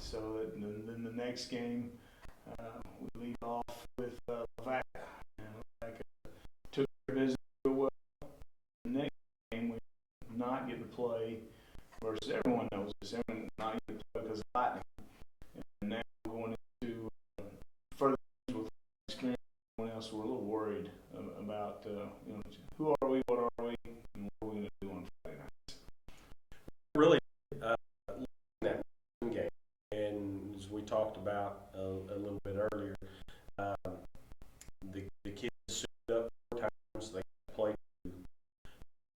So that then the next game we lead off with Vaca, and Vaca took their business real well. The next game we not get to play versus everyone knows this. Everyone not get to play because of lightning, and now we're going into further with experience. Everyone else, we're a little worried about who are we, what are we, and what are we going to do on Friday nights. Really, that game, and as we talked about a little bit earlier, the kids suited up 4 times. They played,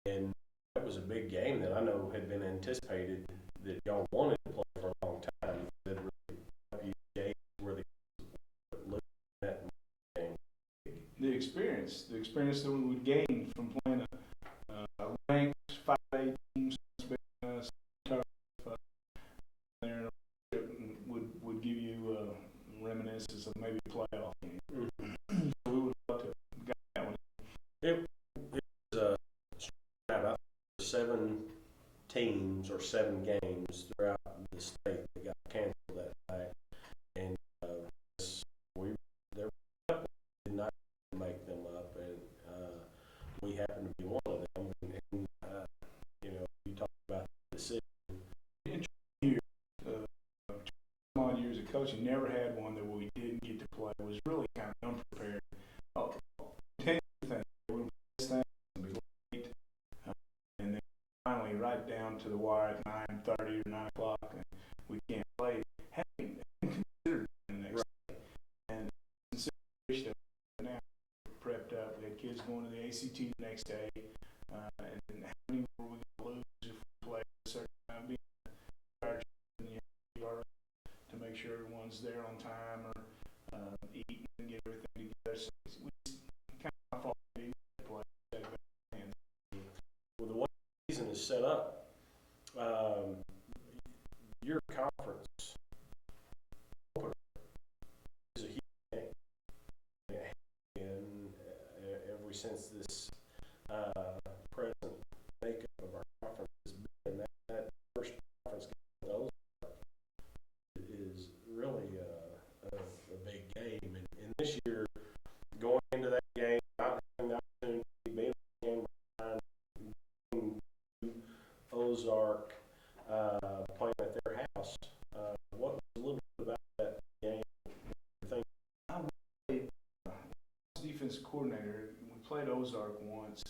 and that was a big game that I know had been anticipated that y'all wanted to play for a long time. That really helped you gauge where the kids looked at that game. The experience that we would gain from playing a ranked 5A team there would give you reminiscence of maybe a playoff game. Mm-hmm. So we would love to get that one. It was about 7 teams or 7 games throughout the state that got canceled that night, and there were a couple that did not make them up, and we happened to be one of them. And you talk about the decision. Odd years of coaching, never had one that we didn't get to play. It was really kind of unprepared. Thing we would play things and be late, and then finally right down to the wire at 9:30 or 9 o'clock, and we can't play. Having considered the next day, and consideration of now prepped up. We had kids going to the ACT the next day, and how many were we going to lose if we played a certain time? Being to make sure everyone's there on time or eat and get everything together. So we kind of thought we play. Well, the way the season is set up, your conference opener is a huge game. And ever since this present makeup of our conference has been, that first conference game is really a big game. And this year, going into that game, not having the opportunity to be in the game behind Ozark, playing at their house, what was a little bit about that game? I played defense coordinator. We played Ozark once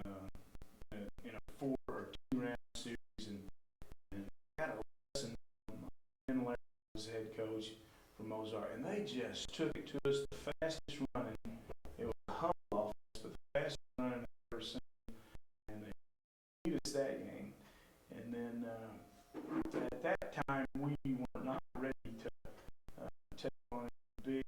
in a 4 or 2 round series, and got a lesson from Ben Larry, was the head coach from Ozark, and they just took it to us the fastest running. It was a humble offense, but the fastest running I've ever seen, and they beat us that game. And then at that time, we were not ready to take on big,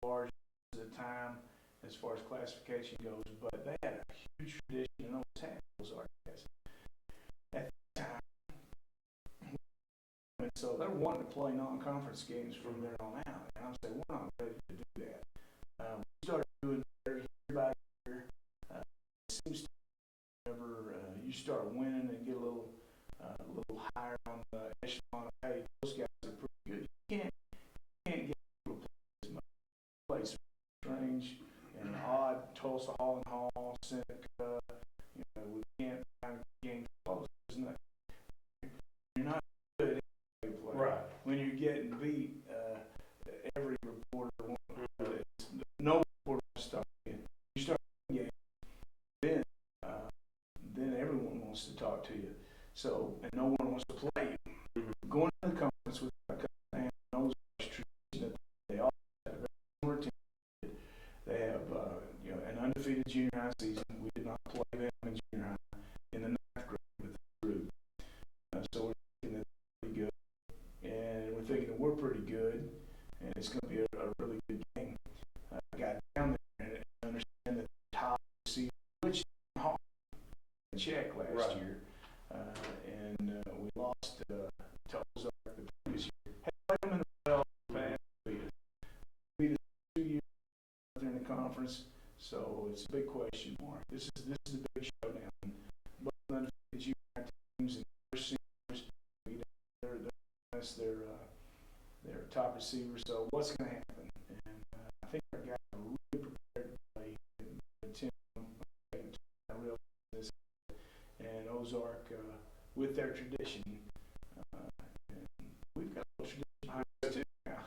large at the time as far as classification goes, but they had a huge tradition and always had Ozark has. At that time, and so they're wanting to play non-conference games from there on out, and I'm saying we're not ready to do that. We started doing better year by year. It seems to whenever you start winning and get a little higher on the echelon of, hey, those guys are pretty good. You can't get people to play as much. Plays strange and odd. Tulsa, Hall and Hall, Seneca. We can't kind of game close. Isn't it? You're not good at play. Right. When you're getting beat, every reporter wants no reporter wants to start again. You start the game, then everyone wants to talk to you. So, and no one wants to play you. Mm-hmm. Going to the conference with and knows tradition that they all have a similar team. They have an undefeated junior high season. We did not play them in junior high in the 9th grade with the group. So we're thinking that they're pretty good, and we're thinking that we're pretty good, and it's going to be a really good game. I got down there and understand that the top receiver, which Hall check last year, and we lost to Ozark the previous year. Had played them in the playoffs fast, beat us 2 years there in the conference, so it's a big question mark. This is the big showdown. Both undefeated junior teams and their seniors, they're miss their top receiver. So what's going to happen? And I think our guys are really prepared to play. I realize this. And Ozark, with their tradition, and we've got a tradition behind us too now.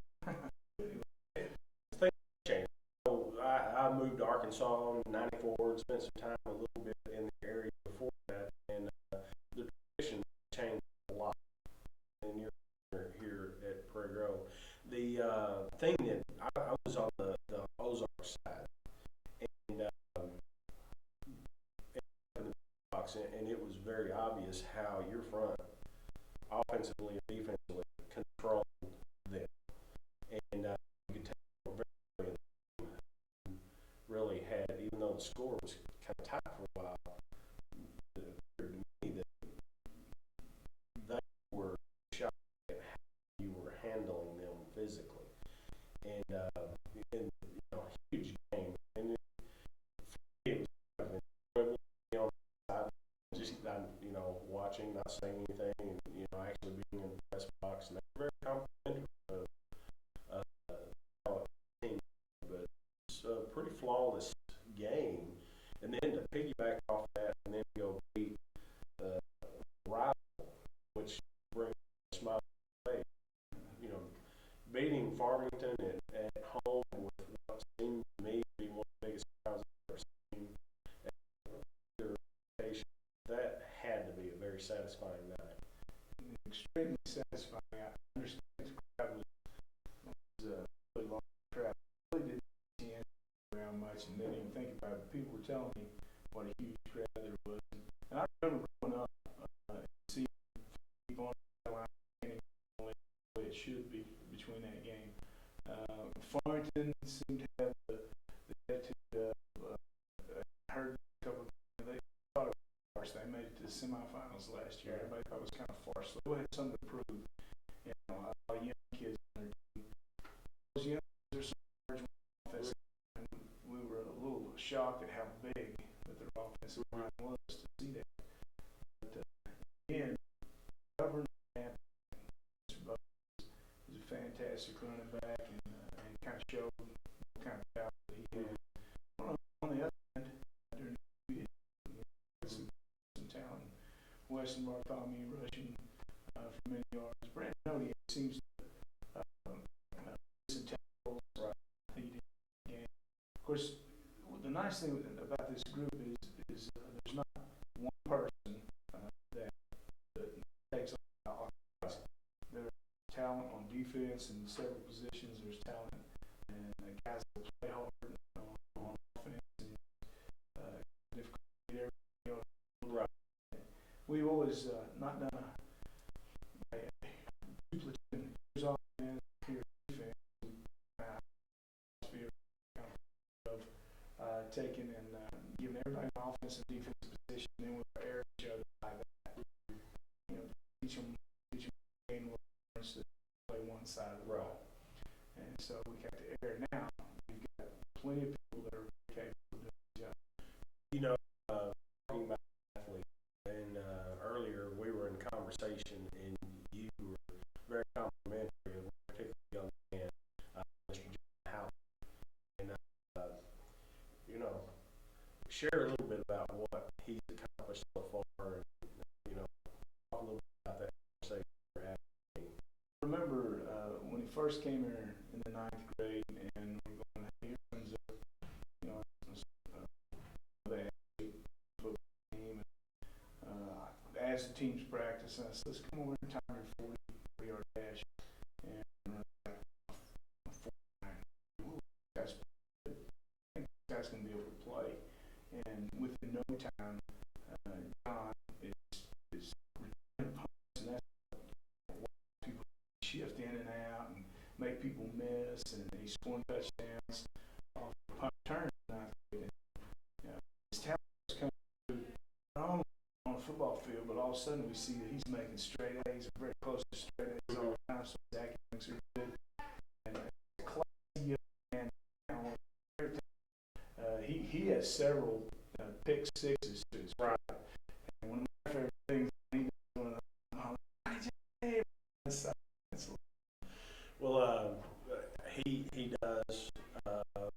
Things changed. So I moved to Arkansas in '94, spent some time a little bit in the area before that, and the tradition changed a lot. And you're here at Prairie Grove. The thing that I was on the Ozark side, and and it was very obvious how your front, offensively and defensively, controlled them. And you could tell really had, even though the score was kind of tight for a while, it appeared to me that they were shocked at how you were handling them physically. And you know, huge game. And it was kind of enjoyable to be on the side, just you know, watching, not saying anything, and you know, actually being in the press box, and they were very complimentary of our team. But it's a pretty flawless game. And then to piggyback off that, and then go beat the rival, which brings a smile to the face. You know, beating Farmington at home with what seemed to me to be one of the biggest crowds I've ever seen at their rotation, that had to be a very satisfying night. Extremely satisfying. I understand the crowd was a really long crowd. I really didn't see anything around much and didn't even think about it. People were telling me what a huge crowd there was. And I remember growing up and seeing people on the line the way it should be between that game. Farmington seemed to have the attitude of, I heard a couple of times, they thought it was farce. They made it to the semifinals last year. Everybody thought it was kind of farce. So they had something to prove. You know, a lot of young kids on their team. Those young kids are so large offense, and we were a little shocked at how big that their offensive line was to see that. But again, covering that is a fantastic running back, and kind of showed what kind of power that he had. On the other end, during the some talent. Weston Bartholomew rushing for many yards. Brandon Doty seems to some tackles. Right. I think he did the game. Of course, the nice thing about this group is there's not one person that takes on offense. There's talent on defense in several positions. There's talent and guys that play hard on offense and difficult to get everybody on. Right. We've always not done a two-platoon years off and here defense. Of taking and giving everybody an offensive and defensive position, and then we'll air each other by that. You know, teach them gain words to play one side of the ball. And so we got to air now. We've got plenty of people that are capable of doing the job. You know, Talking about athletes, and earlier we were in conversation, and you were very complimentary of a particular young man, Mr. John Howard. And you know, share a little bit about what he's accomplished so far, and you know, talk a little bit about that conversation we're having. I remember when he first came here in the 9th grade, and we're going, here comes up, you know, the football team. And, as the team's practice, I said, let's come over and time your 40-yard dash. And run back a 49. That's good. I think this guy's going to be able to play. And within no time, John is returning punts, and that's what people shift in and out and make people miss, and he's scoring touchdowns off punt return. His talent is coming through not only on the football field, but all of a sudden we see that he's making straight A's, very close to straight A's all the time, so his academics are good. And classy young man. He has several pick sixes to his credit. And one of my favorite things, he does one of the, Well, he does handle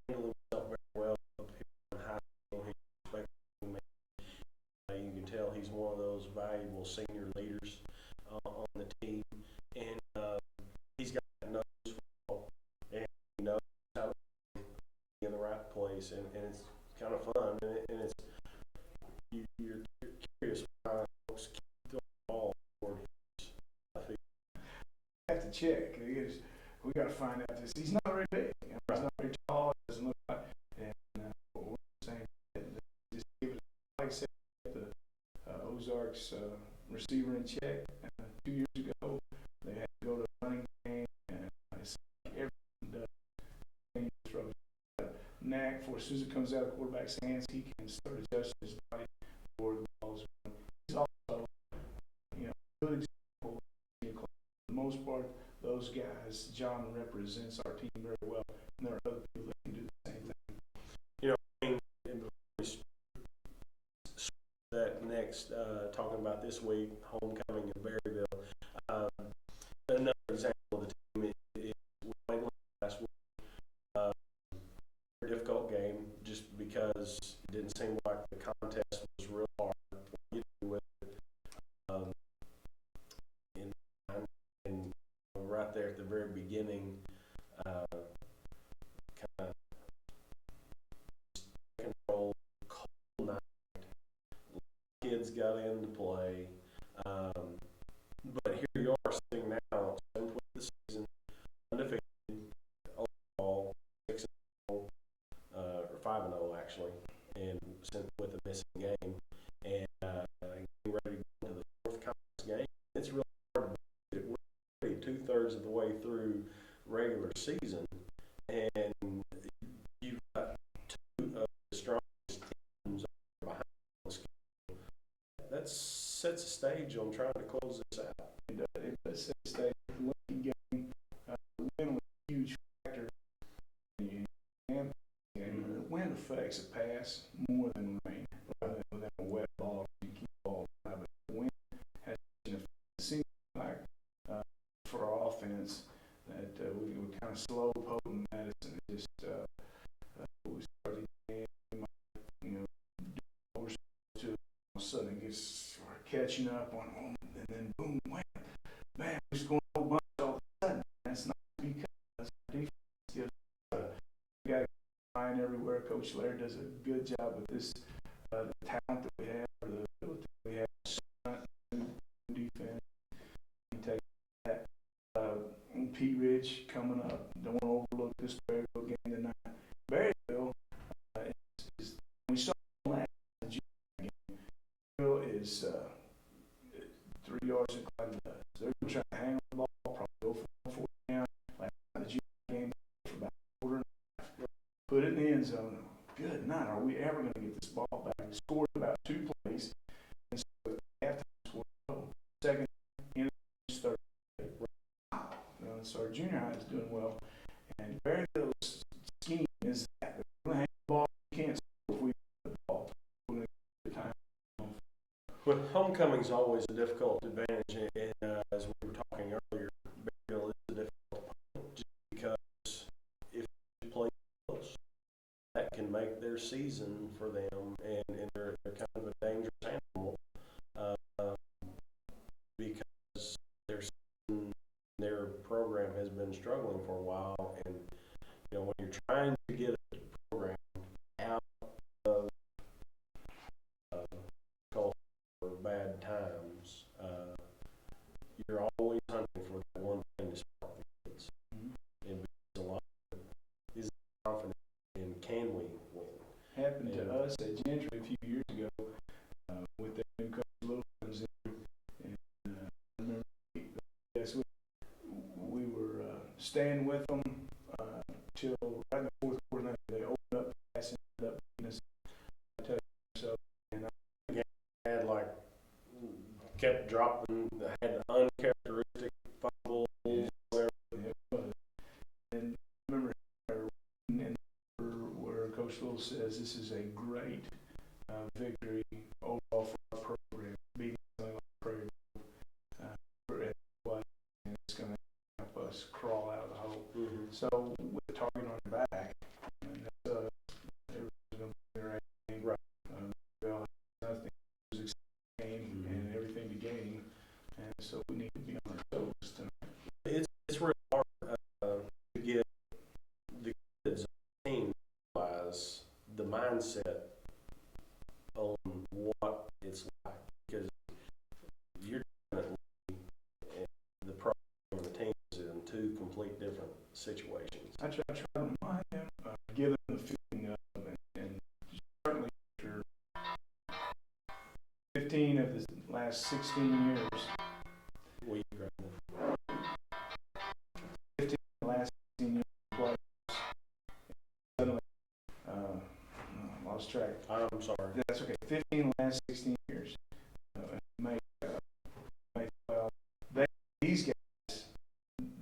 himself very well up here in high school. He's respectful man. You can tell he's one of those valuable senior leaders on the team, and he's got a nose for football, and he knows how to be in the right place, and it's kind of fun, and it's you're curious why folks keep throwing the ball toward his feet. I have to check. We got to find out this. He's not very big. You know, he's not very tall. It doesn't look like. And what we're saying, just give it, like I said, the Ozarks receiver in check 2 years ago. They had to go to a running game, and it's like everyone does. He throws knack for as soon as it comes out of the quarterback's hands, he can start adjusting his body for the ball's going. He's also, good example. For the most part, those guys, John represents our team very well, and there are other people that can do the same thing. You know, that next, talking about this week, homecoming in Berryville. Another example of the team is we played last week. Very difficult game, just because it didn't seem like the contest was real hard. With it, and right there at the very beginning, kind of control, cold night. Kids got into play, but here you are sitting now, 7th week of the season, undefeated, overall 6-0, or 5-0 actually, and with a missing game, and getting ready to go into the fourth conference game. It's really hard to believe it. We're already 2/3 of the way through regular season, and you've got two of the strongest teams behind us. That sets a stage on trying to close this out. It does set the stage. The game, the wind was a huge factor. And the wind affects a pass more than rain. Rather than a wet ball, you keep the ball dry. But the wind has an effect. It seems like for our offense that we were kind of slow, potent medicine. It just we started the game, over to all of a sudden it gets catching up on them, and then boom, wham, man, we're scoring a whole bunch all of a sudden. That's not because our defense gives we got to find everywhere. Coach Laird does a good job with this. The talent that we have, or the ability we have to front defense. We take that. P. Ridge coming up. Don't want to overlook this Berryville game tonight. Berryville is we saw last game. Berryville is 3 yards in cloud dust. They're trying to hang on the ball, probably go for 4 down. Like the game for about a quarter and a half. Put it in the end zone. Good night. Are we ever going to get this ball back? We scored about 2 plays, and so after scored, second in third. So our junior high is doing well, and Berryville's scheme is that we're going to hang the ball. We can't score if we get the ball. We're going to get the time. Well, homecoming's always a difficult advantage, and as we were talking earlier, Berryville is a difficult opponent just because if they play close, that can make their season for them, and they're kind of a dangerous animal because their program has been struggling for a while, and when you're trying to get a program out of culture or bad times, you're always hunting for that one thing to spark the kids. And a lot of it is confidence in can we win. Happened to us at Gentry a few years ago with their new coach Little comes in, and I remember we were staying with them till right in the fourth quarter. They opened up, passing it up, beating us. So, and had kept dropping, had uncharacteristic fumbles. And I remember where Coach Little says this is a great victory overall for our program, beating something like Prairie. And us crawl out of the hole. Mm-hmm. So with the target on your back, and that's everybody's going to be their game. Right. Well, nothing to lose game and everything to gain, and so we need to be on our toes tonight. It's really hard to get the kids on the team to realize the mindset on what it's like, because you're definitely, and the program and the team is in two complete different situations. I try to remind him, give him the feeling of, and certainly after 15 of the last 16 years, We 15 of the last 16 years of playoffs, suddenly, lost track. I'm sorry. That's okay. 15 of the last 16 years, make well. These guys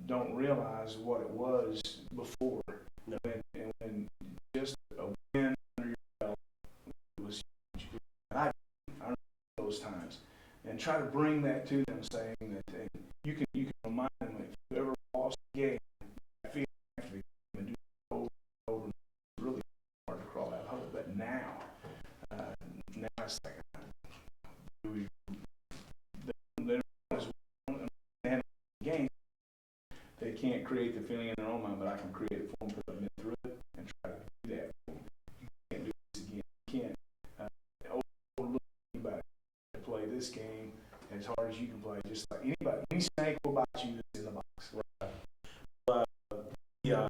don't realize what it was before. No. And just a win under your belt was huge. And I remember those times, and try to bring that to them, saying that you can remind them, if you ever lost a game, I feel after the game and do it over and over. It's really hard to crawl out of the hole. But now it's like they don't game. They can't create the feeling in their own mind, but I can create it for them because I've been through it and try to do that for them. You can't do this again. You can't overlook anybody to play this game as hard as you can play. Just like anybody, any snake will bite you that's in the box. Yeah.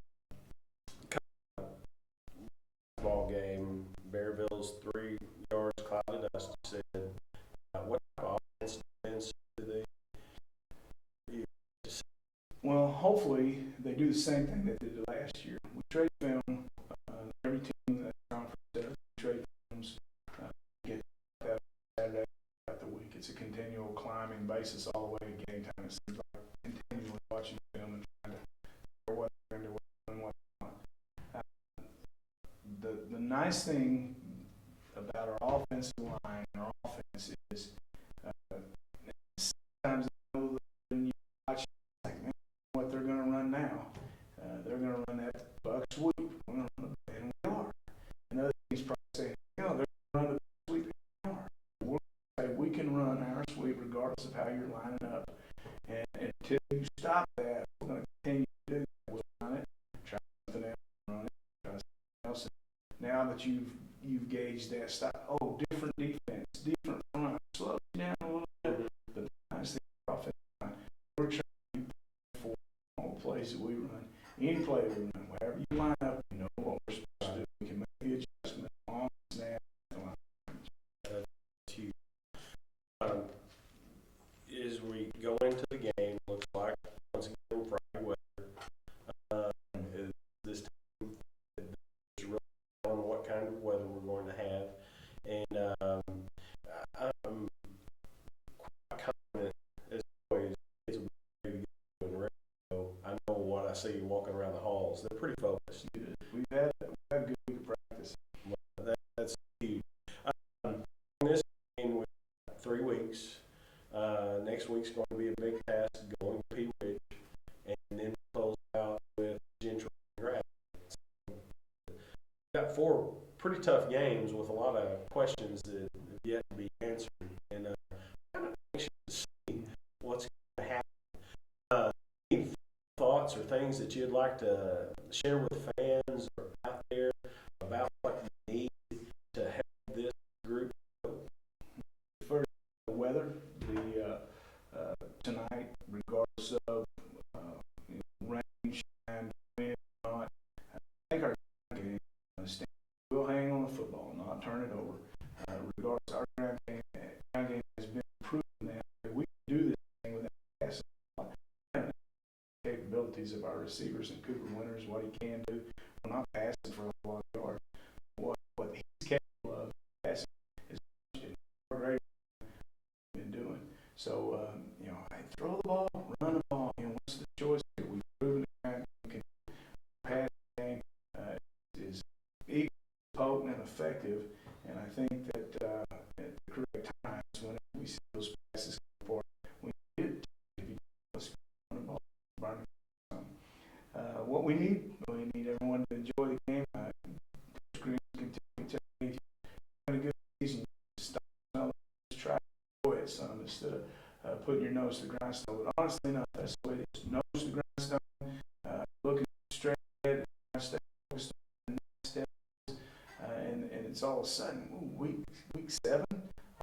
Ball game, Berryville's 3 yards, clouded dust. Said, what type of offense do they? Well, hopefully they do the same thing they did last year. We trade film. Every team that conference does trade films. Get that Saturday throughout the week. It's a continual climbing basis all the way to game time. It seems like continually watching film and trying to figure what they're doing and what they want. The nice thing about our offensive line and our offense is sometimes I know that when you watch, like, man, what they're going to run now. They're going to run that buck sweep. We're going to run the, and we are. And other teams probably say, they're going to run the buck sweep. And we are. We'll say we can run our sweep regardless of how you're lining up. And until you stop that, we're going to continue to do that. We'll run it, try something else, run it, try something else. Now that you've gauged that style, different defense, different front, slow down a little bit. But the nice thing about offensive line, we're trying to for all the plays that we run. Any play we run, wherever you line up, you know what we're supposed to do. We can make the adjustment on the snap. That's huge. As we go into the game, looks like once again Friday weather. This team is really on what kind of weather we're going to have, and I'm quite confident as always. It's ready to go and ready to go. I know what I see walking around the halls. They're pretty focused. We've had a good week of practice. That's huge. This game, we got 3 weeks. Next week's going to be a big task, going to Pea Ridge, and then close out with Gentry and Grass. So, we've got 4 pretty tough games with a lot of questions that have yet to be answered, and kind of anxious to see what's going to happen. Any thoughts or things that you'd like to share with fans or out there about what you need to help this group? First, the weather. Tonight, regardless of rain, shine, wind, or not, I think our game will hang on the football, not turn it over. Regardless, our ground game has been proven that we can do this thing without passing. Capabilities of our receivers and Cooper Winters, what he can do. We're not passing for a lot of yards. What he's capable of passing is great been doing. So, throw the ball, run the ball. What's the choice here? We've proven that we can pass the game is equally potent and effective. And I think that at the correct times, when we see those passes come forward, we did. If you run the ball, burn putting your nose to the grindstone. But honestly enough, that's the way it is. Nose to the grindstone, looking straight ahead, and stay focused on the next steps. And it's all of a sudden, week 7,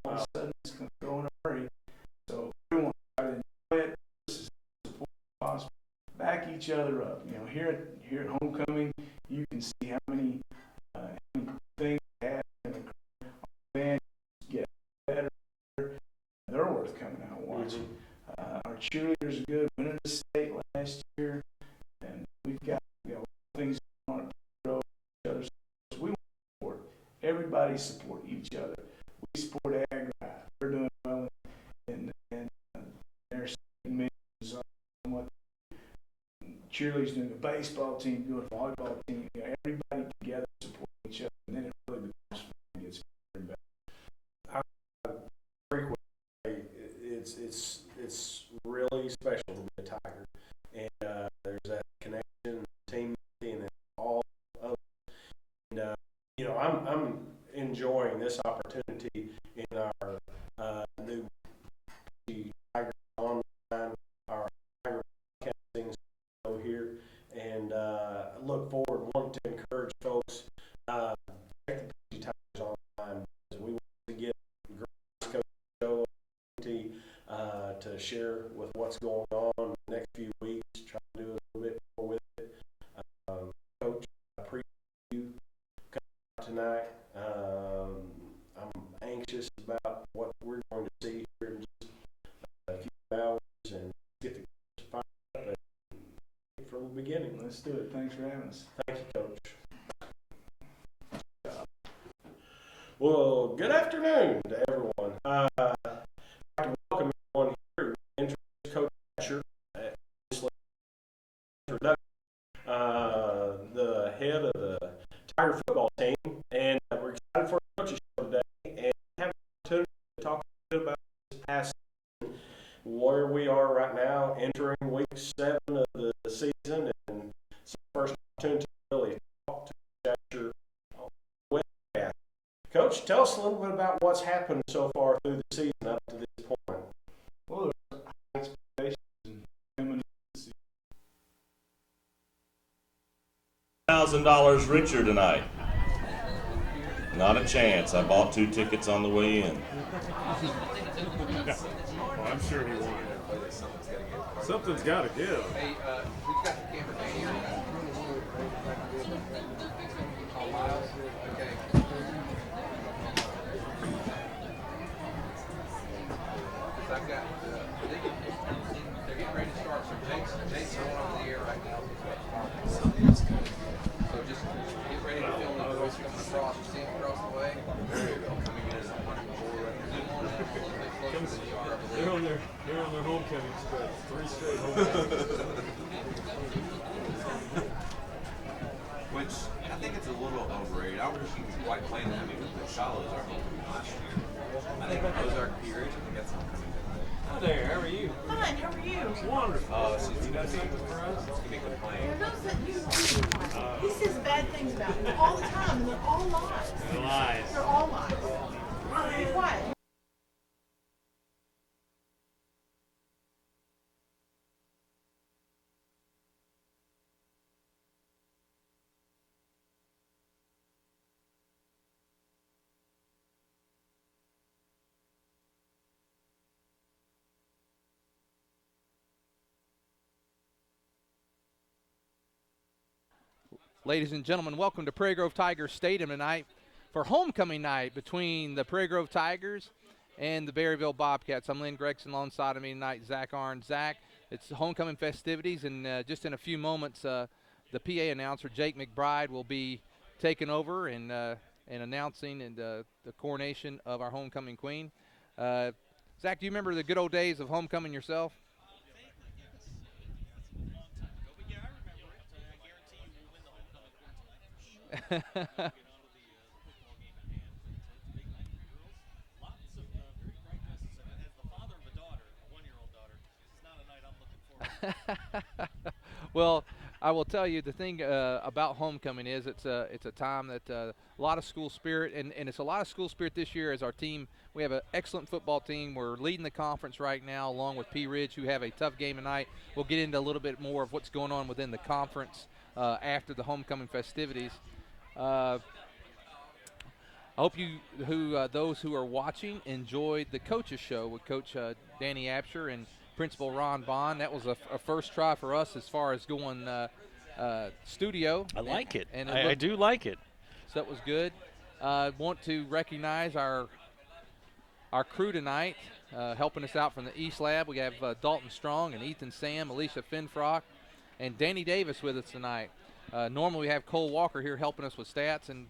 all of a sudden it's going to go in a hurry. So everyone got to enjoy it. This is support possible. Back each other up. You know, here at homecoming, you can see how many things have in the band get better. They're worth coming out and watching. Our cheerleaders are good, winning the state last year, and we've got things on at each other. So we want to support everybody, support each other. We support Ag Right. They're doing well, and they're setting measures on what cheerleaders doing, a baseball team doing, a volleyball team. You know, everybody together support each other, and then it really becomes fun and gets better and better. Frequently, it's really special to be a Tiger, and there's that connection, team, and all of it. And you know, I'm enjoying this opportunity in our new Tiger online, our Tiger podcasting show here, and look forward, wanting to encourage folks check the Tigers online, because we want to get great coach to share with what's going on in the next few weeks, try to do a little bit more with it. Coach, I appreciate you coming out tonight. I'm anxious about what we're going to see here in just a few hours, and get the coach fired up and from the beginning. Let's do it. Thanks for having us. Thank you, Coach. Well, good afternoon to everyone. I'd like to welcome everyone here. Introduce Coach Asher, the head of the Tiger football team, and we're excited for the coaches show today and have an opportunity to talk a bit about this past season, where we are right now, entering week 7 of the season, and it's the first opportunity to really talk to Asher. Coach, tell us a little bit about what's happened so far through the season up to this point. Well, there's high expectations coming in. $1,000 richer tonight. Not a chance. I bought 2 tickets on the way in. Well, I'm sure he won. Something's got to give. Hey, who's got the camera down here? Oh, Miles? Okay. Because I've got, they're getting ready to start, so Jake's going over the air right now. So just get ready to film the boys coming across, you see them across the way? There you go. Coming in as a 1-4 They're on their homecoming spread. 3 straight homecomings. Which I think it's a little overrated. I don't think you can quite blame them. I mean, the Shallows are homecoming last year. I think Ozark Peerage, I think that's homecoming tonight. Hi there, how are you? Fine, how are you? Wonderful. So you got something for us? It's gonna be complaint. Those that he says bad things about me all the time, and they're all lies. The lies. They're all lies. Be quiet. Ladies and gentlemen, welcome to Prairie Grove Tigers Stadium tonight for homecoming night between the Prairie Grove Tigers and the Berryville Bobcats. I'm Lynn Gregson, alongside of me tonight, Zach Arns. Zach, it's homecoming festivities, and just in a few moments, the PA announcer, Jake McBride, will be taking over and announcing the coronation of our homecoming queen. Zach, do you remember the good old days of homecoming yourself? Well, I will tell you the thing about homecoming is it's a time that a lot of school spirit, and it's a lot of school spirit this year as our team. We have an excellent football team. We're leading the conference right now along with Pea Ridge, who have a tough game tonight. We'll get into a little bit more of what's going on within the conference after the homecoming festivities. I hope those who are watching enjoyed the coaches show with Coach Danny Absher and Principal Ron Bond. That was a first try for us as far as going studio. I like it. And I do like it. So that was good. Want to recognize our crew tonight, helping us out from the East Lab. We have Dalton Strong and Ethan Sam, Alicia Finfrock, and Danny Davis with us tonight. Normally we have Cole Walker here helping us with stats, and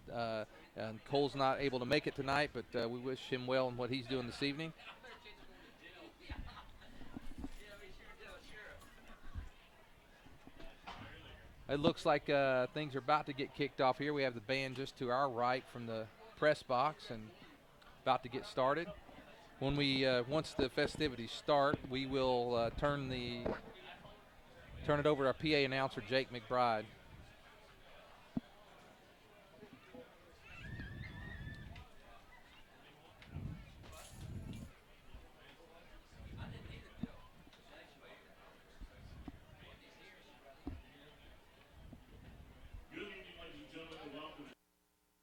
Cole's not able to make it tonight, but we wish him well in what he's doing this evening. It looks like things are about to get kicked off here. We have the band just to our right from the press box and about to get started. When we once the festivities start, we will turn it over to our PA announcer, Jake McBride.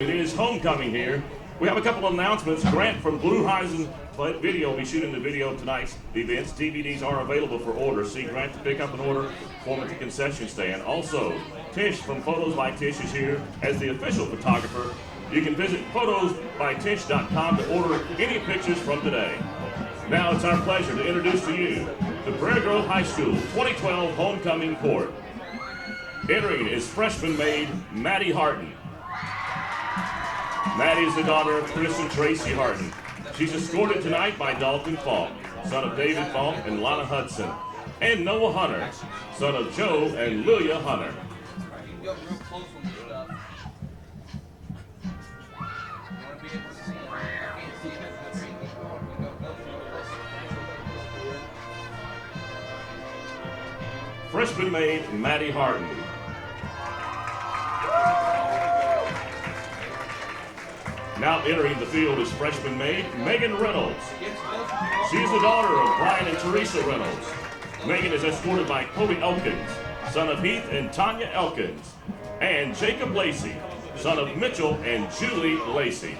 It is homecoming here. We have a couple of announcements. Grant from Blue Horizon Video will be shooting the video of tonight's events. DVDs are available for order. See Grant to pick up an order for them at the concession stand. Also, Tish from Photos by Tish is here as the official photographer. You can visit photosbytish.com to order any pictures from today. Now it's our pleasure to introduce to you the Prairie Grove High School 2012 homecoming court. Entering is freshman maid Maddie Harton. Maddie is the daughter of Chris and Tracy Harton. She's escorted tonight by Dalton Falk, son of David Falk and Lana Hudson, and Noah Hunter, son of Joe and Lilia Hunter. Freshman maid Maddie Harton. Now entering the field is freshman maid Megan Reynolds. She's the daughter of Brian and Teresa Reynolds. Megan is escorted by Cody Elkins, son of Heath and Tanya Elkins, and Jacob Lacey, son of Mitchell and Julie Lacey.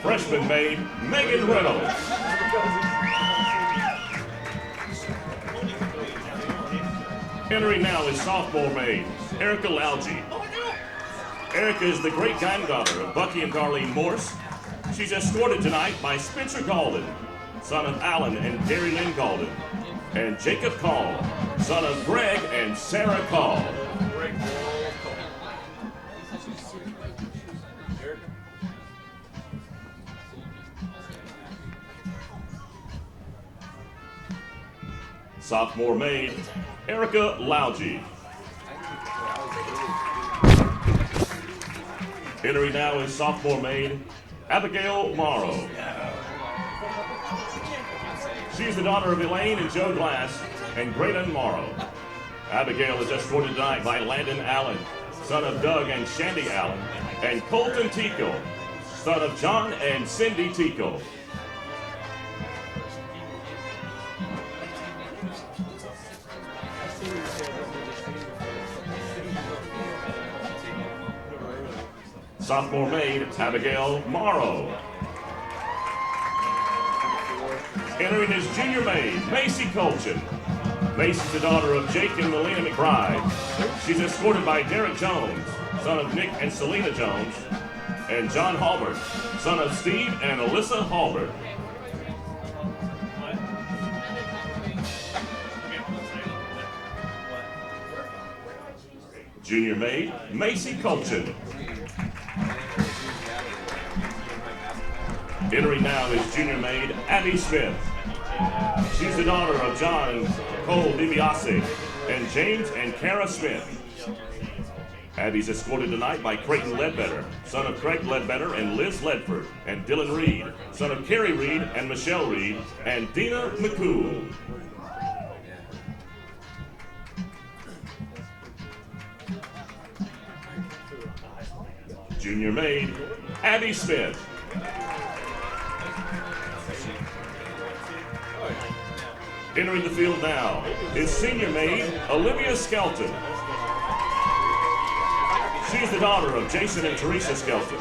Freshman maid Megan Reynolds. Entering now is sophomore maid Erica Lalgi. Erica is the great-granddaughter of Bucky and Darlene Morse. She's escorted tonight by Spencer Galden, son of Alan and Gary Lynn Galden, and Jacob Call, son of Greg and Sarah Call. Sophomore maid Erica Lalgi. Entering now is sophomore maid Abigail Morrow. She's the daughter of Elaine and Joe Glass and Graydon Morrow. Abigail is escorted tonight by Landon Allen, son of Doug and Shandy Allen, and Colton Tico, son of John and Cindy Tico. Sophomore maid Abigail Morrow. Entering is junior maid Macy Colchin. Macy's the daughter of Jake and Melina McBride. She's escorted by Derek Jones, son of Nick and Selena Jones, and John Halbert, son of Steve and Alyssa Halbert. Junior maid Macy Colchin. Entering now is junior maid Abby Smith. She's the daughter of John and Cole DiBiase and James and Kara Smith. Abby's escorted tonight by Creighton Ledbetter, son of Craig Ledbetter and Liz Ledford, and Dylan Reed, son of Carrie Reed and Michelle Reed, and Dina McCool. Junior maid, Abby Smith. Entering the field now is senior maid, Olivia Skelton. She is the daughter of Jason and Teresa Skelton.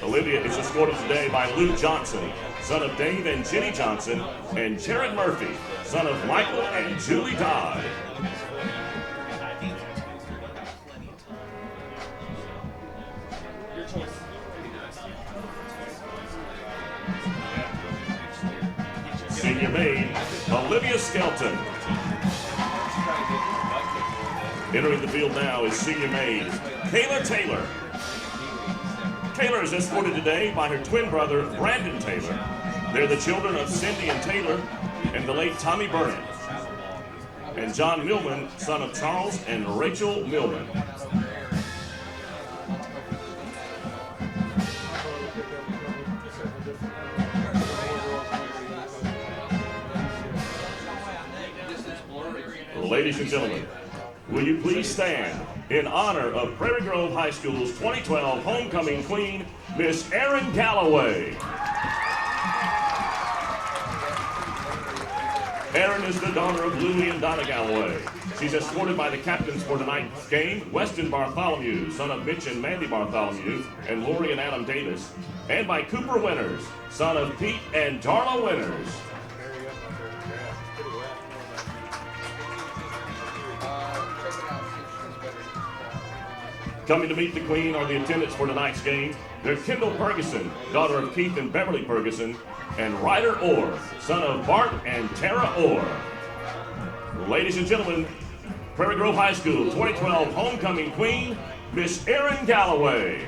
Olivia is escorted today by Lou Johnson, son of Dave and Jenny Johnson, and Jared Murphy, son of Michael and Julie Dodd. Senior maid, Olivia Skelton. Entering the field now is senior maid, Kayla Taylor. Kayla is escorted today by her twin brother, Brandon Taylor. They're the children of Cindy and Taylor and the late Tommy Burnett. And John Millman, son of Charles and Rachel Millman. Ladies and gentlemen, will you please stand in honor of Prairie Grove High School's 2012 homecoming queen, Miss Erin Galloway. Erin is the daughter of Louie and Donna Galloway. She's escorted by the captains for tonight's game, Weston Bartholomew, son of Mitch and Mandy Bartholomew, and Lori and Adam Davis, and by Cooper Winters, son of Pete and Darla Winters. Coming to meet the Queen are the attendants for tonight's game. They're Kendall Ferguson, daughter of Keith and Beverly Ferguson, and Ryder Orr, son of Bart and Tara Orr. Ladies and gentlemen, Prairie Grove High School 2012 homecoming queen, Miss Erin Galloway.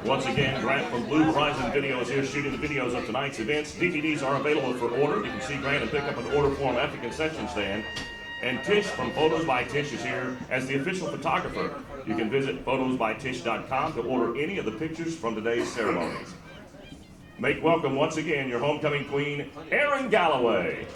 Once again, Grant from Blue Horizon Video is here shooting the videos of tonight's events. DVDs are available for order. You can see Grant and pick up an order form at the concession stand. And Tish from Photos by Tish is here as the official photographer. You can visit photosbytish.com to order any of the pictures from today's ceremonies. Make welcome once again your homecoming queen, Erin Galloway.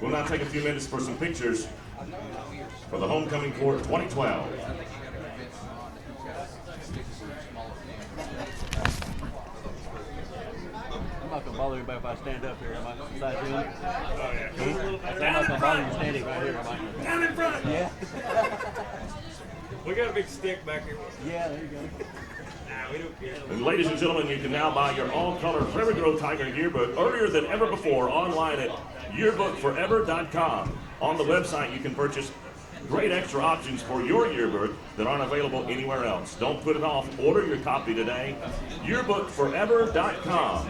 We'll now take a few minutes for some pictures for the Homecoming Court 2012. I'm not gonna bother anybody if I stand up here. Am I beside him? Oh yeah. I'm not gonna bother you standing right here. Am I? Down in front. Yeah. We got a big stick back here. Yeah, there you go. Nah, we don't care. And ladies and gentlemen, you can now buy your all-color Prairie Grove Tiger yearbook earlier than ever before online at yearbookforever.com. On the website, you can purchase great extra options for your yearbook that aren't available anywhere else. Don't put it off. Order your copy today. yearbookforever.com.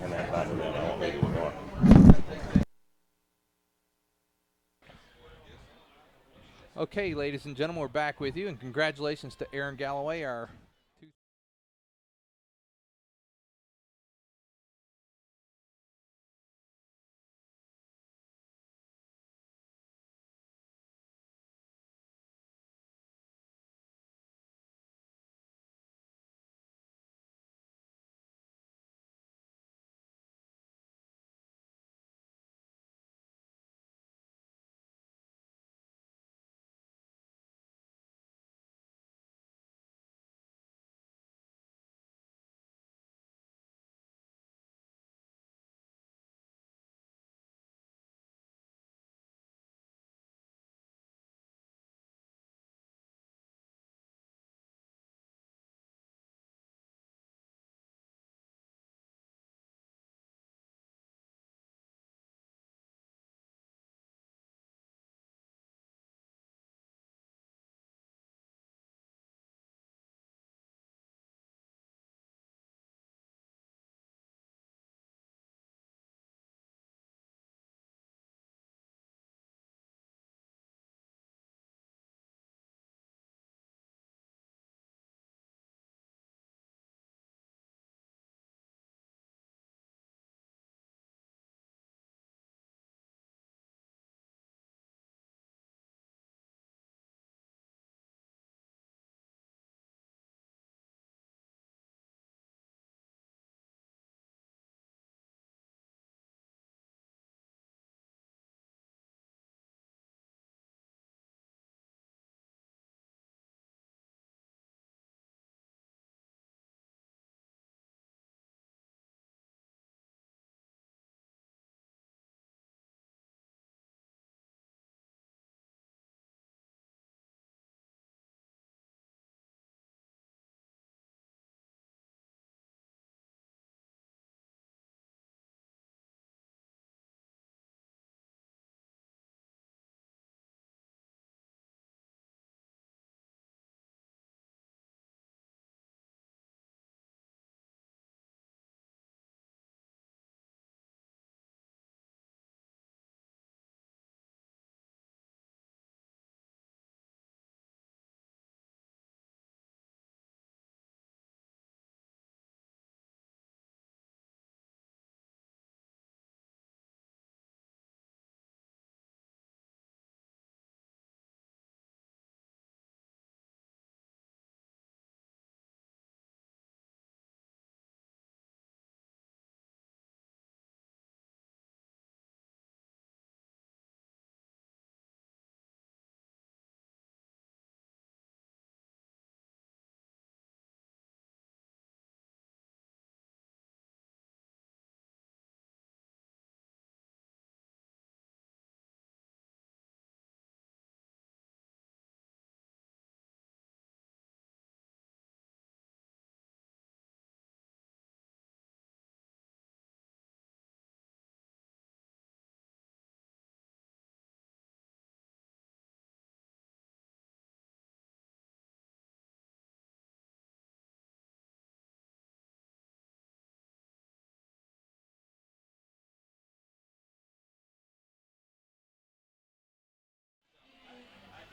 And that back of that, I won't make it more. Okay, ladies and gentlemen, we're back with you, and congratulations to Erin Galloway, our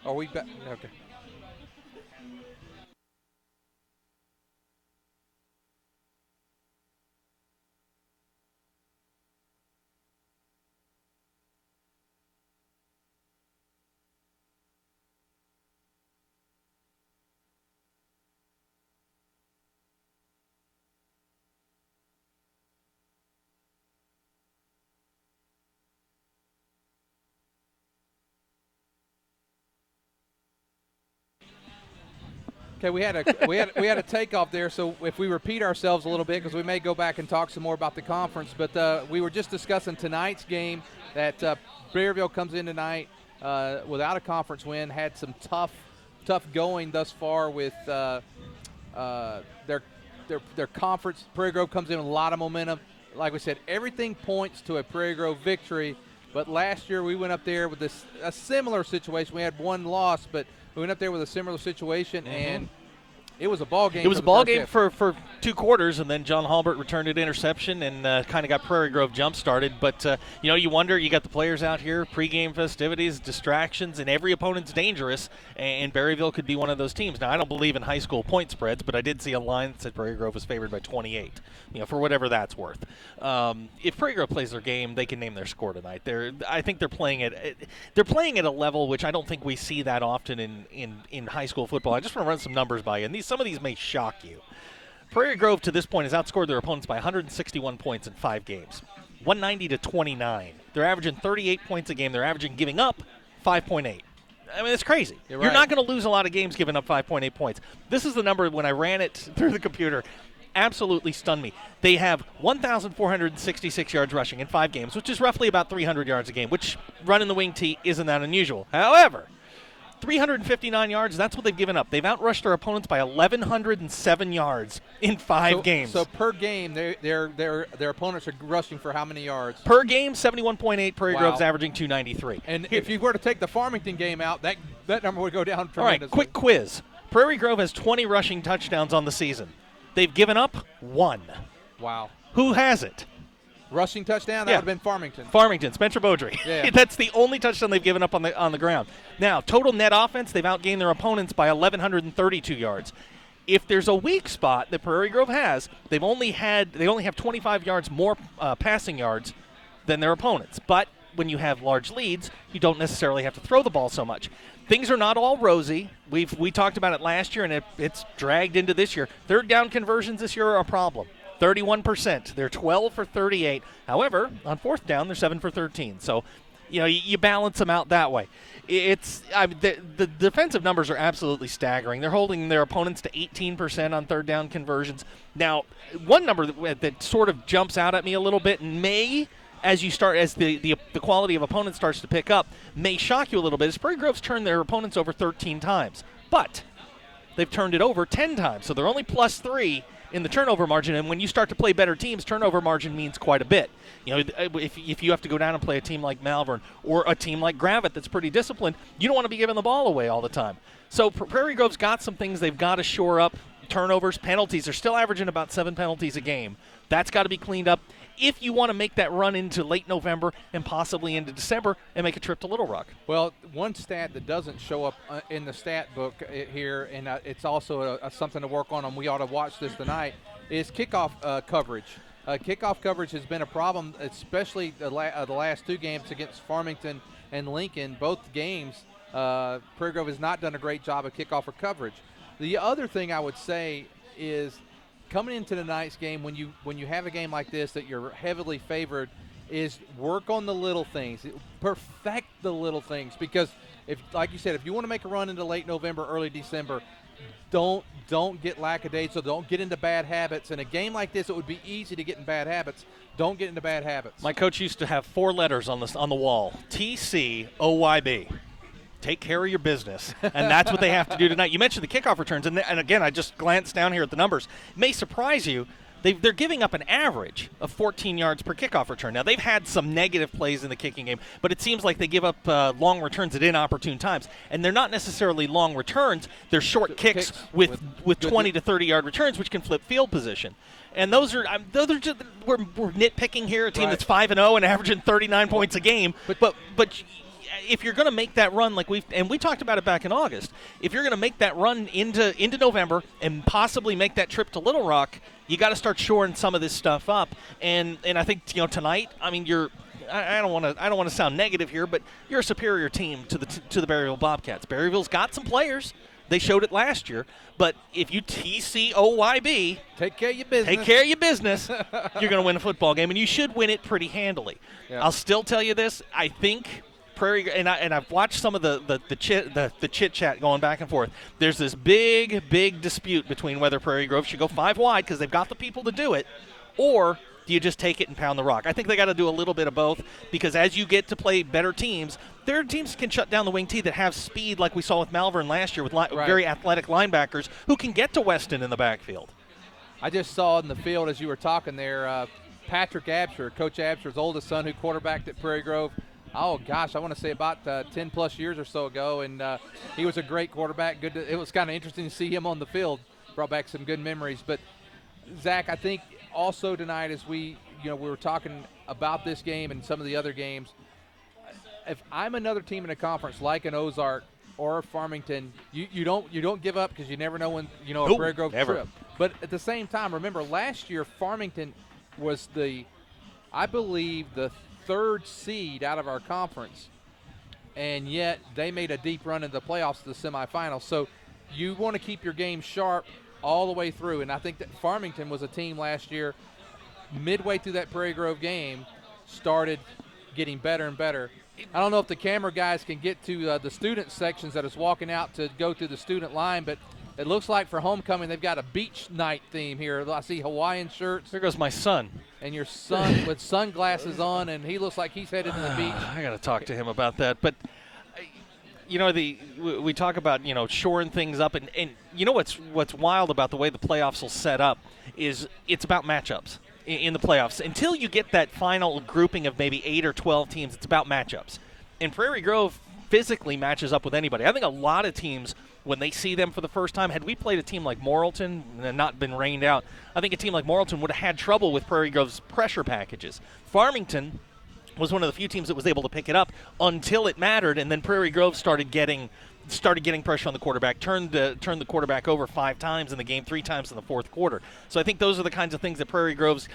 Are we back? Okay. Okay, we had a takeoff there. So if we repeat ourselves a little bit, because we may go back and talk some more about the conference, but we were just discussing tonight's game that Berryville comes in tonight without a conference win, had some tough going thus far with their conference. Prairie Grove comes in with a lot of momentum. Like we said, everything points to a Prairie Grove victory. But last year we went up there with a similar situation. We had one loss, but we went up there with a similar situation, and it was a ball game. It was a ball game for 2 quarters, and then John Halbert returned an interception and kind of got Prairie Grove jump-started. But, you wonder, you got the players out here, pregame festivities, distractions, and every opponent's dangerous, and Berryville could be one of those teams. Now, I don't believe in high school point spreads, but I did see a line that said Prairie Grove was favored by 28, for whatever that's worth. If Prairie Grove plays their game, they can name their score tonight. I think they're playing at a level which I don't think we see that often in high school football. I just want to run some numbers by you, and some of these may shock you. Prairie Grove to this point has outscored their opponents by 161 points in 5 games, 190 to 29. They're averaging 38 points a game. They're averaging giving up 5.8. I mean, it's crazy. You're not going to lose a lot of games giving up 5.8 points. This is the number when I ran it through the computer. Absolutely stunned me. They have 1,466 yards rushing in 5 games, which is roughly about 300 yards a game, which running the wing tee isn't that unusual. However, 359 yards, that's what they've given up. They've outrushed their opponents by 1,107 yards in 5 games. So per game, their opponents are rushing for how many yards? Per game, 71.8. Prairie Grove's averaging 293. And if you were to take the Farmington game out, that number would go down tremendously. All right, quick quiz. Prairie Grove has 20 rushing touchdowns on the season. They've given up 1. Wow. Who has it? Rushing touchdown? That would have been Farmington. Farmington, Spencer Beaudry. Yeah. That's the only touchdown they've given up on the ground. Now, total net offense, they've outgained their opponents by 1,132 yards. If there's a weak spot that Prairie Grove has, they only have 25 yards more passing yards than their opponents. But when you have large leads, you don't necessarily have to throw the ball so much. Things are not all rosy. We talked about it last year, and it's dragged into this year. Third down conversions this year are a problem. 31%. They're 12 for 38. However, on fourth down, they're 7 for 13. So, you balance them out that way. The defensive numbers are absolutely staggering. They're holding their opponents to 18% on third down conversions. Now, one number that sort of jumps out at me a little bit and as the quality of opponents starts to pick up, may shock you a little bit, is Prairie Grove's turned their opponents over 13 times. But they've turned it over 10 times, so they're only +3 in the turnover margin, and when you start to play better teams, turnover margin means quite a bit. If you have to go down and play a team like Malvern or a team like Gravette that's pretty disciplined, you don't want to be giving the ball away all the time. So Prairie Grove's got some things they've got to shore up. Turnovers, penalties, they're still averaging about 7 penalties a game. That's got to be cleaned up if you want to make that run into late November and possibly into December and make a trip to Little Rock. Well, one stat that doesn't show up in the stat book here, and it's also something to work on, and we ought to watch this tonight, is kickoff coverage. Kickoff coverage has been a problem, especially the last 2 games against Farmington and Lincoln. Both games, Prairie Grove has not done a great job of kickoff or coverage. The other thing I would say is coming into tonight's game, when you have a game like this that you're heavily favored, is work on the little things, perfect the little things. Because like you said, if you want to make a run into late November, early December, don't get lackadaisical, don't get into bad habits. In a game like this, it would be easy to get in bad habits. Don't get into bad habits. My coach used to have 4 letters on the wall: TCOYB. Take care of your business, and that's what they have to do tonight. You mentioned the kickoff returns, and again, I just glanced down here at the numbers. It may surprise you. They're giving up an average of 14 yards per kickoff return. Now, they've had some negative plays in the kicking game, but it seems like they give up long returns at inopportune times. And they're not necessarily long returns. They're short kicks with 20 to 30-yard returns, which can flip field position. And those are just, we're nitpicking here, a team that's 5-0 and averaging 39 points a game. But if you're going to make that run, like we talked about it back in August, if you're going to make that run into November and possibly make that trip to Little Rock, you got to start shoring some of this stuff up. And I think tonight, I mean, I don't want to sound negative here, but you're a superior team to the Berryville Bobcats. Berryville's got some players. They showed it last year. But if you TCOYB, take care of your business. Take care of your business. You're going to win a football game, and you should win it pretty handily. Yeah. I'll still tell you this. I think Prairie, and I've watched some of the chit chat going back and forth. There's this big dispute between whether Prairie Grove should go 5 wide because they've got the people to do it, or do you just take it and pound the rock? I think they got to do a little bit of both, because as you get to play better teams, their teams can shut down the wing T that have speed, like we saw with Malvern last year with very athletic linebackers who can get to Weston in the backfield. I just saw in the field as you were talking there, Patrick Absher, Coach Absher's oldest son, who quarterbacked at Prairie Grove. Oh gosh, I want to say about 10 plus years or so ago, and he was a great quarterback. It was kind of interesting to see him on the field. Brought back some good memories. But Zach, I think also tonight, as we were talking about this game and some of the other games, if I'm another team in a conference like an Ozark or Farmington, you don't give up, because you never know when a Prairie Grove trip. But at the same time, remember last year Farmington was I believe the 3rd seed out of our conference, and yet they made a deep run in the playoffs to the semifinals. So you want to keep your game sharp all the way through, and I think that Farmington was a team last year, midway through that Prairie Grove game, started getting better and better. I don't know if the camera guys can get to the student sections that is walking out to go through the student line, but it looks like for homecoming they've got a beach night theme here. I see Hawaiian shirts. There goes my son. And your son with sunglasses on, and he looks like he's headed to the beach. I got to talk to him about that. But we talk about shoring things up, and what's wild about the way the playoffs will set up is it's about matchups in the playoffs. Until you get that final grouping of maybe 8 or 12 teams, it's about matchups. And Prairie Grove physically matches up with anybody. I think a lot of teams, when they see them for the first time, had we played a team like Morrilton and not been rained out, I think a team like Morrilton would have had trouble with Prairie Grove's pressure packages. Farmington was one of the few teams that was able to pick it up until it mattered, and then Prairie Grove started getting pressure on the quarterback, turned the quarterback over 5 times in the game, 3 times in the fourth quarter. So I think those are the kinds of things that Prairie Grove's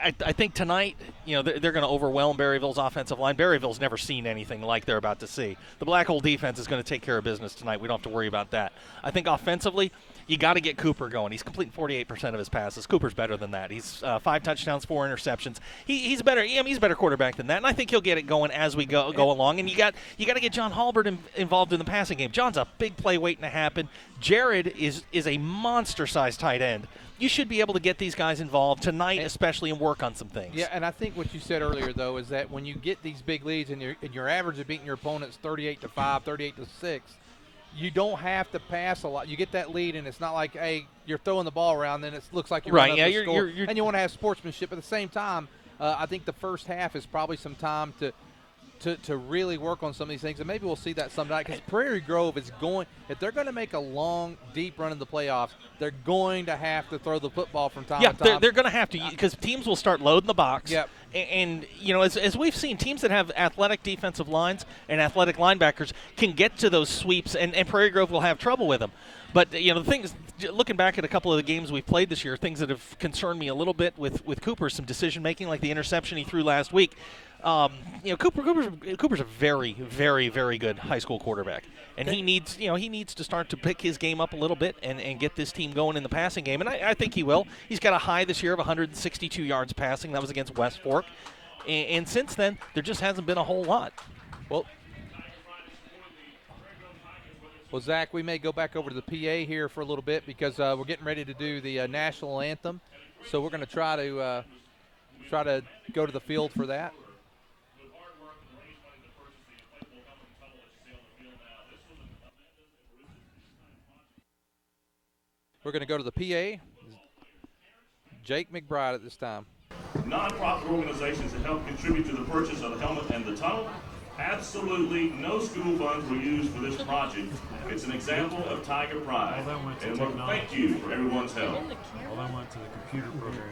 I think tonight, they're going to overwhelm Berryville's offensive line. Berryville's never seen anything like they're about to see. The Black Hole defense is going to take care of business tonight. We don't have to worry about that. I think offensively, you got to get Cooper going. He's completing 48% of his passes. Cooper's better than that. He's 5 touchdowns, 4 interceptions. He's better. He's a better quarterback than that, and I think he'll get it going as we go along. And you got to get John Halbert involved in the passing game. John's a big play waiting to happen. Jared is a monster-sized tight end. You should be able to get these guys involved tonight, especially, and work on some things. Yeah, and I think what you said earlier, though, is that when you get these big leads and your average of beating your opponents 38-5, 38-6, you don't have to pass a lot. You get that lead, and it's not like, hey, you're throwing the ball around, then it looks like you're right. Running Yeah, up the score. You're, and you want to have sportsmanship. At the same time, I think the first half is probably some time to really work on some of these things, and maybe we'll see that someday, because Prairie Grove is going, if they're going to make a long, deep run in the playoffs, they're going to have to throw the football from time to time. Yeah, they're going to have to, because teams will start loading the box. Yep. And as we've seen, teams that have athletic defensive lines and athletic linebackers can get to those sweeps, and Prairie Grove will have trouble with them. But, the things, looking back at a couple of the games we've played this year, things that have concerned me a little bit with Cooper, some decision-making, like the interception he threw last week. Cooper's a very, very, very good high school quarterback, and he needs to start to pick his game up a little bit and get this team going in the passing game, and I think he will. He's got a high this year of 162 yards passing. That was against West Fork, and since then there just hasn't been a whole lot. Well, Zach, we may go back over to the PA here for a little bit, because we're getting ready to do the national anthem, so we're going to try to go to the field for that. We're going to go to the PA. Jake McBride at this time. Non-profit organizations that help contribute to the purchase of the helmet and the tunnel. Absolutely no school funds were used for this project. It's an example of Tiger Pride. And thank you for everyone's help. All that went to the computer program.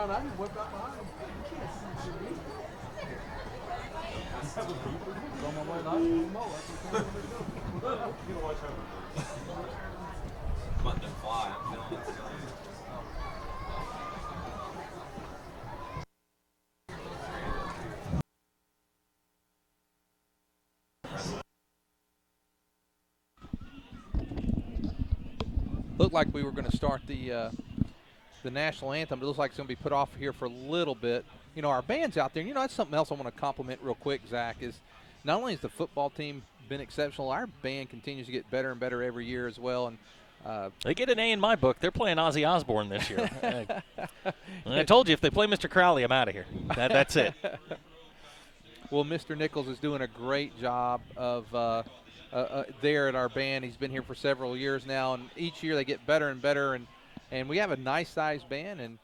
down, I can whip out behind him. On my way to I'm letting them fly. I'm feeling it. Looked like we were going to start the national anthem. It looks like it's going to be put off here for a little bit. You know, our band's out there. You know, that's something else I want to compliment real quick, Zach, is not only has the football team been exceptional, our band continues to get better and better every year as well. And they get an A in my book. They're playing Ozzy Osbourne this year. I told you, if they play Mr. Crowley, I'm out of here. That's it. Well, Mr. Nichols is doing a great job of there at our band. He's been here for several years now, and each year they get better and better, and we have a nice-sized band. And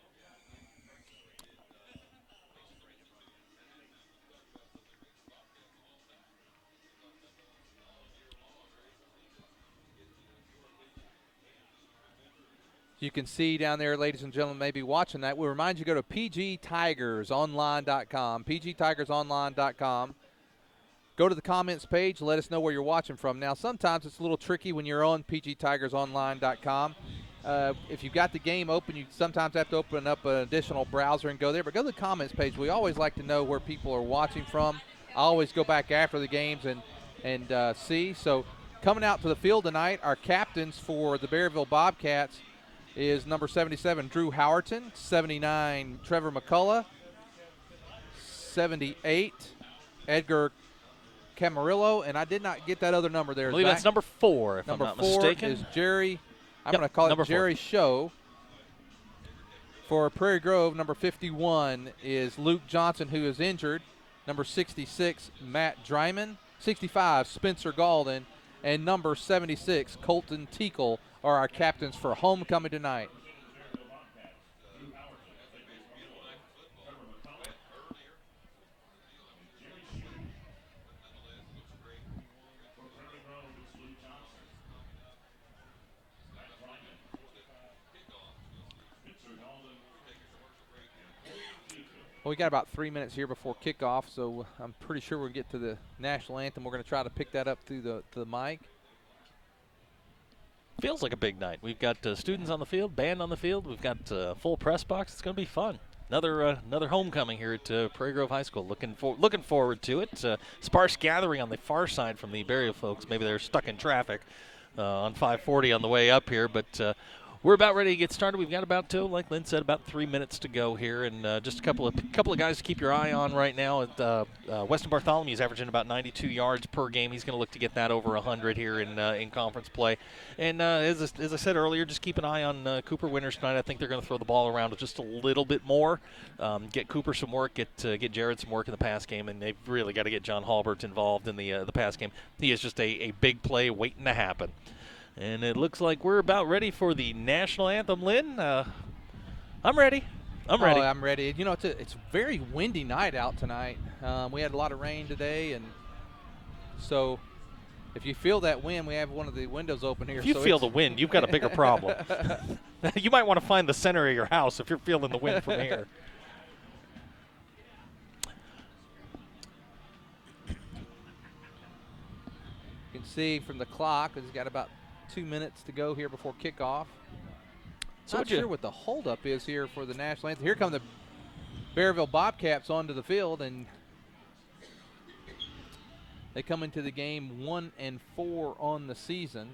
you can see down there, ladies and gentlemen, maybe watching that. We remind you to go to pgtigersonline.com, pgtigersonline.com. Go to the comments page. Let us know where you're watching from. Now, sometimes it's a little tricky when you're on pgtigersonline.com. If you've got the game open, you sometimes have to open up an additional browser and go there. But go to the comments page. We always like to know where people are watching from. I always go back after the games and see. So coming out to the field tonight, our captains for the Berryville Bobcats is number 77, Drew Howerton, 79, Trevor McCullough, 78, Edgar Camarillo, and I did not get that other number there. I believe Zach. that's number 4, if Number I'm not 4 mistaken. is Jerry. I'm going to call it Jerry 4. Show. For Prairie Grove, number 51 is Luke Johnson, who is injured. Number 66, Matt Dryman. 65, Spencer Galden. And number 76, Colton Teakle, are our captains for homecoming tonight. Well, we got about 3 minutes here before kickoff, so I'm pretty sure we'll get to the national anthem. We're going to try to pick that up through the mic. Feels like a big night. We've got students on the field, band on the field. We've got full press box. It's going to be fun. Another homecoming here at Prairie Grove High School. Looking forward to it. Sparse gathering on the far side from the Berryville folks. Maybe they're stuck in traffic on 540 on the way up here, but we're about ready to get started. We've got about, like Lynn said, about 3 minutes to go here, and just a couple of guys to keep your eye on right now. Weston Bartholomew's averaging about 92 yards per game. He's going to look to get that over 100 here in conference play. And as I said earlier, just keep an eye on Cooper Winters tonight. I think they're going to throw the ball around just a little bit more, get Cooper some work, get Jared some work in the pass game, and they've really got to get John Halbert involved in the pass game. He is just a big play waiting to happen. And it looks like we're about ready for the national anthem. Lynn, I'm ready. I'm ready. Oh, I'm ready. You know, it's a very windy night out tonight. We had a lot of rain today, and so if you feel that wind, we have one of the windows open here. If you feel the wind, you've got a bigger problem. You might want to find the center of your house if you're feeling the wind from here. You can see from the clock, it's got about 2 minutes to go here before kickoff. So Not sure what the holdup is here for the national anthem. Here come the Berryville Bobcats onto the field, and they come into the game 1-4 on the season.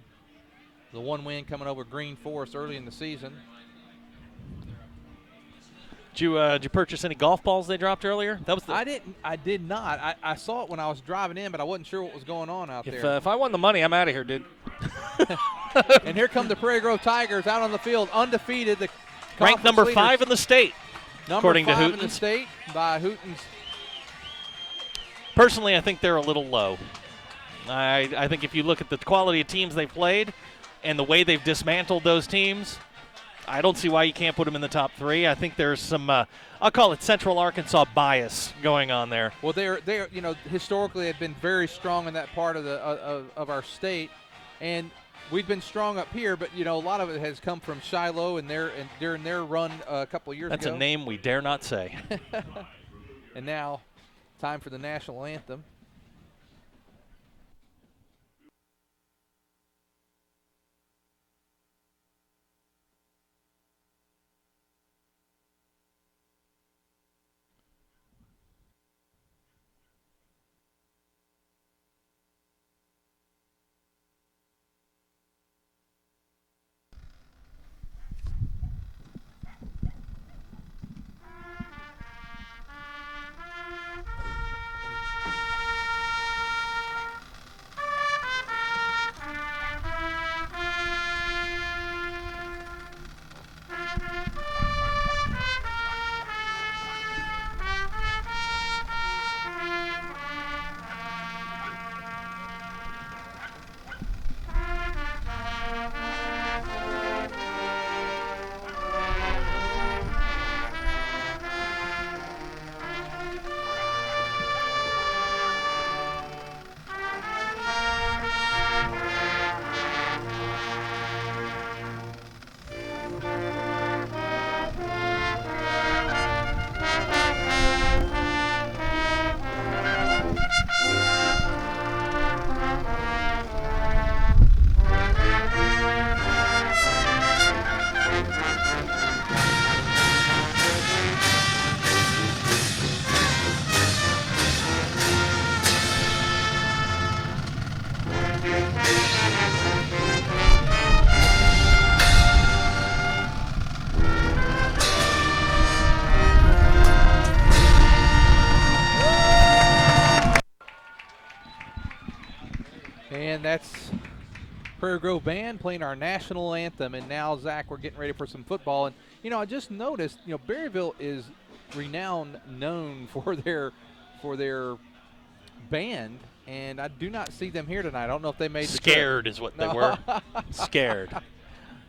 The one win coming over Green Forest early in the season. Did you purchase any golf balls they dropped earlier? That was I did not. I saw it when I was driving in, but I wasn't sure what was going on out there. If I won the money, I'm out of here, dude. And here come the Prairie Grove Tigers out on the field, undefeated. Ranked number 5 in the state, according to Hootens. Number 5 in the state by Hootens. Personally, I think they're a little low. I think if you look at the quality of teams they played and the way they've dismantled those teams, I don't see why you can't put them in the top 3. I think there's some, I'll call it Central Arkansas bias going on there. Well, they're historically they've been very strong in that part of our state, and we've been strong up here, but a lot of it has come from Shiloh and during their run a couple of years That's ago. a name we dare not say. And now, time for the national anthem. And that's Prairie Grove Band playing our national anthem. And now, Zach, we're getting ready for some football. And, I just noticed, Berryville is known for their band. And I do not see them here tonight. I don't know if they made Scared is what they were. Scared.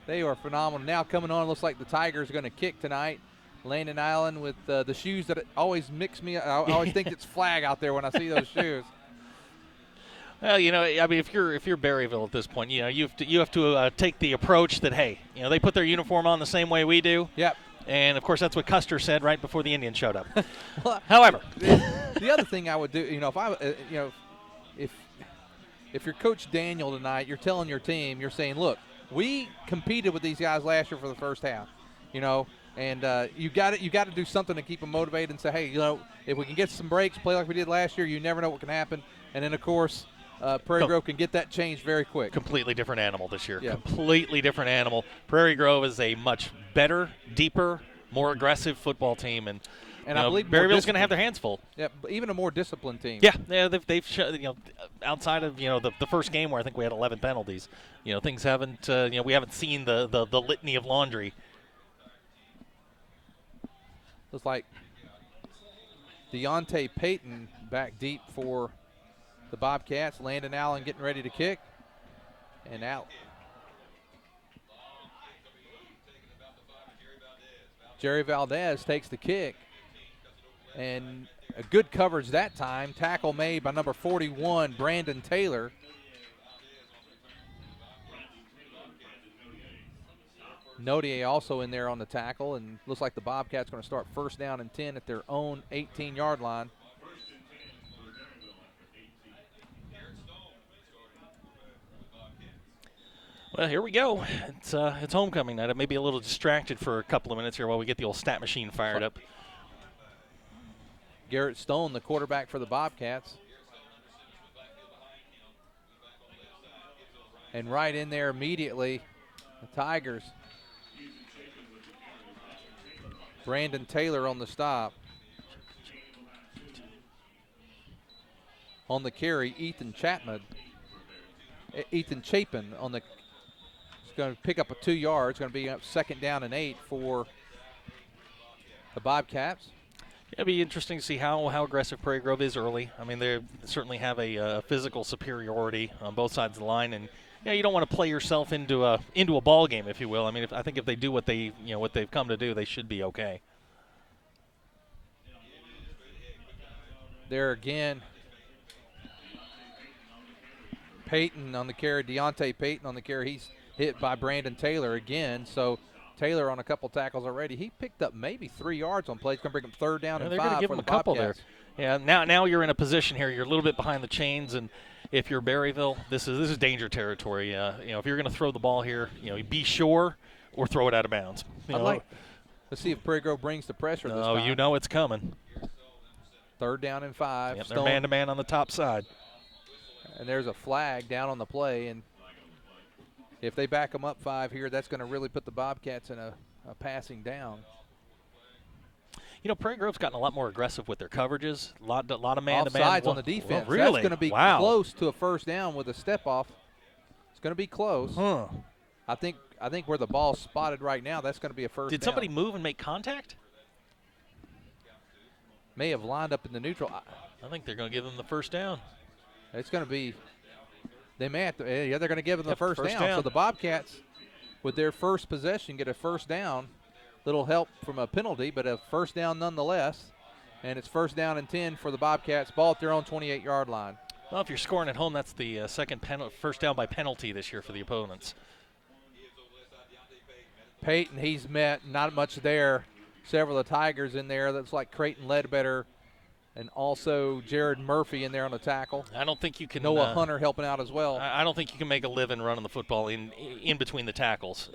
They are phenomenal. Now coming on, looks like the Tigers are going to kick tonight. Landon Allen with the shoes that always mix me. I always think it's flag out there when I see those shoes. Well, if you're Berryville at this point, you have to take the approach that, hey, they put their uniform on the same way we do. Yep. And of course, that's what Custer said right before the Indians showed up. Well, however, the other thing I would do, if you're Coach Daniel tonight, you're telling your team, you're saying, look, we competed with these guys last year for the first half, and you got to do something to keep them motivated and say, hey, if we can get some breaks, play like we did last year, you never know what can happen. And then, of course, Prairie Grove can get that changed very quick. Completely different animal this year. Yeah. Completely different animal. Prairie Grove is a much better, deeper, more aggressive football team, and I believe Berryville's going to have their hands full. Yeah, even a more disciplined team. Yeah, they've outside of the first game where I think we had 11 penalties, things haven't we haven't seen the litany of laundry. Looks like Deontay Payton back deep for the Bobcats. Landon Allen getting ready to kick. And out. Jerry Valdez takes the kick. And a good coverage that time. Tackle made by number 41, Brandon Taylor. Nodier also in there on the tackle. And looks like the Bobcats going to start first down and 10 at their own 18-yard line. Well, here we go. It's homecoming night. I may be a little distracted for a couple of minutes here while we get the old stat machine fired up. Garrett Stone, the quarterback for the Bobcats. And right in there immediately, the Tigers. Brandon Taylor on the stop. On the carry, Ethan Chapin on the. It's going to pick up a 2 yards. It's going to be up second down and 8 for the Bobcats. It'll be interesting to see how aggressive Prairie Grove is early. I mean, they certainly have a physical superiority on both sides of the line, and you don't want to play yourself into a ball game, if you will. I mean, I think if they do what they've come to do, they should be okay. There again, Peyton on the carry, Deontay Peyton on the carry. He's hit by Brandon Taylor again. So Taylor on a couple tackles already. He picked up maybe 3 yards on play. It's going to bring him 3rd down and 5 they're going to give for him the a couple there. Bobcats. Yeah, now you're in a position here. You're a little bit behind the chains, and if you're Berryville, this is danger territory. If you're going to throw the ball here, be sure or throw it out of bounds. Let's see if Prairie Grove brings the pressure this time. Oh, you know it's coming. 3rd down and 5. Yep, they're man-to-man on the top side. And there's a flag down on the play, and if they back them up 5 here, that's going to really put the Bobcats in a passing down. Prairie Grove's gotten a lot more aggressive with their coverages. A lot of man-to-man. Offsides on the defense. Oh, really? That's going to be close to a 1st down with a step off. It's going to be close. Huh. I think where the ball's spotted right now, that's going to be a 1st down. Did somebody move and make contact? May have lined up in the neutral. I think they're going to give them the 1st down. It's going to be. They may have to. Yeah, they're going to give them the first down. down. So the Bobcats, with their first possession, get a 1st down. Little help from a penalty, but a 1st down nonetheless. And it's 1st down and 10 for the Bobcats. Ball at their own 28-yard line. Well, if you're scoring at home, that's the second 1st down by penalty this year for the opponents. Peyton, he's met not much there. Several of the Tigers in there. That's like Creighton Ledbetter and also Jared Murphy in there on the tackle. I don't think you can. Noah Hunter helping out as well. I don't think you can make a living running the football in between the tackles.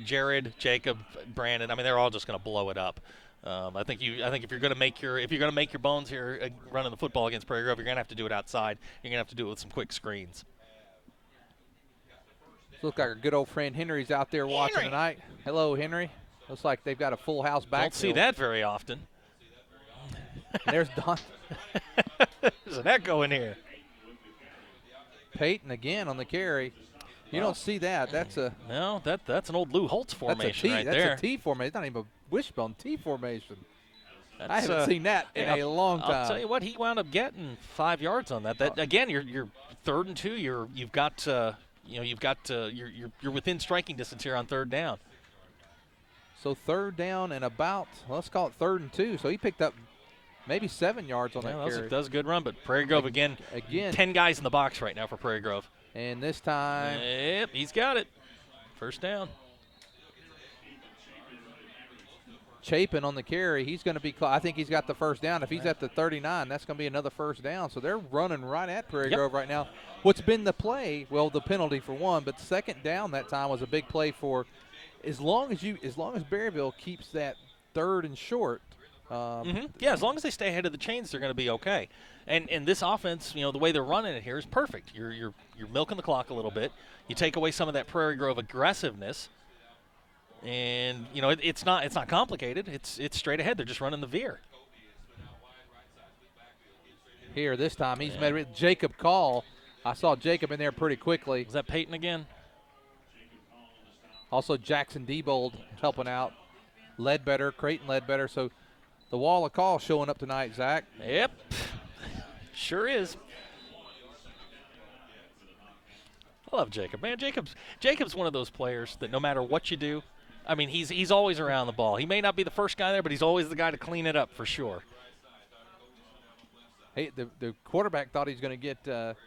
Jared, Jacob, Brandon. I mean, they're all just going to blow it up. I think if you're going to make your bones here running the football against Prairie Grove, you're going to have to do it outside. You're going to have to do it with some quick screens. Looks like our good old friend Henry's out there watching tonight. Hello, Henry. Looks like they've got a full house backfield. Don't see that very often. There's Don. There's an echo in here. Peyton again on the carry. You don't see that. That's a that's an old Lou Holtz formation right there. That's a T formation. It's not even a wishbone. T formation. I haven't seen that in a long time. I'll tell you what, he wound up getting 5 yards on that. That again, you're 3rd and 2. You're within striking distance here on 3rd down. So 3rd down and about, let's call it 3rd and 2. So he picked up maybe 7 yards on that carry. That was a good run, but Prairie Grove again 10 guys in the box right now for Prairie Grove. And this time. Yep, he's got it. 1st down. Chapin on the carry. He's going to be, I think he's got the 1st down. If he's at the 39, that's going to be another 1st down. So they're running right at Prairie Grove right now. What's been the play? Well, the penalty for one, but 2nd down that time was a big play for as long as Berryville keeps that 3rd and short. Yeah, as long as they stay ahead of the chains, they're going to be okay. And this offense, the way they're running it here is perfect. You're milking the clock a little bit. You take away some of that Prairie Grove aggressiveness, and it's not complicated. It's straight ahead. They're just running the veer. Here this time he's met with Jacob Call. I saw Jacob in there pretty quickly. Was that Peyton again? Also Jackson Diebold helping out. Ledbetter, Creighton Ledbetter. So the wall of call showing up tonight, Zach. Yep, sure is. I love Jacob, man. Jacob's one of those players that no matter what you do, I mean, he's always around the ball. He may not be the first guy there, but he's always the guy to clean it up for sure. Hey, the quarterback thought he was going to get,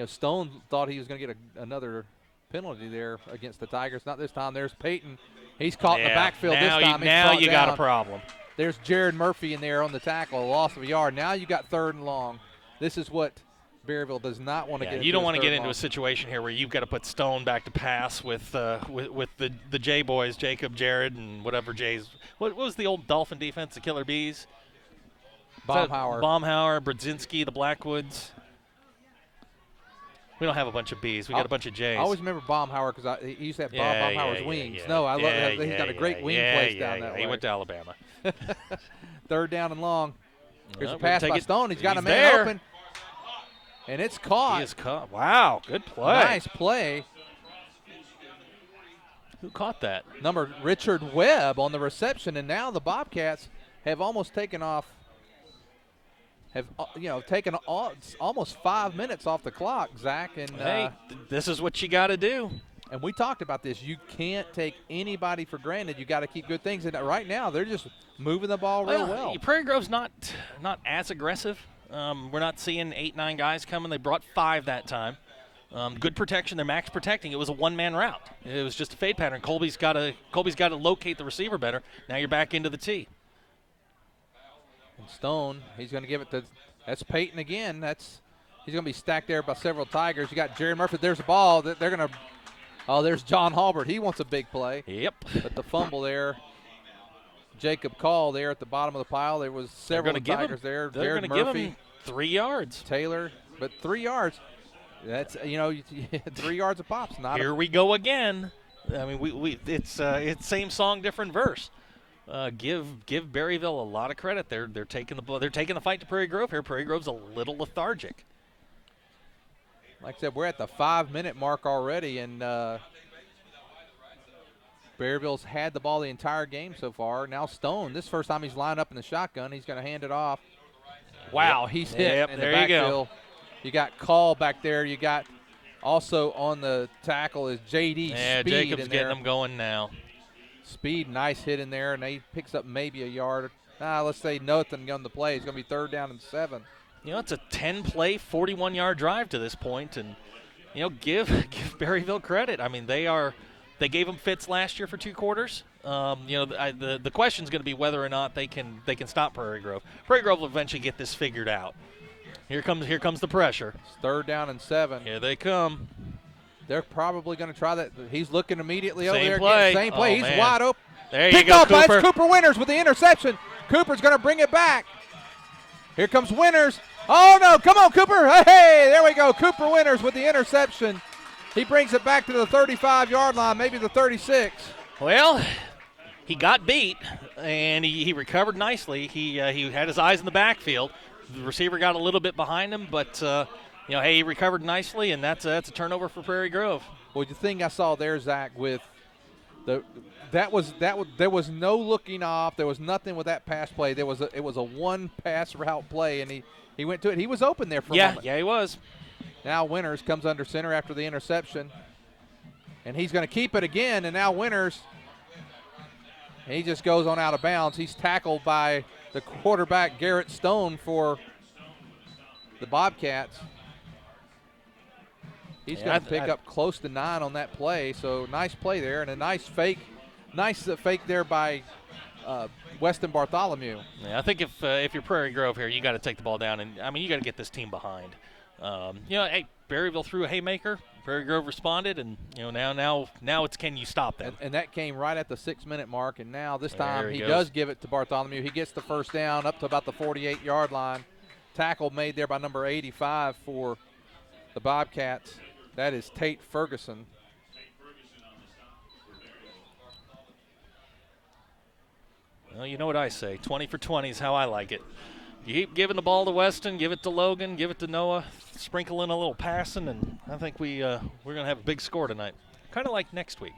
Stone thought he was going to get another penalty there against the Tigers. Not this time. There's Peyton. He's caught in the backfield this time. Now you got a problem. There's Jared Murphy in there on the tackle, a loss of a yard. Now you got 3rd and long. This is what Berryville does not want to get into. You don't want to get into a situation here where you've got to put Stone back to pass with the J boys, Jacob, Jared, and whatever J's. What was the old Dolphin defense, the Killer Bees? Baumhauer, Brodzinski, the Blackwoods. We don't have a bunch of B's. We got a bunch of J's. I always remember Baumhauer because he used to have Baumhauer's wings. No, I love that. He's got a great wing place down that way. He went to Alabama. 3rd down and long. Here's a pass by Stone. He's got a man there. open. And it's caught. He is caught. Wow, good play. Nice play. Who caught that? Number Richard Webb on the reception, and now the Bobcats have almost taken off. Taken almost 5 minutes off the clock, Zach. And hey, this is what you got to do. And we talked about this. You can't take anybody for granted. You got to keep good things. And right now, they're just moving the ball real well. Prairie Grove's not as aggressive. We're not seeing 8, 9 guys coming. They brought 5 that time. Good protection. They're max protecting. It was a one-man route. It was just a fade pattern. Colby's got to locate the receiver better. Now you're back into the tee. And Stone, he's going to give it to, that's Peyton again. He's going to be stacked there by several Tigers. You got Jerry Murphy. There's a ball. They're going to, there's John Halbert. He wants a big play. Yep. But the fumble there, Jacob Call there at the bottom of the pile. There was several Tigers there. They're going to give him 3 yards. Taylor, but 3 yards. That's 3 yards a pop's not. Here we go again. I mean, it's same song, different verse. Give Berryville a lot of credit. They're taking the fight to Prairie Grove here. Prairie Grove's a little lethargic. Like I said, we're at the 5-minute mark already, and Berryville's had the ball the entire game so far. Now Stone, this first time he's lined up in the shotgun, he's going to hand it off. Wow, he's hit in the backfield. You go. You got Call back there. You got also on the tackle is J.D. Yeah, Speed Jacob's in getting there. them going now. Speed, nice hit in there, and he picks up maybe a yard. Let's say nothing on the play. It's going to be 3rd down and 7. It's a 10-play, 41-yard drive to this point, and give Berryville credit. I mean, they gave them fits last year for 2 quarters. The question's going to be whether or not they can stop Prairie Grove. Prairie Grove will eventually get this figured out. Here comes the pressure. It's 3rd down and 7. Here they come. They're probably going to try that. He's looking immediately over Same there. play. Same play. Oh, He's man. wide open. There you Picked go, off by Cooper. Cooper Winters with the interception. Cooper's going to bring it back. Here comes Winters. Oh, no. Come on, Cooper. Hey, there we go. Cooper Winters with the interception. He brings it back to the 35-yard line, maybe the 36. Well, he got beat, and he recovered nicely. He had his eyes in the backfield. The receiver got a little bit behind him, but he recovered nicely, and that's a turnover for Prairie Grove. Well, the thing I saw there, Zach, with there was no looking off. There was nothing with that pass play. It was a one pass route play, and he went to it. He was open there for a moment. Yeah, he was. Now Winters comes under center after the interception, and he's going to keep it again. And now Winters, he just goes on out of bounds. He's tackled by the quarterback, Garrett Stone, for the Bobcats. He's going to pick up close to 9 on that play. So nice play there, and a nice fake there by Weston Bartholomew. Yeah, I think if you're Prairie Grove here, you got to take the ball down, and you got to get this team behind. Hey, Berryville threw a haymaker. Prairie Grove responded, and now it's can you stop them? And that came right at the 6-minute mark, and now this time he goes. does give it to Bartholomew. He gets the first down up to about the 48-yard line. Tackle made there by number 85 for the Bobcats. That is Tate Ferguson. Well, you know what I say. 20 for 20 is how I like it. You keep giving the ball to Weston, give it to Logan, give it to Noah, sprinkle in a little passing, and I think we're going to have a big score tonight. Kind of like next week.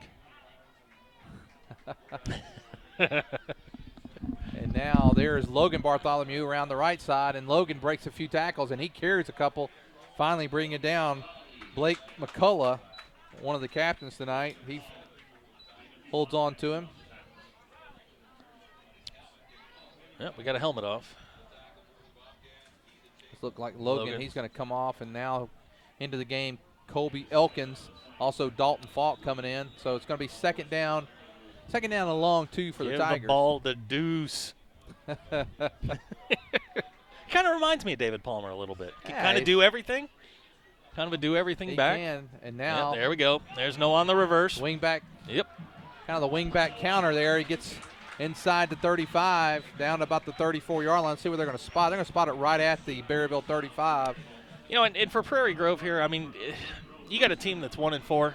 And now there's Logan Bartholomew around the right side, and Logan breaks a few tackles, and he carries a couple, finally bringing it down. Blake McCullough, one of the captains tonight, he holds on to him. Yep, we got a helmet off. This looked like Logan. He's going to come off, and now into the game, Colby Elkins, also Dalton Falk coming in. So it's going to be second down and a long 2 for the Tigers. Give the ball to Deuce. Kind of reminds me of David Palmer a little bit. Yeah, kind of do everything. Kind of a do everything back. Can. And now there we go. There's no on the reverse. Wing back. Yep. Kind of the wing back counter there. He gets inside the 35, down to about the 34-yard line. See where they're going to spot. They're going to spot it right at the Berryville 35. And for Prairie Grove here, I mean, you got a team that's 1-4.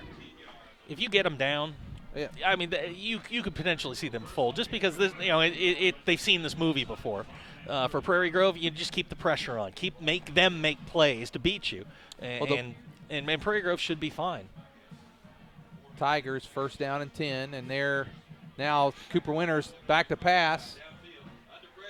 If you get them down, yeah. I mean, you could potentially see them fold just because this, they've seen this movie before. For Prairie Grove, you just keep the pressure on. Make them make plays to beat you, and Prairie Grove should be fine. Tigers first down and 10, and they're now Cooper Winters back to pass,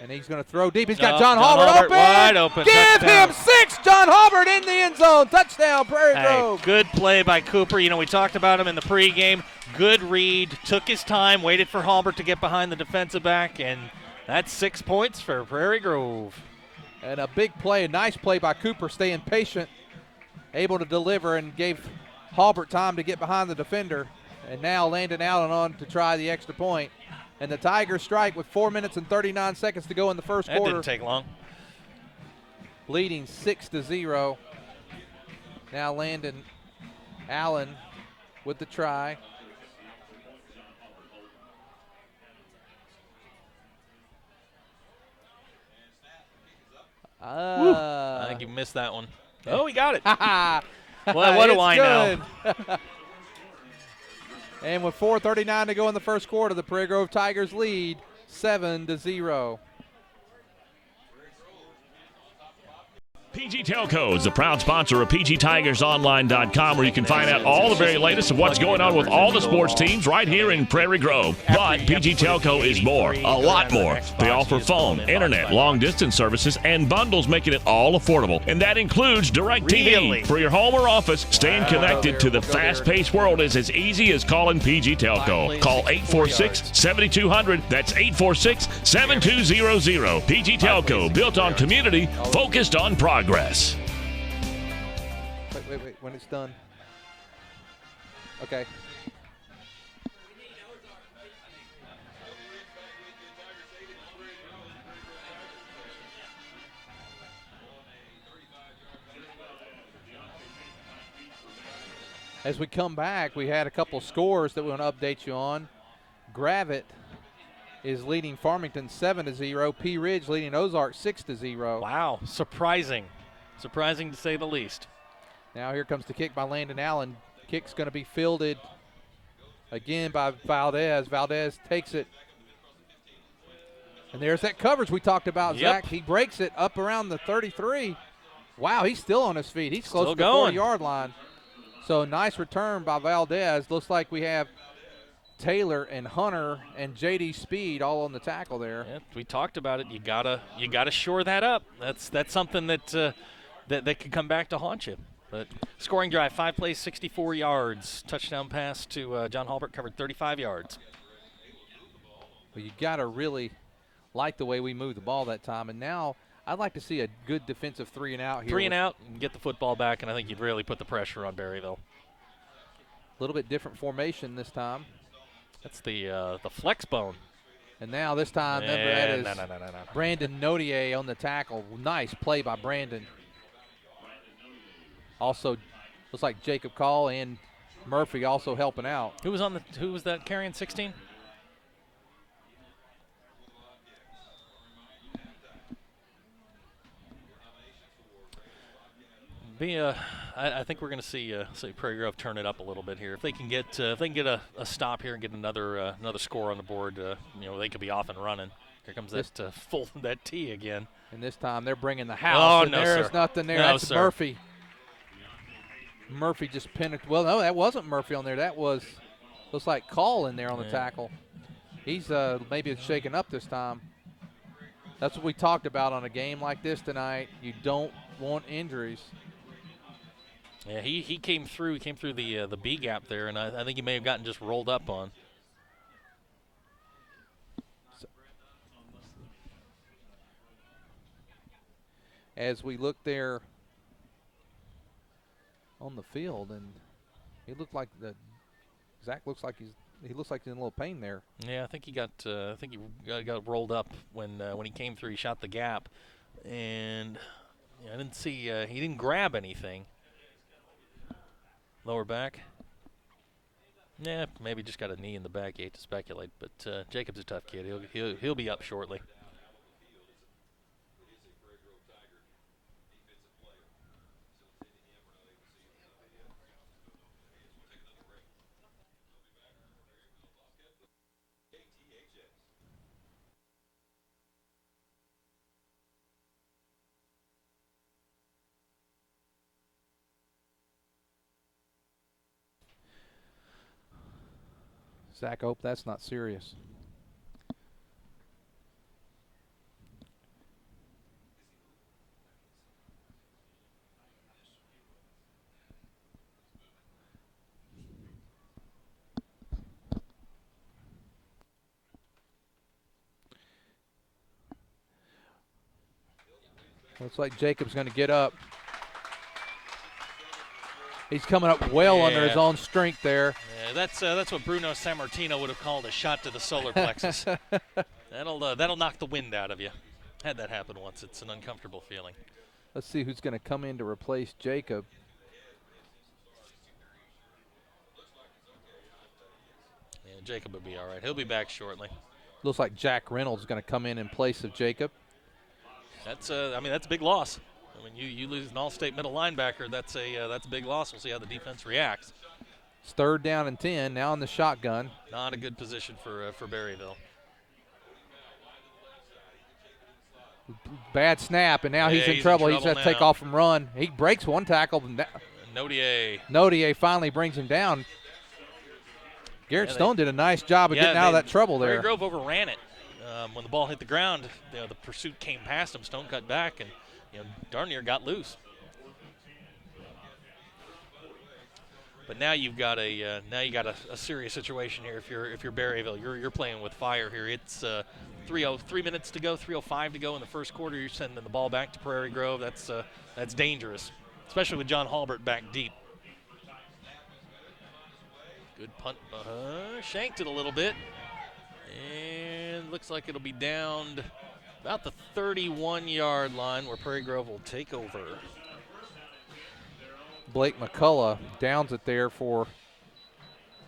and he's going to throw deep. He's got John Halbert open. Wide open. Give Touchdown. him 6. John Halbert in the end zone. Touchdown, Prairie Grove. Good play by Cooper. We talked about him in the pregame. Good read. Took his time. Waited for Halbert to get behind the defensive back, and that's 6 points for Prairie Grove. And a big play, a nice play by Cooper, staying patient able to deliver and gave Halbert time to get behind the defender. And now Landon Allen on to try the extra point. And the Tigers strike with 4 minutes and 39 seconds to go in the first quarter. That didn't take long. Leading 6-0. Now Landon Allen with the try. I think you missed that one. Oh, he got it. Well, what do I know? And with 4:39 to go in the first quarter, the Prairie Grove Tigers lead 7-0. PG Telco is the proud sponsor of PGTigersOnline.com, where you can find out all the very latest of what's going on with all the sports teams right here in Prairie Grove. But PG Telco is more, a lot more. They offer phone, internet, long-distance services, and bundles, making it all affordable. And that includes DirecTV. For your home or office, staying connected to the fast-paced world is as easy as calling PG Telco. Call 846-7200. That's 846-7200. PG Telco, built on community, focused on progress. Wait. When it's done. Okay. As we come back, we had a couple scores that we want to update you on. Gravett is leading Farmington 7-0. Pea Ridge leading Ozark 6-0. Wow, surprising. Surprising to say the least. Now here comes the kick by Landon Allen. Kick's going to be fielded again by Valdez. Valdez takes it. And there's that coverage we talked about, Zach. He breaks it up around the 33. Wow, he's still on his feet. He's close to the 40-yard line. So nice return by Valdez. Looks like we have Taylor and Hunter and J.D. Speed all on the tackle there. Yeah, we talked about it. You gotta shore that up. That's something that that could come back to haunt you. But scoring drive, 5 plays, 64 yards. Touchdown pass to John Halbert, covered 35 yards. Well, you gotta really like the way we moved the ball that time. And now I'd like to see a good defensive 3 and out here. 3 and out and get the football back, and I think you'd really put the pressure on Berryville. A little bit different formation this time. That's the flex bone. And now this time, remember, that is Brandon Notier on the tackle. Nice play by Brandon. Also, looks like Jacob Call and Murphy also helping out. Who was that carrying 16? I think we're going to see Prairie Grove turn it up a little bit here. If they can get a stop here and get another score on the board, they could be off and running. Here comes that tee again. And this time they're bringing the house. And there's nothing there. No, That's Murphy. Murphy just pinned it. Well, no, that wasn't Murphy on there. That was looks like Call in there on the tackle. He's maybe shaken up this time. That's what we talked about on a game like this tonight. You don't want injuries. Yeah, he came through. He came through the B gap there, and I think he may have gotten just rolled up on. As we look there on the field, and he looked like Zach looks like he looks like he's in a little pain there. Yeah, I think he got got rolled up when he came through. He shot the gap, and I didn't see he didn't grab anything. Lower back. Yeah, maybe just got a knee in the back. You hate to speculate, but Jacob's a tough kid. He'll be up shortly. Zach, I hope that's not serious. Looks like Jacob's going to get up. He's coming up well under his own strength there. Yeah, that's what Bruno Sammartino would have called a shot to the solar plexus. That'll knock the wind out of you. Had that happen once. It's an uncomfortable feeling. Let's see who's going to come in to replace Jacob. Yeah, Jacob will be all right. He'll be back shortly. Looks like Jack Reynolds is going to come in place of Jacob. That's that's a big loss. I mean, you lose an all-state middle linebacker. That's a big loss. We'll see how the defense reacts. It's 3rd down and 10. Now in the shotgun. Not a good position for Berryville. Bad snap, and now he's in trouble. He's got to take off and run. He breaks one tackle. Nodier finally brings him down. Garrett Stone did a nice job of getting out of that trouble there. Prairie Grove overran it. When the ball hit the ground, the pursuit came past him. Stone cut back, and darn near got loose. But now you've got a serious situation here. If you're Berryville, you're playing with fire here. It's 3 minutes to go, 3:05 to go in the first quarter. You're sending the ball back to Prairie Grove. That's dangerous, especially with John Halbert back deep. Good punt, shanked it a little bit, and looks like it'll be down about the 31-yard line where Prairie Grove will take over. Blake McCullough downs it there for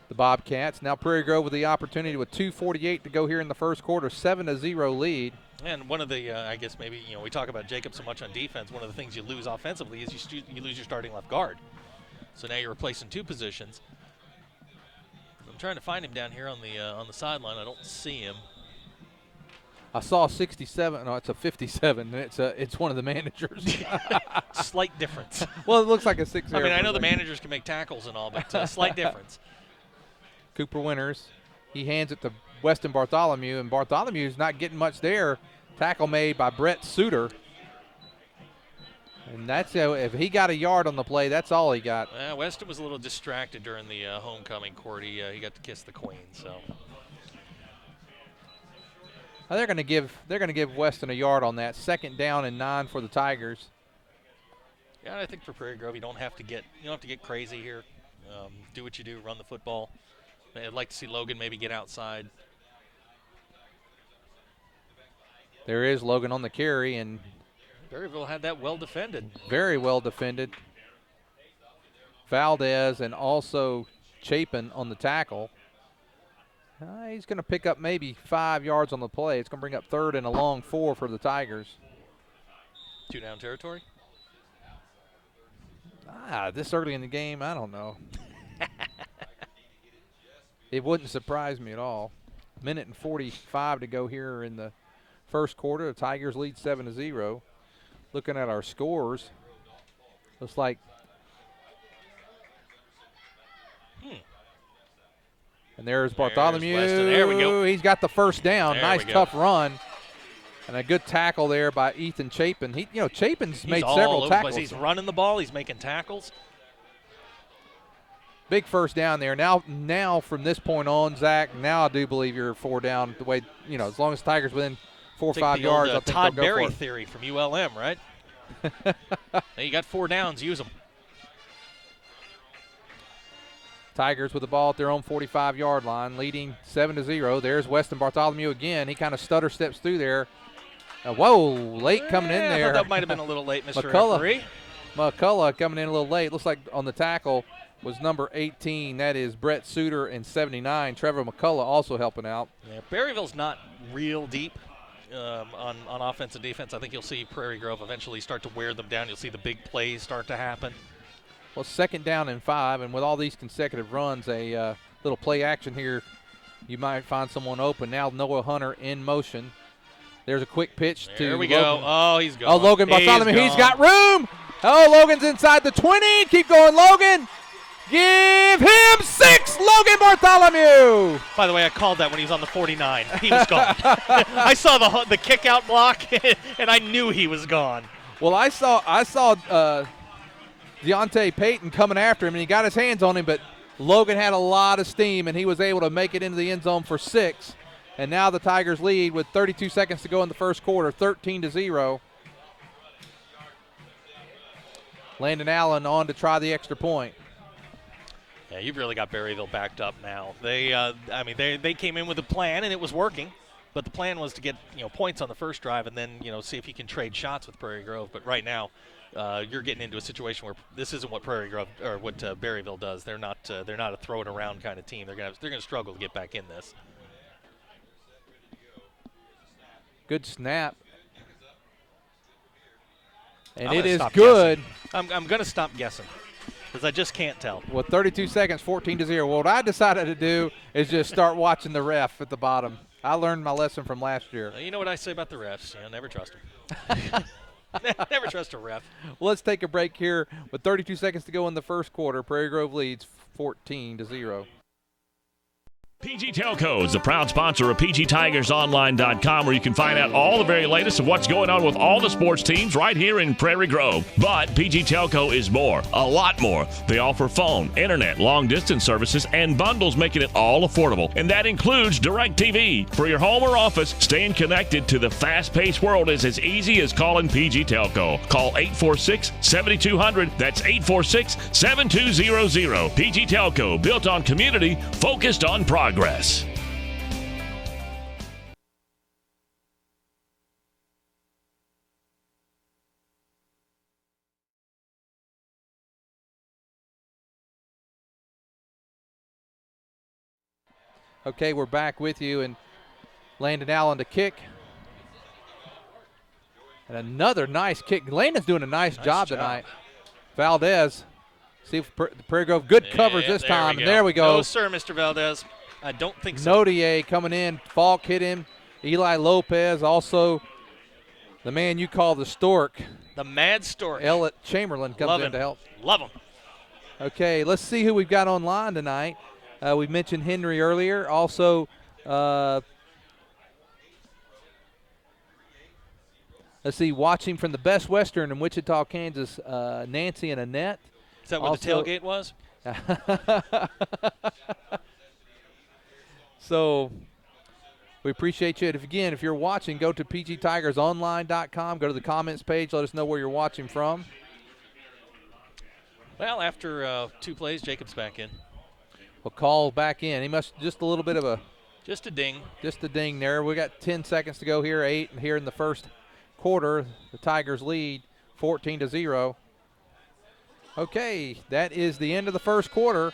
the Bobcats. Now Prairie Grove with the opportunity with 2:48 to go here in the first quarter, 7-0 lead. And one of the, I guess maybe, we talk about Jacob so much on defense. One of the things you lose offensively is you lose your starting left guard. So now you're replacing 2 positions. I'm trying to find him down here on the sideline. I don't see him. I saw 67. No, it's a 57, and it's one of the managers. Slight difference. Well, it looks like a 6. I know the managers can make tackles and all, but slight difference. Cooper Winters, he hands it to Weston Bartholomew, and Bartholomew's not getting much there. Tackle made by Brett Suter. And that's if he got a yard on the play, that's all he got. Weston was a little distracted during the homecoming court. He got to kiss the queen. So they're going to give Weston a yard on that. 2nd down and 9 for the Tigers. Yeah, I think for Prairie Grove, you don't have to get crazy here. Do what you do, run the football. I'd like to see Logan maybe get outside. There is Logan on the carry, and Berryville had that well defended. Very well defended. Valdez and also Chapin on the tackle. He's going to pick up maybe 5 yards on the play. It's going to bring up 3rd and a long 4 for the Tigers. 2-down territory? This early in the game, I don't know. It wouldn't surprise me at all. 1:45 to go here in the first quarter. The Tigers lead 7-0. Looking at our scores, looks like and there's Bartholomew. There we go. He's got the first down. There nice tough run. And a good tackle there by Ethan Chapin. Chapin's made several tackles. He's running the ball. He's making tackles. Big first down there. Now from this point on, Zach, now I do believe you're 4 down the way, as long as Tigers within 4 or 5 yards, I think Todd they'll go Berry for it. theory from ULM, right? Now you got 4 downs, use them. Tigers with the ball at their own 45-yard line, leading 7-0. There's Weston Bartholomew again. He kind of stutter steps through there. Late coming in there. I thought that might have been a little late, Mr. Referee. McCullough coming in a little late. Looks like on the tackle was number 18. That is Brett Suter, and 79. Trevor McCullough also helping out. Yeah, Berryville's not real deep on offense and defense. I think you'll see Prairie Grove eventually start to wear them down. You'll see the big plays start to happen. Well, 2nd down and 5, and with all these consecutive runs, a little play action here, you might find someone open. Now Noah Hunter in motion. There's a quick pitch to There we Logan. go. Oh, he's gone. Oh, Logan Bartholomew. He's got room. Oh, Logan's inside the 20. Keep going, Logan. Give him 6, Logan Bartholomew. By the way, I called that when he was on the 49. He was gone. I saw the kick out block, and I knew he was gone. Well, I saw Deontay Payton coming after him, and he got his hands on him, but Logan had a lot of steam, and he was able to make it into the end zone for 6. And now the Tigers lead with 32 seconds to go in the first quarter, 13-0. Landon Allen on to try the extra point. Yeah, you've really got Berryville backed up now. They came in with a plan and it was working, but the plan was to get points on the first drive and then see if you can trade shots with Prairie Grove. But right now, you're getting into a situation where this isn't what Prairie Grove or what Berryville does. They're not a throw it around kind of team. They're gonna struggle to get back in this. Good snap. And I'm it gonna is stop good. guessing. I'm going to stop guessing because I just can't tell. With 32 seconds, 14-0. Well, what I decided to do is just start watching the ref at the bottom. I learned my lesson from last year. You know what I say about the refs? Never trust them. Never trust a ref. Well, let's take a break here. With 32 seconds to go in the first quarter, Prairie Grove leads 14-0. PG Telco is the proud sponsor of PGTigersOnline.com, where you can find out all the very latest of what's going on with all the sports teams right here in Prairie Grove. But PG Telco is more, a lot more. They offer phone, internet, long-distance services, and bundles, making it all affordable. And that includes DirecTV. For your home or office, staying connected to the fast-paced world is as easy as calling PG Telco. Call 846-7200. That's 846-7200. PG Telco, built on community, focused on progress. Okay, we're back with you, and Landon Allen to kick. And another nice kick. Landon's doing a nice job tonight. Valdez. See if Prairie Grove, good coverage this time. And there we go. No, sir, Mr. Valdez. I don't think so. Nodier coming in. Falk hit him. Eli Lopez, also the man you call the Stork. The Mad Stork. Elliot Chamberlain comes in to help. Love him. Okay, let's see who we've got online tonight. We mentioned Henry earlier. Also, let's see, watching from the Best Western in Wichita, Kansas, Nancy and Annette. Is that where the tailgate was? So we appreciate you. If you're watching, go to pgtigersonline.com. Go to the comments page. Let us know where you're watching from. Well, after 2 plays, Jacob's back in. Well, call back in. He must just a little bit of a. Just a ding. Just a ding there. We got 10 seconds to go here. 8 here in the first quarter. The Tigers lead 14-0. Okay, that is the end of the first quarter.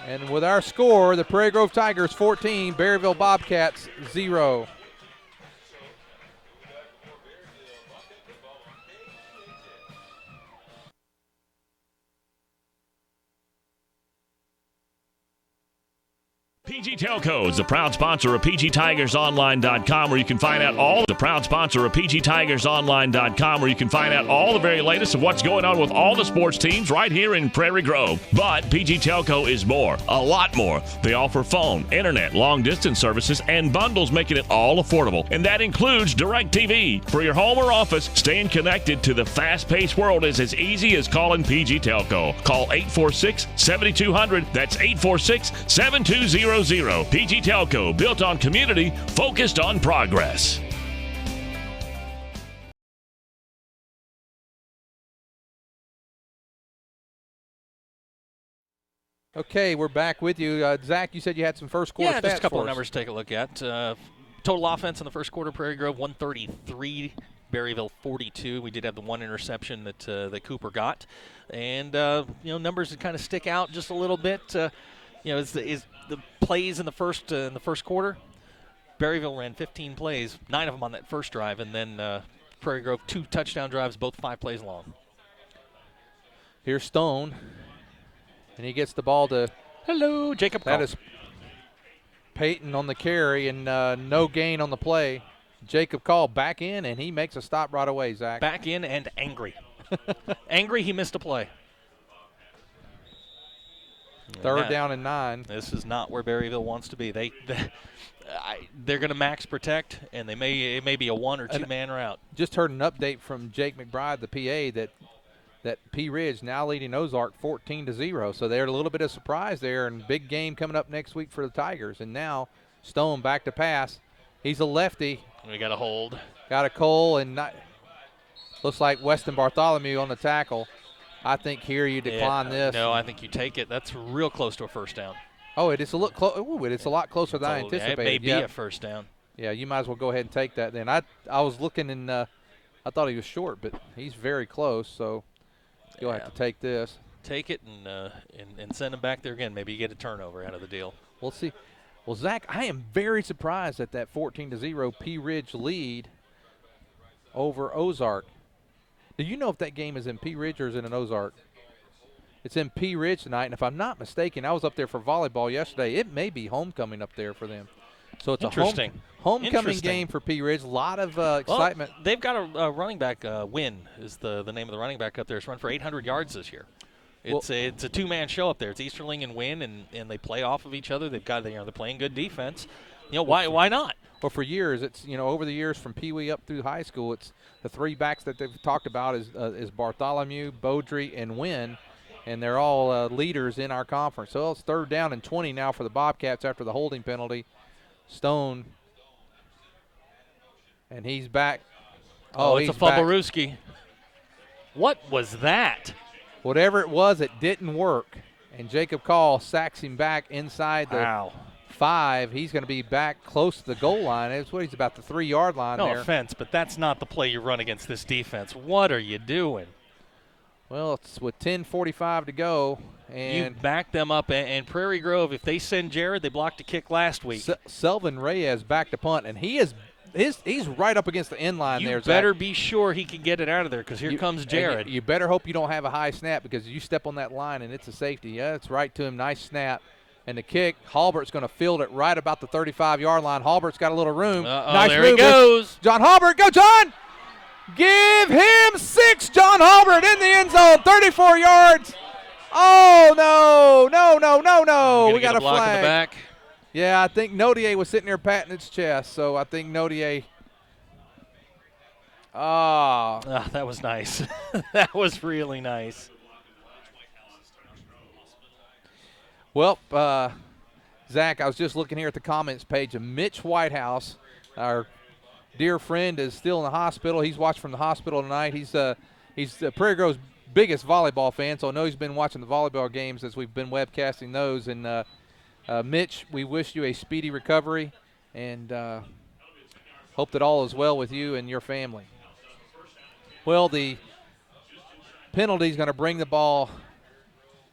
And with our score, the Prairie Grove Tigers 14, Berryville Bobcats 0. PG Telco is the proud sponsor of PGTigersOnline.com, where you can find out all the very latest of what's going on with all the sports teams right here in Prairie Grove. But PG Telco is more, a lot more. They offer phone, internet, long-distance services, and bundles, making it all affordable. And that includes DirecTV. For your home or office, staying connected to the fast-paced world is as easy as calling PG Telco. Call 846-7200. That's 846-7200. PG Telco, built on community, focused on progress. Okay, we're back with you. Zach, you said you had some first quarter stats. Yeah, just a couple for of us. numbers to take a look at. Total offense in the first quarter, Prairie Grove 133, Berryville 42. We did have the one interception that Cooper got. And, numbers that kind of stick out just a little bit. Is the plays in the first quarter. Berryville ran 15 plays, 9 of them on that first drive, and then Prairie Grove 2 touchdown drives, both 5 plays long. Here's Stone, and he gets the ball to Jacob. That is Peyton on the carry, and no gain on the play. Jacob Call back in, and he makes a stop right away, Zach. Back in and angry. Angry he missed a play. Third down and 9. This is not where Berryville wants to be. They're going to max protect, and it may be a 1 or 2 man route. Just heard an update from Jake McBride, the PA, that P Ridge now leading Ozark 14-0. So they're a little bit of surprise there, and big game coming up next week for the Tigers. And now Stone back to pass. He's a lefty. We got a hold. Got a Cole, and looks like Weston Bartholomew on the tackle. I think here you decline this. No, I think you take it. That's real close to a first down. Oh, it is a look close. It's a lot closer than I anticipated. It may be a first down. Yeah, you might as well go ahead and take that then. I was looking and I thought he was short, but he's very close, so you'll have to take this. Take it and send him back there again. Maybe you get a turnover out of the deal. We'll see. Well, Zach, I am very surprised at that 14-0 Pea Ridge lead over Ozark. Do you know if that game is in Pea Ridge or is it in Ozark? It's in Pea Ridge tonight, and if I'm not mistaken, I was up there for volleyball yesterday. It may be homecoming up there for them. So it's a homecoming game for Pea Ridge. A lot of excitement. Well, they've got a running back. Win is the name of the running back up there. It's run for 800 yards this year. It's a two-man show up there. It's Easterling and Win, and they play off of each other. They've got they're playing good defense. Why not? Well, for years, it's over the years from Pee Wee up through high school, it's the three backs that they've talked about is Bartholomew, Beaudry, and Win, and they're all leaders in our conference. So it's 3rd down and 20 now for the Bobcats after the holding penalty. Stone, and he's back. Oh, it's a fumble-rooski. What was that? Whatever it was, it didn't work. And Jacob Call sacks him back inside the 5. He's going to be back close to the goal line. It's what he's about the 3-yard line there. No offense, but that's not the play you run against this defense. What are you doing? Well, it's with 10:45 to go. And you back them up. And Prairie Grove, if they send Jared, they blocked a kick last week. Selvin Reyes back to punt, and he's right up against the end line there. You better be sure he can get it out of there because here comes Jared. You better hope you don't have a high snap because you step on that line and it's a safety. Yeah, it's right to him. Nice snap. And the kick, Halbert's going to field it right about the 35-yard line. Halbert's got a little room. Nice there move. He goes. John Halbert. Go, John. Give him 6. John Halbert in the end zone, 34 yards. Oh, no. We got a block flag. In the back. Yeah, I think Nodier was sitting there patting its chest, so I think Nodier. That was nice. That was really nice. Well, Zach, I was just looking here at the comments page, and Mitch Whitehouse, our dear friend, is still in the hospital. He's watched from the hospital tonight. He's Prairie Grove's biggest volleyball fan, so I know he's been watching the volleyball games as we've been webcasting those. And Mitch, we wish you a speedy recovery and hope that all is well with you and your family. Well, the penalty is going to bring the ball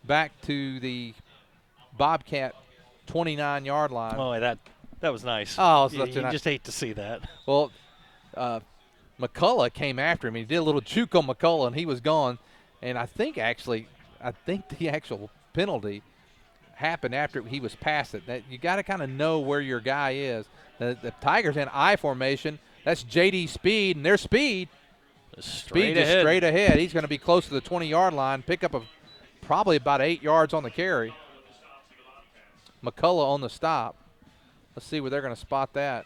back to the Bobcat 29-yard line. Oh, that was nice. Oh, you just hate to see that. Well, McCullough came after him. He did a little juke on McCullough, and he was gone. And I think the actual penalty happened after he was past it. That you got to kind of know where your guy is. The Tigers in I formation. That's J.D. Speed, and their speed. Straight ahead. He's going to be close to the 20-yard line. Pick up of probably about 8 yards on the carry. McCullough on the stop. Let's see where they're going to spot that.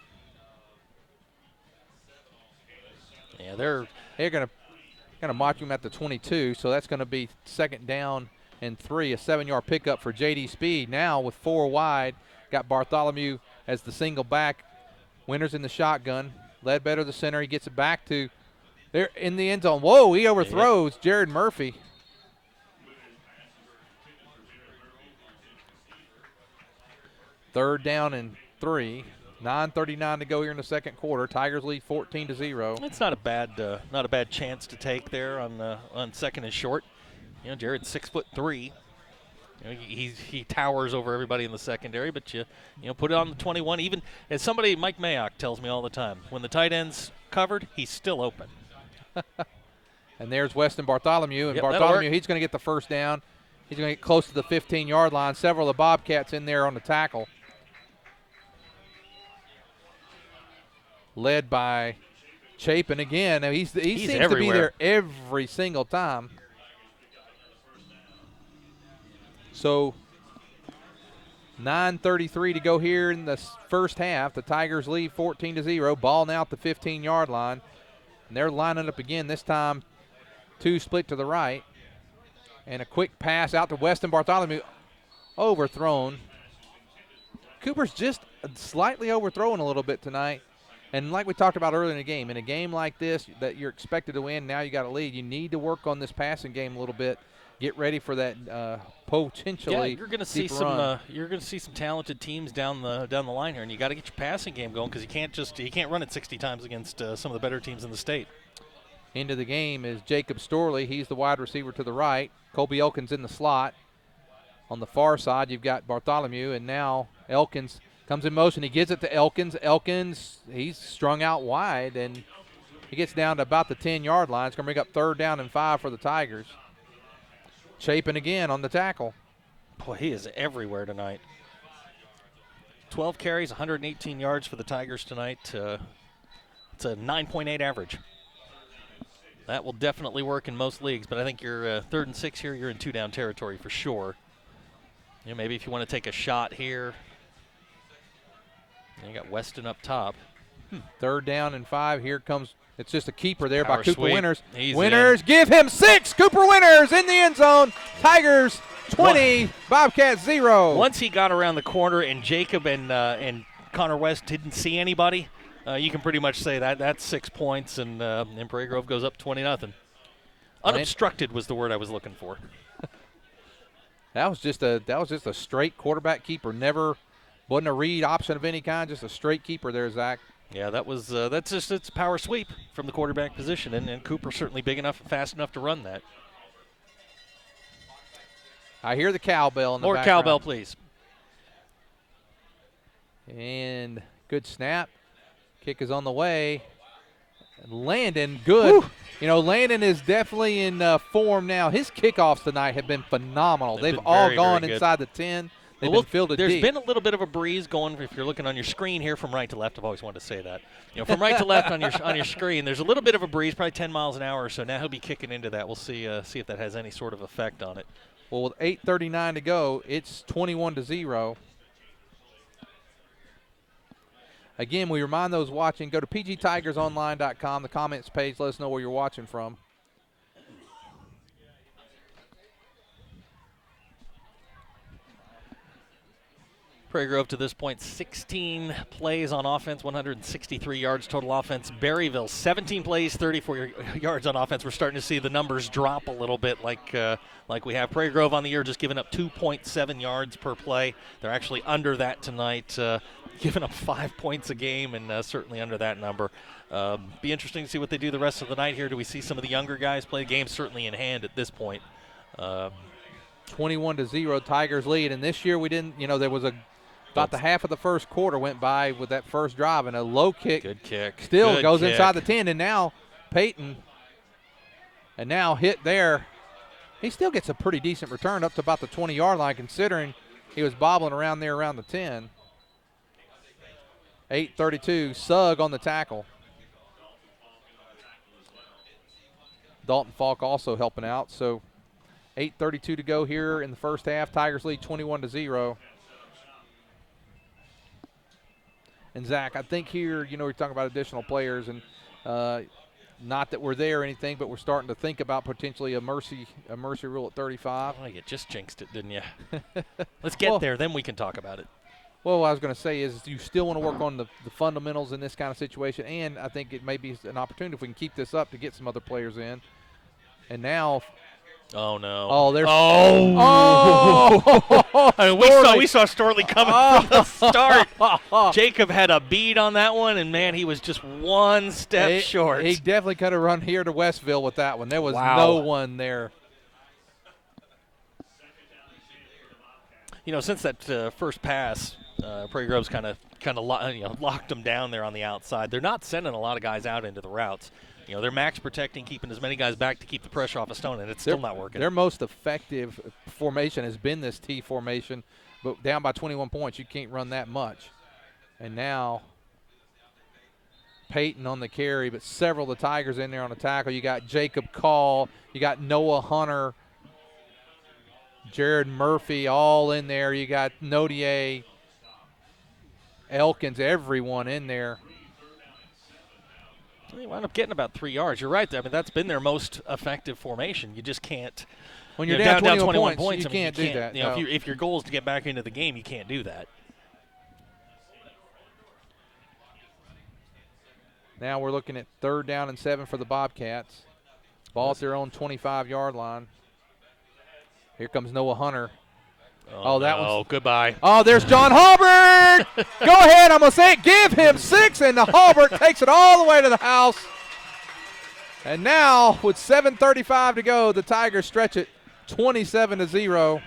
Yeah, they're going to mark him at the 22, so that's going to be 2nd down and 3, a 7-yard pickup for J.D. Speed. Now with 4 wide, got Bartholomew as the single back. Winters in the shotgun. Ledbetter the center. He gets it back to there in the end zone. Whoa, he overthrows Jared Murphy. Third down and 3. 9:39 to go here in the second quarter. Tigers lead 14-0. It's not a bad chance to take there on 2nd and short. Jared's 6'3". He towers over everybody in the secondary, but you put it on the 21. Even as somebody, Mike Mayock tells me all the time, when the tight end's covered, he's still open. And there's Weston Bartholomew, and Bartholomew, he's going to get the first down. He's going to get close to the 15-yard line. Several of the Bobcats in there on the tackle. Led by Chapin again. Now he seems everywhere. to be there every single time. So 9:33 to go here in the first half. The Tigers lead 14-0. Ball now at the 15-yard line. And they're lining up again. This time 2 split to the right. And a quick pass out to Weston Bartholomew. Overthrown. Cooper's just slightly overthrown a little bit tonight. And like we talked about earlier in a game like this that you're expected to win, now you got to lead. You need to work on this passing game a little bit. get ready for that potentially. Yeah, you're going to see deep some. run. You're going to see some talented teams down the line here, and you got to get your passing game going because you can't run it 60 times against some of the better teams in the state. Into the game is Jacob Storley. He's the wide receiver to the right. Colby Elkins in the slot. On the far side, you've got Bartholomew, and now Elkins comes in motion. He gives it to Elkins. Elkins, he's strung out wide, and he gets down to about the 10-yard line. It's going to bring up 3rd down and 5 for the Tigers. Chapin again on the tackle. Boy, he is everywhere tonight. 12 carries, 118 yards for the Tigers tonight. It's a 9.8 average. That will definitely work in most leagues, but I think you're 3rd and 6 here, you're in 2-down territory for sure. You know, maybe if you want to take a shot here. You got Weston up top. 3rd down and 5. Here comes, it's just a keeper there Power by Cooper sweep. Winters. He's Winters, in. give him 6. Cooper Winters in the end zone. Tigers 20, Bobcats 0. Once he got around the corner and Jacob and Connor West didn't see anybody, you can pretty much say that's 6 points, and Prairie Grove goes up 20-0. Unobstructed was the word I was looking for. That was just a straight quarterback keeper. Wasn't a read option of any kind. Just a straight keeper there, Zach. Yeah, it's power sweep from the quarterback position, and Cooper's certainly big enough and fast enough to run that. I hear the cowbell in the background. More cowbell, please. And good snap. Kick is on the way. Landon, good. Woo. You know, Landon is definitely in form now. His kickoffs tonight have been phenomenal. They've all gone inside the 10. They've been fielded There's deep. been a little bit of a breeze going. If you're looking on your screen here from right to left, I've always wanted to say that. You know, from right to left on your screen, there's a little bit of a breeze, probably 10 miles an hour or so. Now he'll be kicking into that. We'll see if that has any sort of effect on it. Well, with 8:39 to go, it's 21-0. Again, we remind those watching, go to pgtigersonline.com, the comments page. Let us know where you're watching from. Prairie Grove to this point, 16 plays on offense, 163 yards total offense. Berryville, 17 plays, 34 yards on offense. We're starting to see the numbers drop a little bit like we have. Prairie Grove on the year just giving up 2.7 yards per play. They're actually under that tonight, giving up 5 points a game, and certainly under that number. Be interesting to see what they do the rest of the night here. Do we see some of the younger guys play? The game's certainly in hand at this point. 21-0, Tigers lead. And this year we didn't, there was about the half of the first quarter went by with that first drive, and a low kick. Good kick. Still Good goes kick. inside the 10, and now Peyton, and now hit there. He still gets a pretty decent return up to about the 20-yard line, considering he was bobbling around there around the 10. 8:32, Sugg on the tackle. Dalton Falk also helping out. So 8:32 to go here in the first half. Tigers lead 21-0. And Zach, I think here, we're talking about additional players, and not that we're there or anything, but we're starting to think about potentially a mercy rule at 35. Oh, you just jinxed it, didn't you? Let's get there, then we can talk about it. Well, what I was going to say is you still want to work on the fundamentals in this kind of situation, and I think it may be an opportunity if we can keep this up to get some other players in. And now – oh, no. Oh, there's – I mean, we saw Storley coming from the start. Jacob had a bead on that one, and, man, he was just one step short. He definitely could have run here to Westville with that one. There was no one there. Since that first pass, Prairie Grove's kind of locked them down there on the outside. They're not sending a lot of guys out into the routes. They're max protecting, keeping as many guys back to keep the pressure off of Stone, and it's still not working. Their most effective formation has been this T formation, but down by 21 points, you can't run that much. And now Peyton on the carry, but several of the Tigers in there on the tackle. You got Jacob Call, you got Noah Hunter, Jared Murphy all in there. You got Nodier, Elkins, everyone in there. They wound up getting about 3 yards. You're right. I mean, that's been their most effective formation. You just can't. When you're down 21 points, you can't do that. No. If your goal is to get back into the game, you can't do that. Now we're looking at 3rd down and 7 for the Bobcats. Ball at their own 25-yard line. Here comes Noah Hunter. Oh, that was goodbye. Oh, there's John Halbert. Go ahead. I'm going to say it. Give him 6, and the Halbert takes it all the way to the house. And now, with 7:35 to go, the Tigers stretch it 27-0.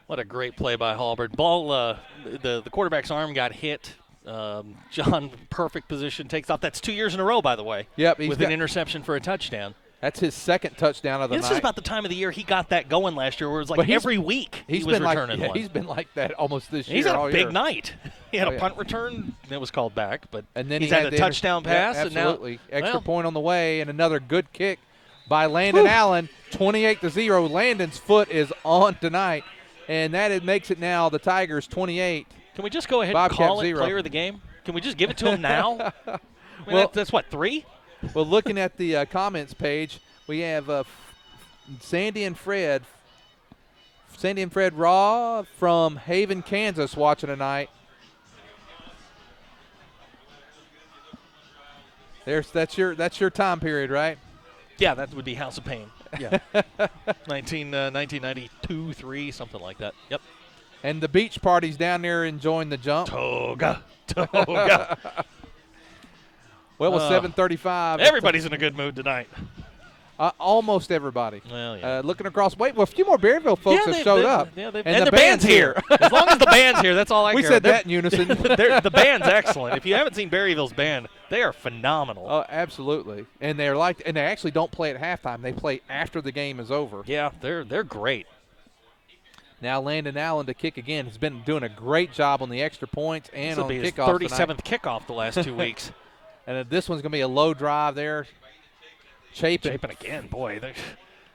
What a great play by Halbert. Ball, the quarterback's arm got hit. John, perfect position, takes off. That's 2 years in a row, by the way. Yep. With an interception for a touchdown. That's his second touchdown of the night. This is about the time of the year he got that going last year, where it was like every week he was returning one. He's been like that almost this year. He's had all a big year. night. He had a punt return that was called back, but and then he's he had a touchdown pass. Yeah, absolutely. And now, extra point on the way, and another good kick by Landon Allen, 28-0. Landon's foot is on tonight, and that makes it now the Tigers 28. Can we just go ahead Bobcat and call it 0. player of the game? Can we just give it to him now? I mean, Well, that's what, 3? Well, looking at the comments page, we have Sandy and Fred Raw from Haven, Kansas, watching tonight. That's your time period, right? Yeah, that would be House of Pain. Yeah, 1992, 3, something like that. Yep. And the beach party's down there enjoying the jump. Toga. Well, with 7:35. Everybody's in a good mood tonight. Almost everybody. Well, yeah. Looking across. Wait, well, a few more Berryville folks have showed up. Yeah, and the band's here. As long as the band's here, that's all I care. We said that in unison. The band's excellent. If you haven't seen Berryville's band, they are phenomenal. Oh, absolutely. And they actually don't play at halftime. They play after the game is over. Yeah, they're great. Now Landon Allen to kick again. Has been doing a great job on the extra points and on kickoff. kickoff. This will be his 37th kickoff the last 2 weeks. And this one's going to be a low drive there. Chapin again, boy.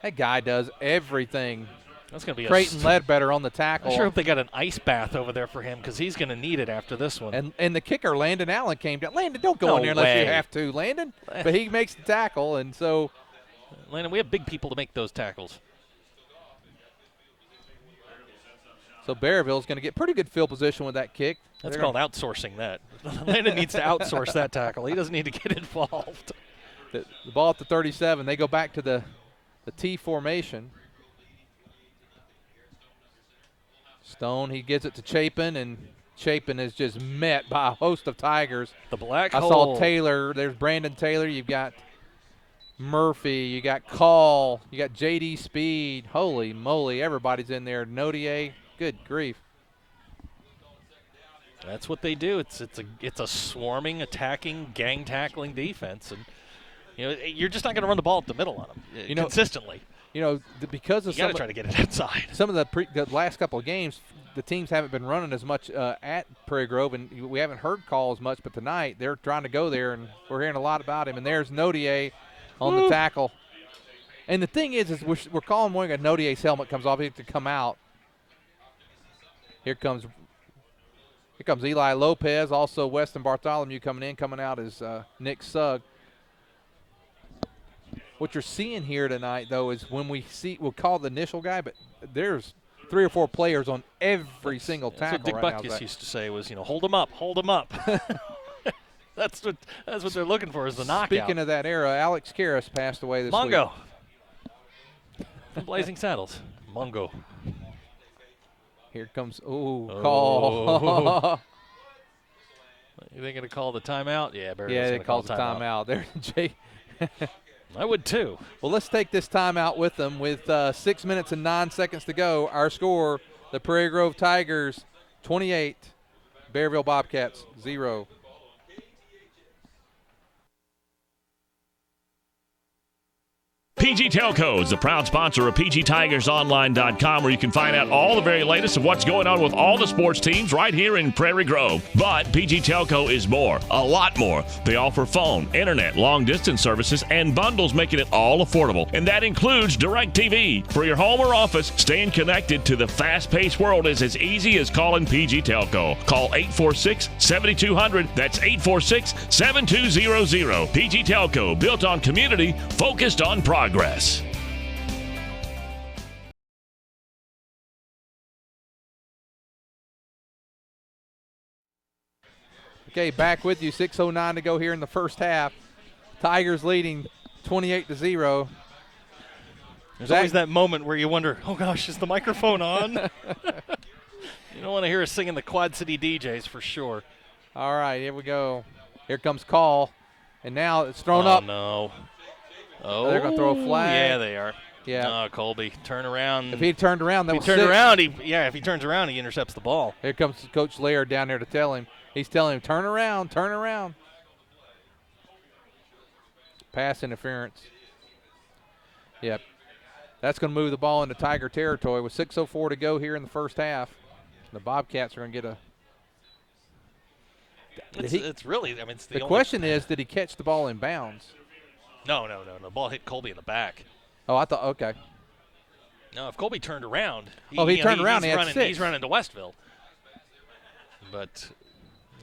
That guy does everything. That's going to be Creighton Ledbetter on the tackle. I sure hope they got an ice bath over there for him, because he's going to need it after this one. And the kicker, Landon Allen, came down. Landon, don't go in there unless you have to, Landon. But he makes the tackle, and so. Landon, we have big people to make those tackles. So Berryville's going to get pretty good field position with that kick. That's called outsourcing that. Landon needs to outsource that tackle. He doesn't need to get involved. The ball at the 37. They go back to the T formation. Stone, he gives it to Chapin, and Chapin is just met by a host of Tigers. The black hole. I saw Taylor. There's Brandon Taylor. You've got Murphy. You got Call. You got J.D. Speed. Holy moly, everybody's in there. Nodier. Good grief. That's what they do. It's a swarming, attacking, gang tackling defense, and you're just not going to run the ball up the middle on them consistently. Because of you got to try to get it outside. Some of the last couple of games, the teams haven't been running as much at Prairie Grove, and we haven't heard Call as much. But tonight they're trying to go there, and we're hearing a lot about him. And there's Nodier on the tackle. And the thing is we're calling wearing a Nodier's helmet comes off. He has to come out. Here comes Eli Lopez, also Weston Bartholomew coming out is Nick Sugg. What you're seeing here tonight, though, is when we'll call the initial guy, but there's 3 or 4 players on every single tackle. That's what Dick Butkus used to say was, hold them up. That's what they're looking for, is the knockout. Speaking of that era, Alex Karras passed away this week. Mongo. From Blazing Saddles. Mongo. Here comes, call. Are they going to call the timeout? Yeah, they called the timeout. There's Jay. I would too. Well, let's take this timeout with them. With 6 minutes and 9 seconds to go, our score, the Prairie Grove Tigers 28, Berryville Bobcats 0. PG Telco is the proud sponsor of PGTigersOnline.com, where you can find out all the very latest of what's going on with all the sports teams right here in Prairie Grove. But PG Telco is more, a lot more. They offer phone, internet, long-distance services, and bundles, making it all affordable. And that includes DirecTV. For your home or office, staying connected to the fast-paced world is as easy as calling PG Telco. Call 846-7200. That's 846-7200. PG Telco, built on community, focused on progress. Okay, back with you. 6:09 to go here in the first half. Tigers leading 28-0. There's always that moment where you wonder, oh gosh, is the microphone on? You don't want to hear us singing the Quad City DJs for sure. All right, here we go. Here comes call. And now it's thrown up. No. Oh, they're going to throw a flag. Yeah, they are. Yeah. Oh, Colby, turn around. If he turned around, if he turns around, he intercepts the ball. Here comes Coach Laird down there to tell him. He's telling him, turn around, turn around. Pass interference. Yep. That's going to move the ball into Tiger territory with 6:04 to go here in the first half. The Bobcats are going to get a. It's really, I mean, it's the question is, did he catch the ball in bounds? No. The ball hit Colby in the back. Oh, I thought, okay. No, if Colby turned around. He turned around, he had 6. He's running to Westville. But,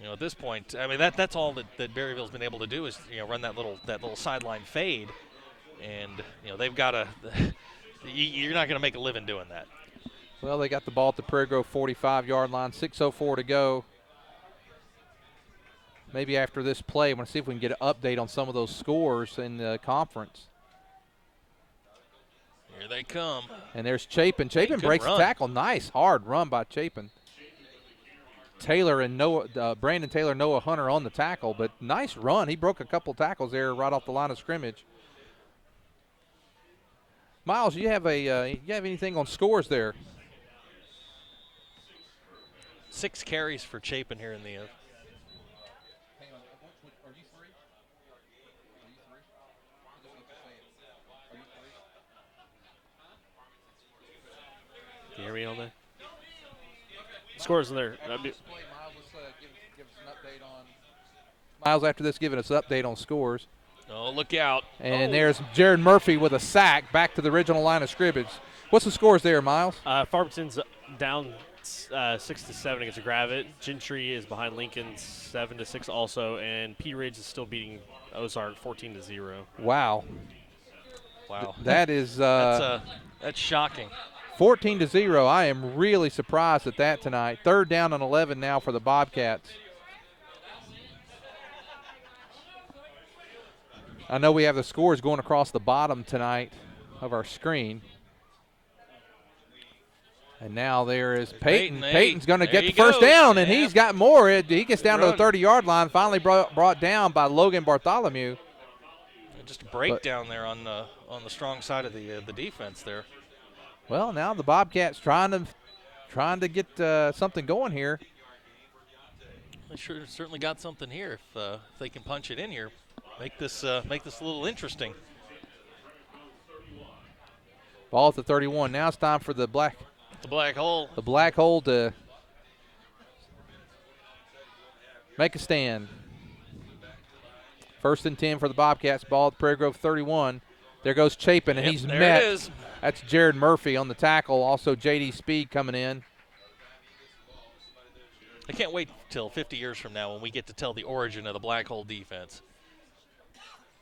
at this point, I mean, that's all that Berryville's been able to do is, run that little sideline fade. And, they've got to – you're not going to make a living doing that. Well, they got the ball at the Prairie Grove 45-yard line, 6:04 to go. Maybe after this play, I want to see if we can get an update on some of those scores in the conference. Here they come. And there's Chapin. Chapin breaks the tackle. Nice, hard run by Chapin. Taylor and Brandon Taylor, Noah Hunter on the tackle, but nice run. He broke a couple tackles there right off the line of scrimmage. Miles, you have anything on scores there? 6 carries for Chapin here in the Can you hear me on that? Scores in there. Miles, after this, giving us an update on scores. Oh, look out. And there's Jared Murphy with a sack back to the original line of scrimmage. What's the scores there, Miles? Farmington's down 6-7 against Gravette. Gentry is behind Lincoln 7-6 also, and Pea Ridge is still beating Ozark 14-0. Wow. That is that's shocking. 14-0. I am really surprised at that tonight. 3rd down and 11 now for the Bobcats. I know we have the scores going across the bottom tonight of our screen. And now there is Peyton. Peyton's going to get the first down, and he's got more. He gets down to the 30-yard line, finally brought down by Logan Bartholomew. Just a breakdown there on the strong side of the defense there. Well, now the Bobcats trying to get something going here. They certainly got something here if they can punch it in here. Make this a little interesting. Ball at the 31. Now it's time for the black hole. The black hole to make a stand. 1st and 10 for the Bobcats. Ball at Prairie Grove 31. There goes Chapin, and he's met. There it is. That's Jared Murphy on the tackle. Also J.D. Speed coming in. I can't wait till 50 years from now when we get to tell the origin of the black hole defense.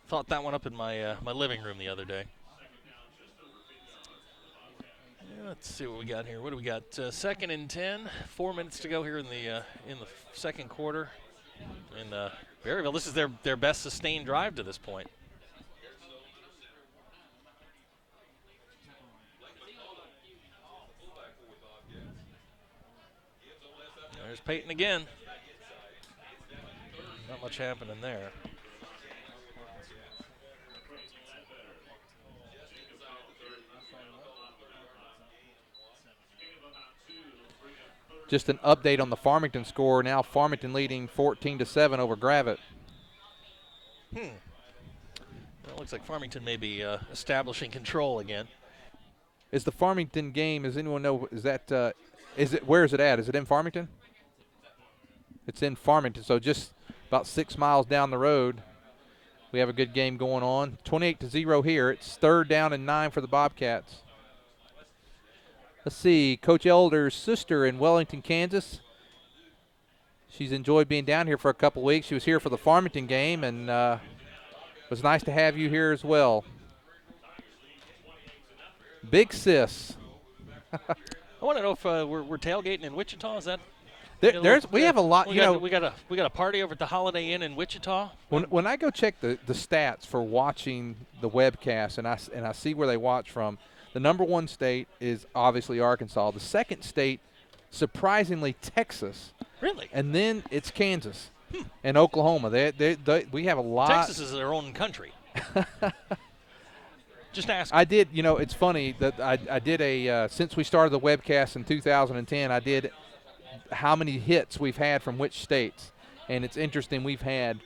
Thought that one up in my living room the other day. Let's see what we got here. What do we got? 2nd and 10. 4 minutes to go here in the second quarter. In Berryville, this is their best sustained drive to this point. There's Peyton again. Not much happening there. Just an update on the Farmington score. Now Farmington leading 14-7 over Gravette. Well, it looks like Farmington may be establishing control again. Is the Farmington game, does anyone know, where is it at? Is it in Farmington? It's in Farmington, so just about 6 miles down the road. We have a good game going on. 28-0 here. It's 3rd down and 9 for the Bobcats. Let's see, Coach Elder's sister in Wellington, Kansas. She's enjoyed being down here for a couple weeks. She was here for the Farmington game, and it was nice to have you here as well. Big sis. I want to know if we're tailgating in Wichita. Is that We have a lot. We got a party over at the Holiday Inn in Wichita. When I go check the stats for watching the webcast, and I see where they watch from, the number one state is obviously Arkansas. The second state, surprisingly, Texas. Really? And then it's Kansas and Oklahoma. We have a lot. Texas is their own country. Just ask. I did. It's funny that I did since we started the webcast in 2010, I did how many hits we've had from which states. And it's interesting, we've had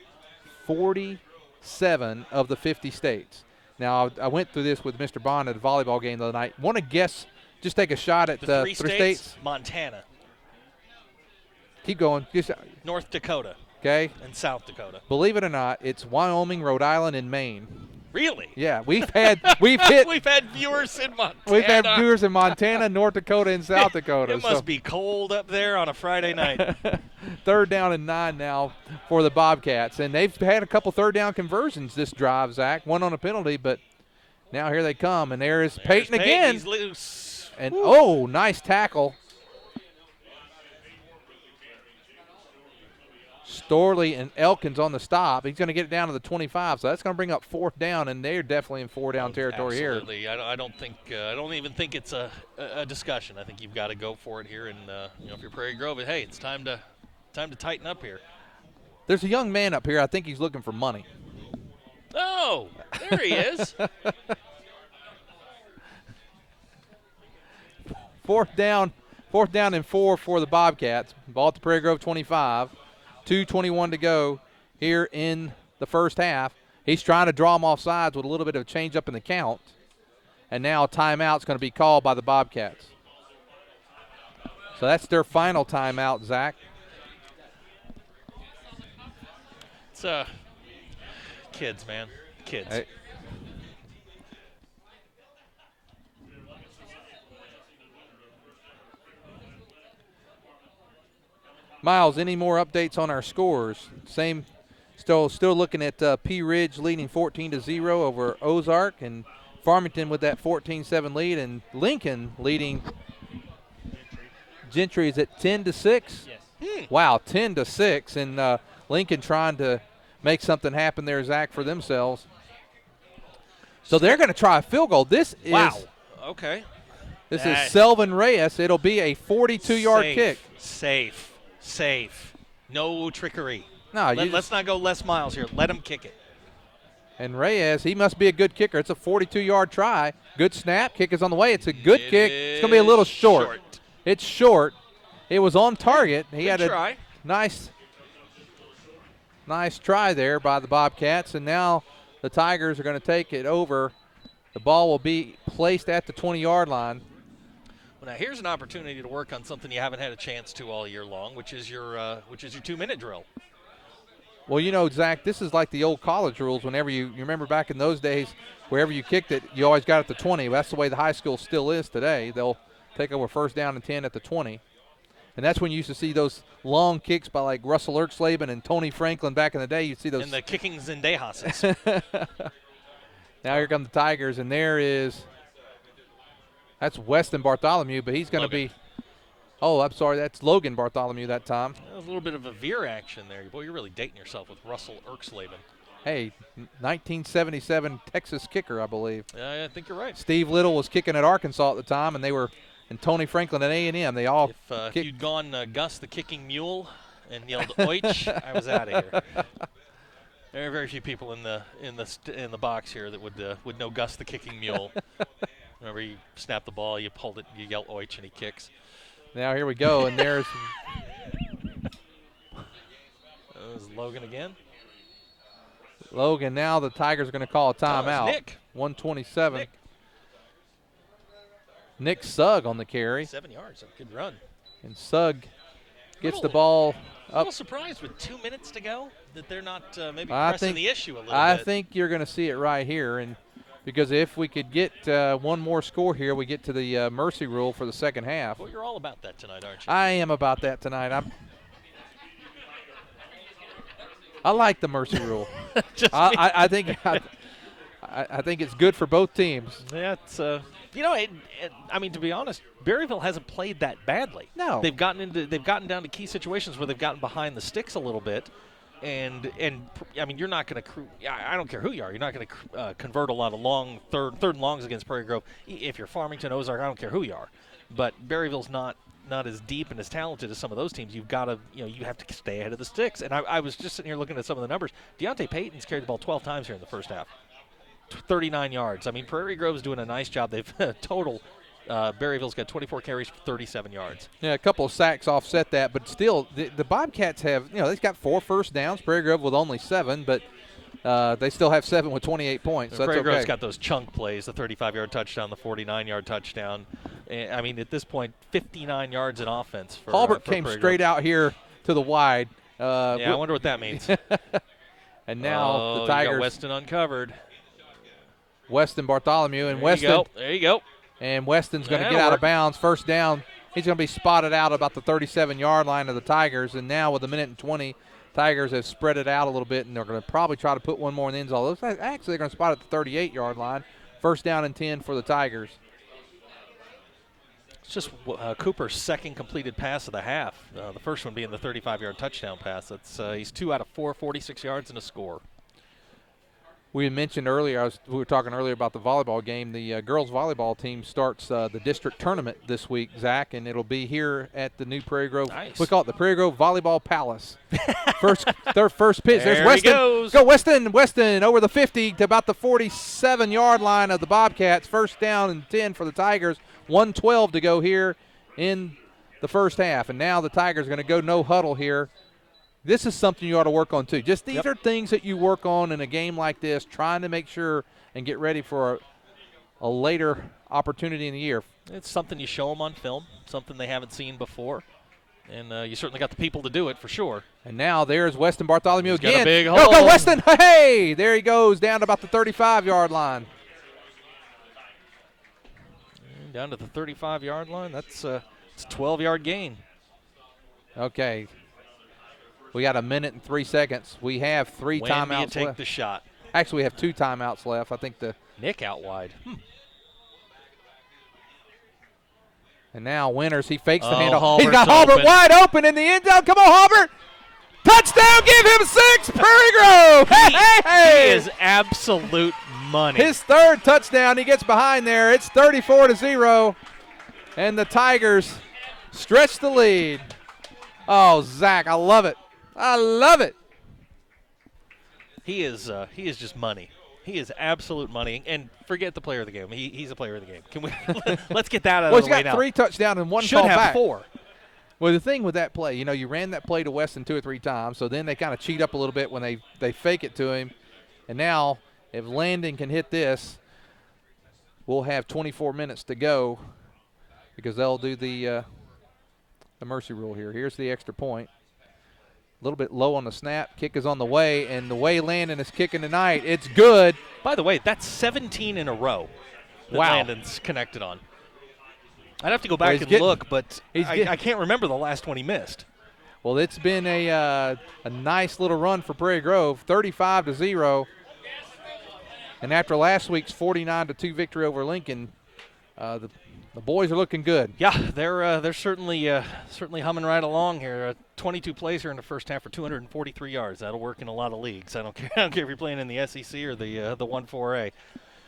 47 of the 50 states. Now, I went through this with Mr. Bond at a volleyball game the other night. Want to guess, just take a shot at the three states? Montana. Keep going. North Dakota. Okay. And South Dakota. Believe it or not, it's Wyoming, Rhode Island, and Maine. Really? Yeah, we've had viewers in Montana. We've had viewers in Montana, North Dakota, and South Dakota. It must be cold up there on a Friday night. 3rd down and 9 now for the Bobcats, and they've had a couple 3rd down conversions this drive, Zach. One on a penalty, but now here they come, and there's Peyton again. He's loose. And nice tackle. Storley and Elkins on the stop. He's going to get it down to the 25, so that's going to bring up 4th down, and they're definitely in 4-down territory here. Absolutely. I don't even think it's a discussion. I think you've got to go for it here, and if you're Prairie Grove, hey, it's time to tighten up here. There's a young man up here. I think he's looking for money. Oh, there he is. 4th down and 4 for the Bobcats. Ball at the Prairie Grove 25. 2:21 to go here in the first half. He's trying to draw them off sides with a little bit of a change up in the count. And now a timeout's going to be called by the Bobcats. So that's their final timeout, Zach. It's kids, man. Kids. Hey. Miles, any more updates on our scores? Same, still looking at P Ridge leading 14-0 over Ozark, and Farmington with that 14-7 lead, and Lincoln leading Gentry is at 10-6. Yes. Wow, 10-6, and Lincoln trying to make something happen there, Zach, for themselves. So they're going to try a field goal. This is okay. This is Selvin Reyes. It'll be a 42-yard kick. Safe. No trickery. No, let's not go Les Miles here. Let him kick it. And Reyes, he must be a good kicker. It's a 42-yard try. Good snap. Kick is on the way. It's a good kick. It's going to be a little short. It's short. It was on target. He had a nice try there by the Bobcats. And now the Tigers are going to take it over. The ball will be placed at the 20-yard line. Now here's an opportunity to work on something you haven't had a chance to all year long, which is your 2-minute drill. Well, Zach, this is like the old college rules. Whenever you remember back in those days, wherever you kicked it, you always got it to 20. That's the way the high school still is today. They'll take over 1st down and 10 at the 20. And that's when you used to see those long kicks by like Russell Erxleben and Tony Franklin back in the day. You'd see those. And the kicking Zendejas. Now here come the Tigers, and that's Weston Bartholomew, but he's going to be – I'm sorry, that's Logan Bartholomew that time. A little bit of a veer action there. Boy, you're really dating yourself with Russell Erxleben. Hey, 1977 Texas kicker, I believe. Yeah, I think you're right. Steve Little was kicking at Arkansas at the time, and and Tony Franklin at A&M. They all if you'd gone Gus the Kicking Mule and yelled Oich, I was out of here. There are very few people in the box here that would know Gus the Kicking Mule. Remember, you snap the ball, you pulled it, you yell Oich, and he kicks. Now here we go, and there's Logan again. Logan, now the Tigers are going to call a timeout. Nick. 127. Nick Sugg on the carry. 7 yards, a good run. And Sugg gets the ball up. A little surprised with 2 minutes to go that they're not maybe pressing the issue a little bit. I think you're going to see it right here, and because if we could get one more score here, we get to the mercy rule for the second half. Well, you're all about that tonight, aren't you? I am about that tonight. I like the mercy rule. I think it's good for both teams. Yeah, it's You know, I mean, to be honest, Berryville hasn't played that badly. No. They've gotten down to key situations where they've gotten behind the sticks a little bit, and I mean, you're not going to. I don't care who you are. You're not going to convert a lot of long third and longs against Prairie Grove. If you're Farmington, Ozark, I don't care who you are. But Berryville's not as deep and as talented as some of those teams. You've got to, you have to stay ahead of the sticks. And I was just sitting here looking at some of the numbers. Deontay Payton's carried the ball 12 times here in the first half. 39 yards. I mean, Prairie Grove's doing a nice job. They've total. Berryville's got 24 carries for 37 yards. Yeah, a couple of sacks offset that, but still, the Bobcats have, they've got 4 first downs. Prairie Grove with only 7, but they still have 7 with 28 points. So Prairie that's okay. Grove's got those chunk plays, the 35-yard touchdown, the 49-yard touchdown. I mean, at this point, 59 yards in offense. Halbert came Prairie straight Grove. out here to the wide. I wonder what that means. And now the Tigers. You got Weston uncovered. Weston Bartholomew and There Weston. you go. There you go. And Weston's going to That'll get out work. of bounds. First down. He's going to be spotted out about the 37-yard line of the Tigers. And now with a minute and 20, Tigers have spread it out a little bit, and they're going to probably try to put one more in the end zone. Actually, they're going to spot at the 38-yard line. First down and 10 for the Tigers. It's just Cooper's second completed pass of the half. The first one being the 35-yard touchdown pass. He's 2 out of 4, 46 yards and a score. We had mentioned earlier, we were talking earlier about the volleyball game. The girls volleyball team starts the district tournament this week, Zach, and it'll be here at the new Prairie Grove. Nice. We call it the Prairie Grove Volleyball Palace. Their first pitch. There There's Weston. he goes. Go Weston. Weston over the 50 to about the 47-yard line of the Bobcats. First down and 10 for the Tigers. 1:12 to go here in the first half. And now the Tigers are going to go no huddle here. This is something you ought to work on, too. Just these are things that you work on in a game like this, trying to make sure and get ready for a later opportunity in the year. It's something you show them on film, something they haven't seen before. And you certainly got the people to do it, for sure. And now there's Weston Bartholomew He's got again. a big Go hole. Weston. Hey, there he goes down to about the 35-yard line. Down to the 35-yard line. It's a 12-yard gain. Okay. We got a minute and 3 seconds. We have 3 When do you timeouts take left. the shot? Actually, we have 2 timeouts left. I think Nick out wide. And now Winters, he fakes the Oh, handoff. He's Halbert's got Halbert open. wide open in the end zone. Come on, Halbert. Touchdown, give him 6, Prairie Grove. He is absolute money. His third touchdown. He gets behind there. It's 34-0. And the Tigers stretch the lead. Oh, Zach, I love it. I love it. He is just money. He is absolute money. And forget the player of the game. He's a player of the game. Can we let's get that out Well, of the way he's got now. 3 touchdowns and 1 Should call have back. 4. Well, the thing with that play, you ran that play to Weston 2 or 3 times, so then they kind of cheat up a little bit when they fake it to him. And now, if Landon can hit this, we'll have 24 minutes to go because they'll do the mercy rule here. Here's the extra point. A little bit low on the snap. Kick is on the way, and the way Landon is kicking tonight, it's good. By the way, that's 17 in a row that Wow. Landon's connected on. I'd have to go back he's and getting- look, but he's getting- I can't remember the last one he missed. Well, it's been a nice little run for Prairie Grove, 35-0. And after last week's 49-2 victory over Lincoln, the boys are looking good. Yeah, they're certainly humming right along here. 22 plays here in the first half for 243 yards. That'll work in a lot of leagues. I don't care if you're playing in the SEC or the 1-4A.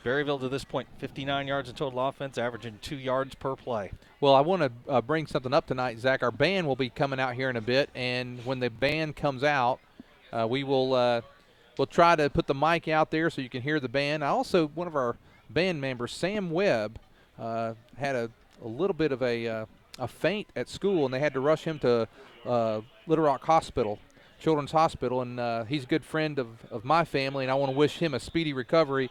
Berryville to this point, 59 yards in total offense, averaging 2 yards per play. Well, I want to bring something up tonight, Zach. Our band will be coming out here in a bit, and when the band comes out, we'll try to put the mic out there so you can hear the band. Also, one of our band members, Sam Webb, had a little bit of a faint at school, and they had to rush him to Little Rock Hospital, Children's Hospital, and he's a good friend of my family, and I want to wish him a speedy recovery,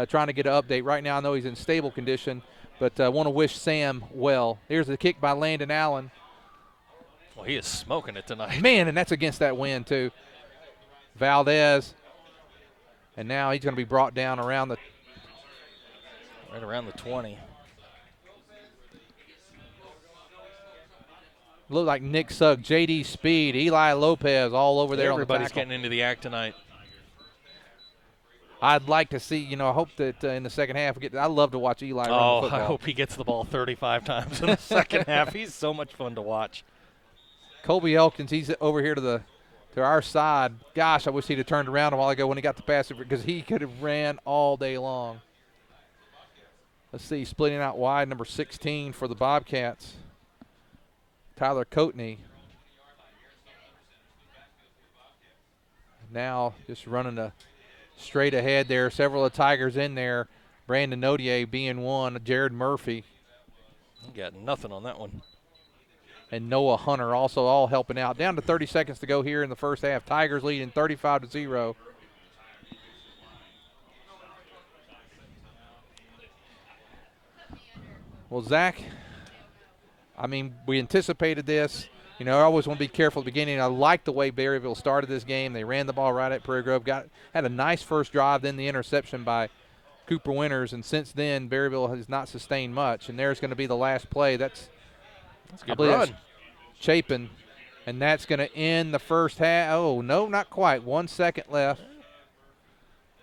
trying to get an update. Right now I know he's in stable condition, but I want to wish Sam well. Here's the kick by Landon Allen. Well, he is smoking it tonight. Man, and that's against that wind, too. Valdez, and now he's going to be brought down around the Right around the 20. Look like Nick Sugg, J.D. Speed, Eli Lopez all over there on the Everybody's tackle. getting into the act tonight. I'd like to see, I hope that in the second half, I love to watch Eli run the football. I hope he gets the ball 35 times in the second half. He's so much fun to watch. Colby Elkins, he's over here to our side. Gosh, I wish he'd have turned around a while ago when he got the pass because he could have ran all day long. Let's see, splitting out wide, number 16 for the Bobcats, Tyler Coatney. Now just running a straight ahead there. Several of the Tigers in there. Brandon Nodier being one. Jared Murphy. Got nothing on that one. And Noah Hunter also all helping out. Down to 30 seconds to go here in the first half. Tigers leading 35-0. Well, Zach, I mean, we anticipated this. I always want to be careful at the beginning. I like the way Berryville started this game. They ran the ball right at Prairie Grove. Had a nice first drive, then the interception by Cooper Winters, and since then Berryville has not sustained much. And there's going to be the last play. That's a good run. That's Chapin, and that's going to end the first half. Oh, no, not quite. 1 second left.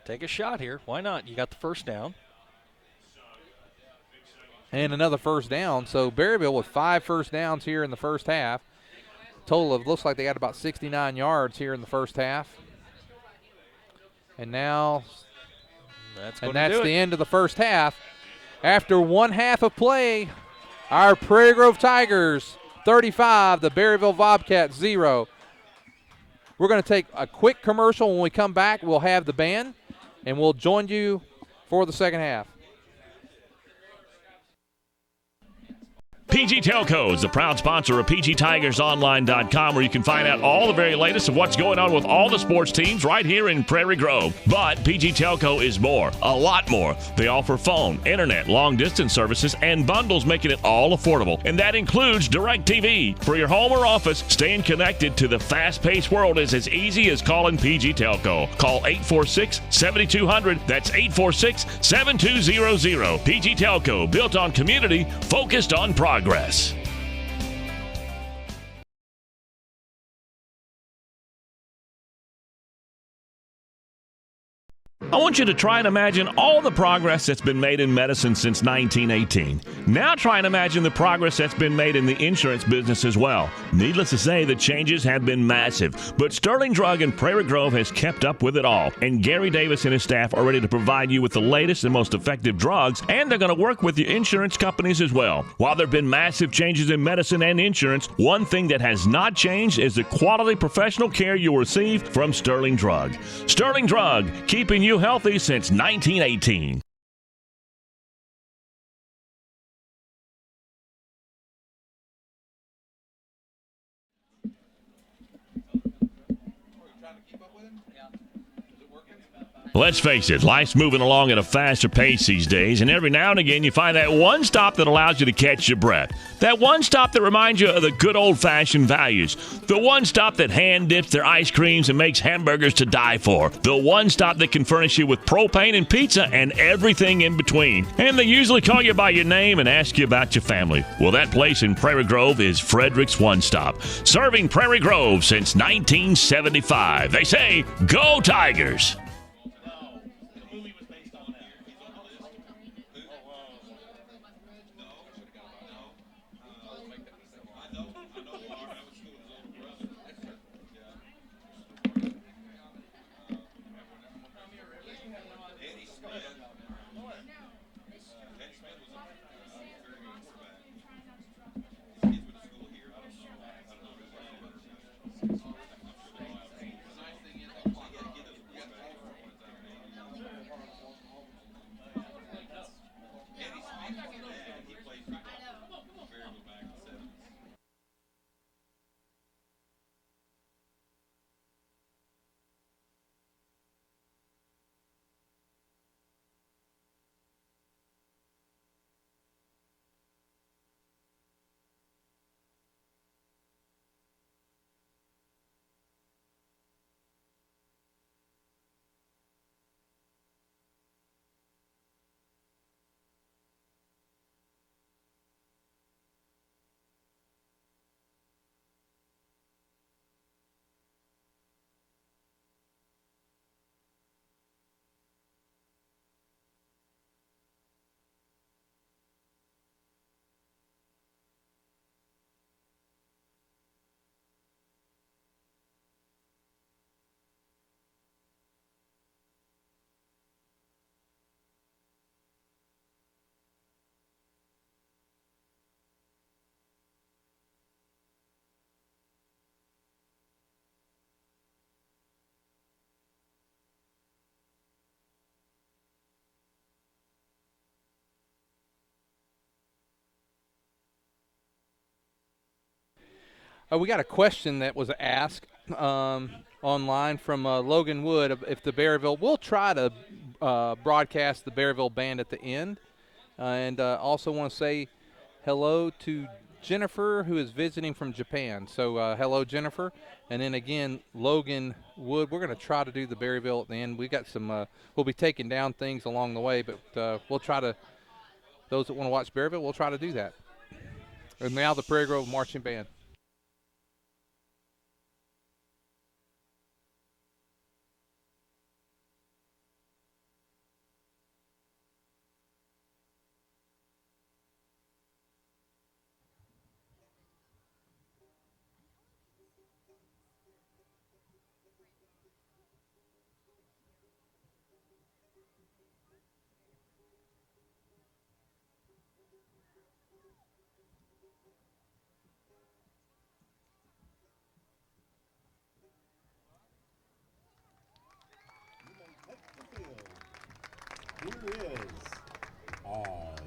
Take a shot here. Why not? You got the first down. And another first down. So Berryville with 5 first downs here in the first half. Total of, looks like they got about 69 yards here in the first half. And now, that's the end of the first half. After one half of play, our Prairie Grove Tigers 35, the Berryville Bobcats 0. We're going to take a quick commercial. When we come back, we'll have the band, and we'll join you for the second half. PG Telco is the proud sponsor of PGTigersOnline.com, where you can find out all the very latest of what's going on with all the sports teams right here in Prairie Grove. But PG Telco is more, a lot more. They offer phone, internet, long-distance services, and bundles, making it all affordable. And that includes DirecTV. For your home or office, staying connected to the fast-paced world is as easy as calling PG Telco. Call 846-7200. That's 846-7200. PG Telco, built on community, focused on progress. I want you to try and imagine all the progress that's been made in medicine since 1918. Now try and imagine the progress that's been made in the insurance business as well. Needless to say, the changes have been massive, but Sterling Drug in Prairie Grove has kept up with it all, and Gary Davis and his staff are ready to provide you with the latest and most effective drugs, and they're going to work with your insurance companies as well. While there have been massive changes in medicine and insurance, one thing that has not changed is the quality professional care you'll receive from Sterling Drug. Sterling Drug, keeping you healthy since 1918. Let's face it, life's moving along at a faster pace these days, and every now and again you find that one stop that allows you to catch your breath. That one stop that reminds you of the good old-fashioned values. The one stop that hand dips their ice creams and makes hamburgers to die for. The one stop that can furnish you with propane and pizza and everything in between. And they usually call you by your name and ask you about your family. Well, that place in Prairie Grove is Frederick's One Stop, serving Prairie Grove since 1975. They say, go Tigers! We got a question that was asked online from Logan Wood if the Berryville. We'll try to broadcast the Berryville band at the end, and also want to say hello to Jennifer, who is visiting from Japan. So hello, Jennifer. And then again, Logan Wood. We're going to try to do the Berryville at the end. We got some. We'll be taking down things along the way, but we'll try to. Those that want to watch Berryville, we'll try to do that. And now the Prairie Grove Marching Band. Here is Oz.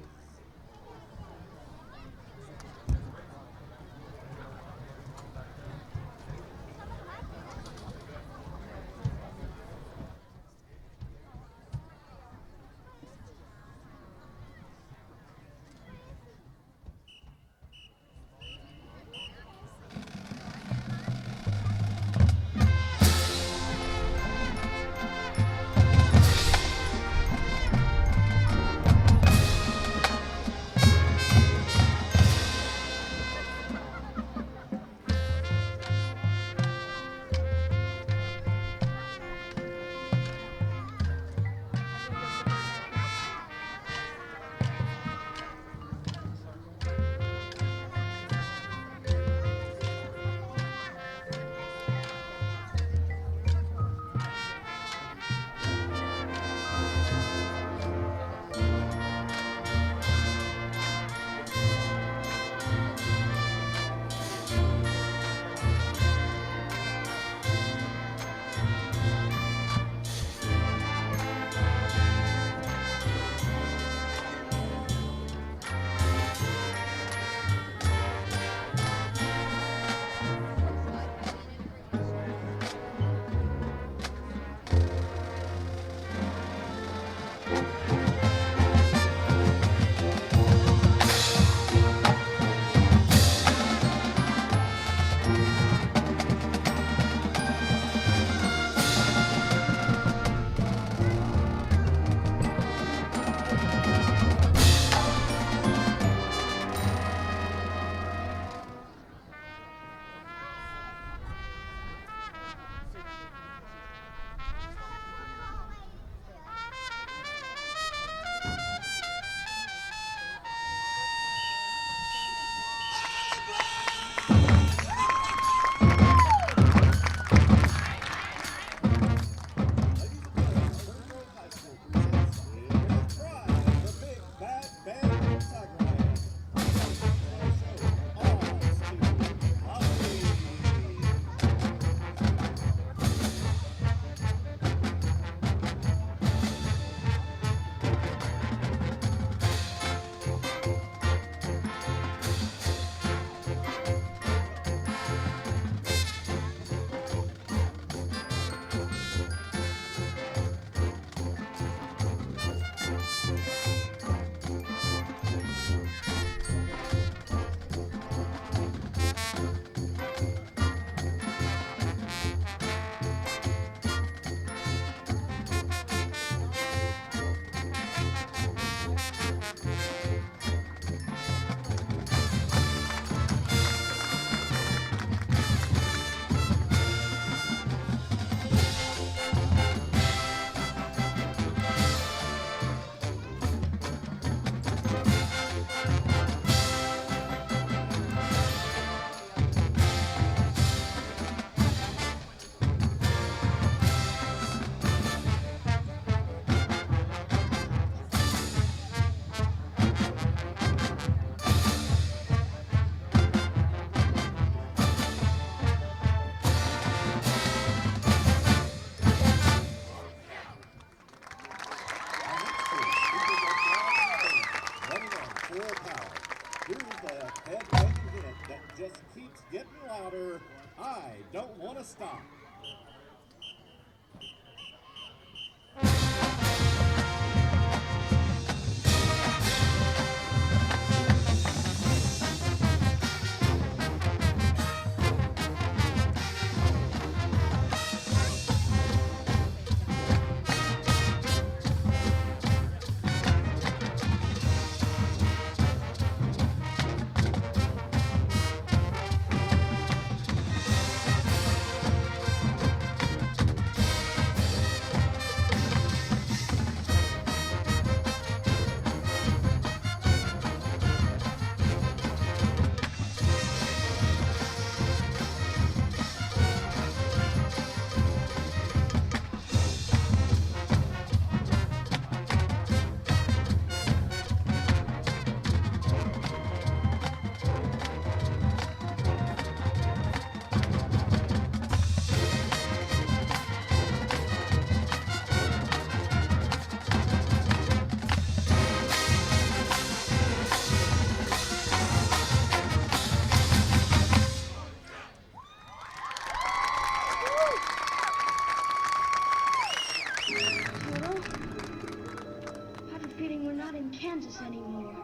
Kansas anymore.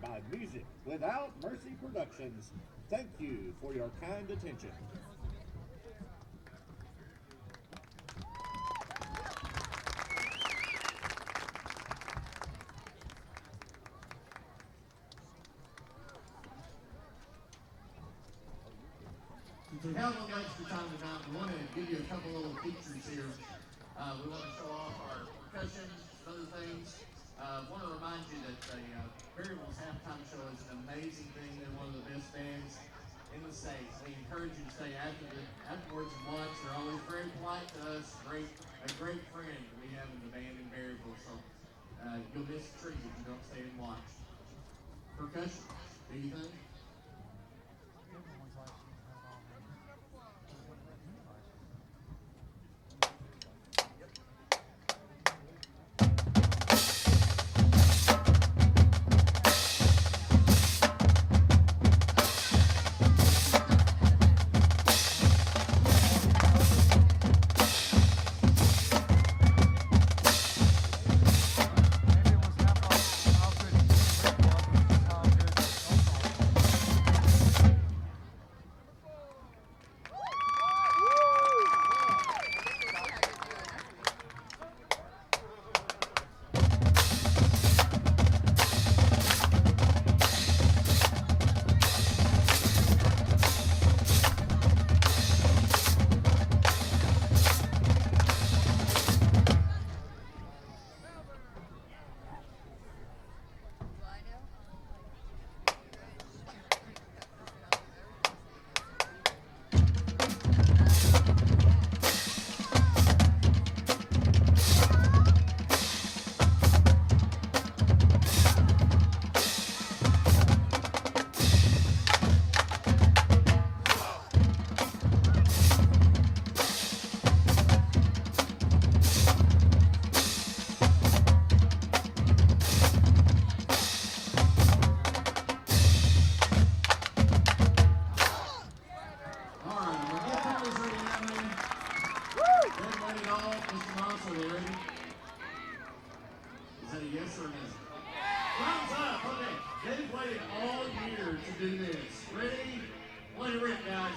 By Music Without Mercy Productions. Thank you for your kind attention. Since we have a little extra time tonight, we want to give you a couple little features here. We want to show off our percussion and other things. I want to remind you that the Berryville's halftime show is an amazing thing. They're one of the best bands in the state. We encourage you to stay afterwards and watch. They're always very polite to us. A great friend we have in the band in Berryville. So you'll miss the treat if you don't stay and watch. Percussion, do you think? Ready? Let it rip, guys.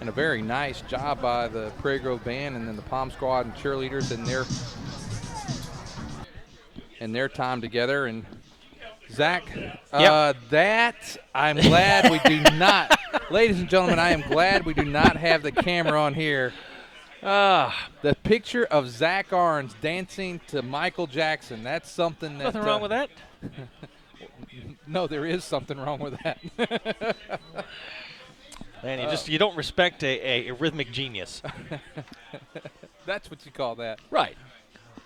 And a very nice job by the Prairie Grove band and then the Palm Squad and cheerleaders in their time together. And Zach, that I'm glad we do not, ladies and gentlemen, I am glad we do not have the camera on here. The picture of Zach Arns dancing to Michael Jackson. That's something that. Nothing wrong with that. No, there is something wrong with that. Man, you don't respect a rhythmic genius. That's what you call that. Right.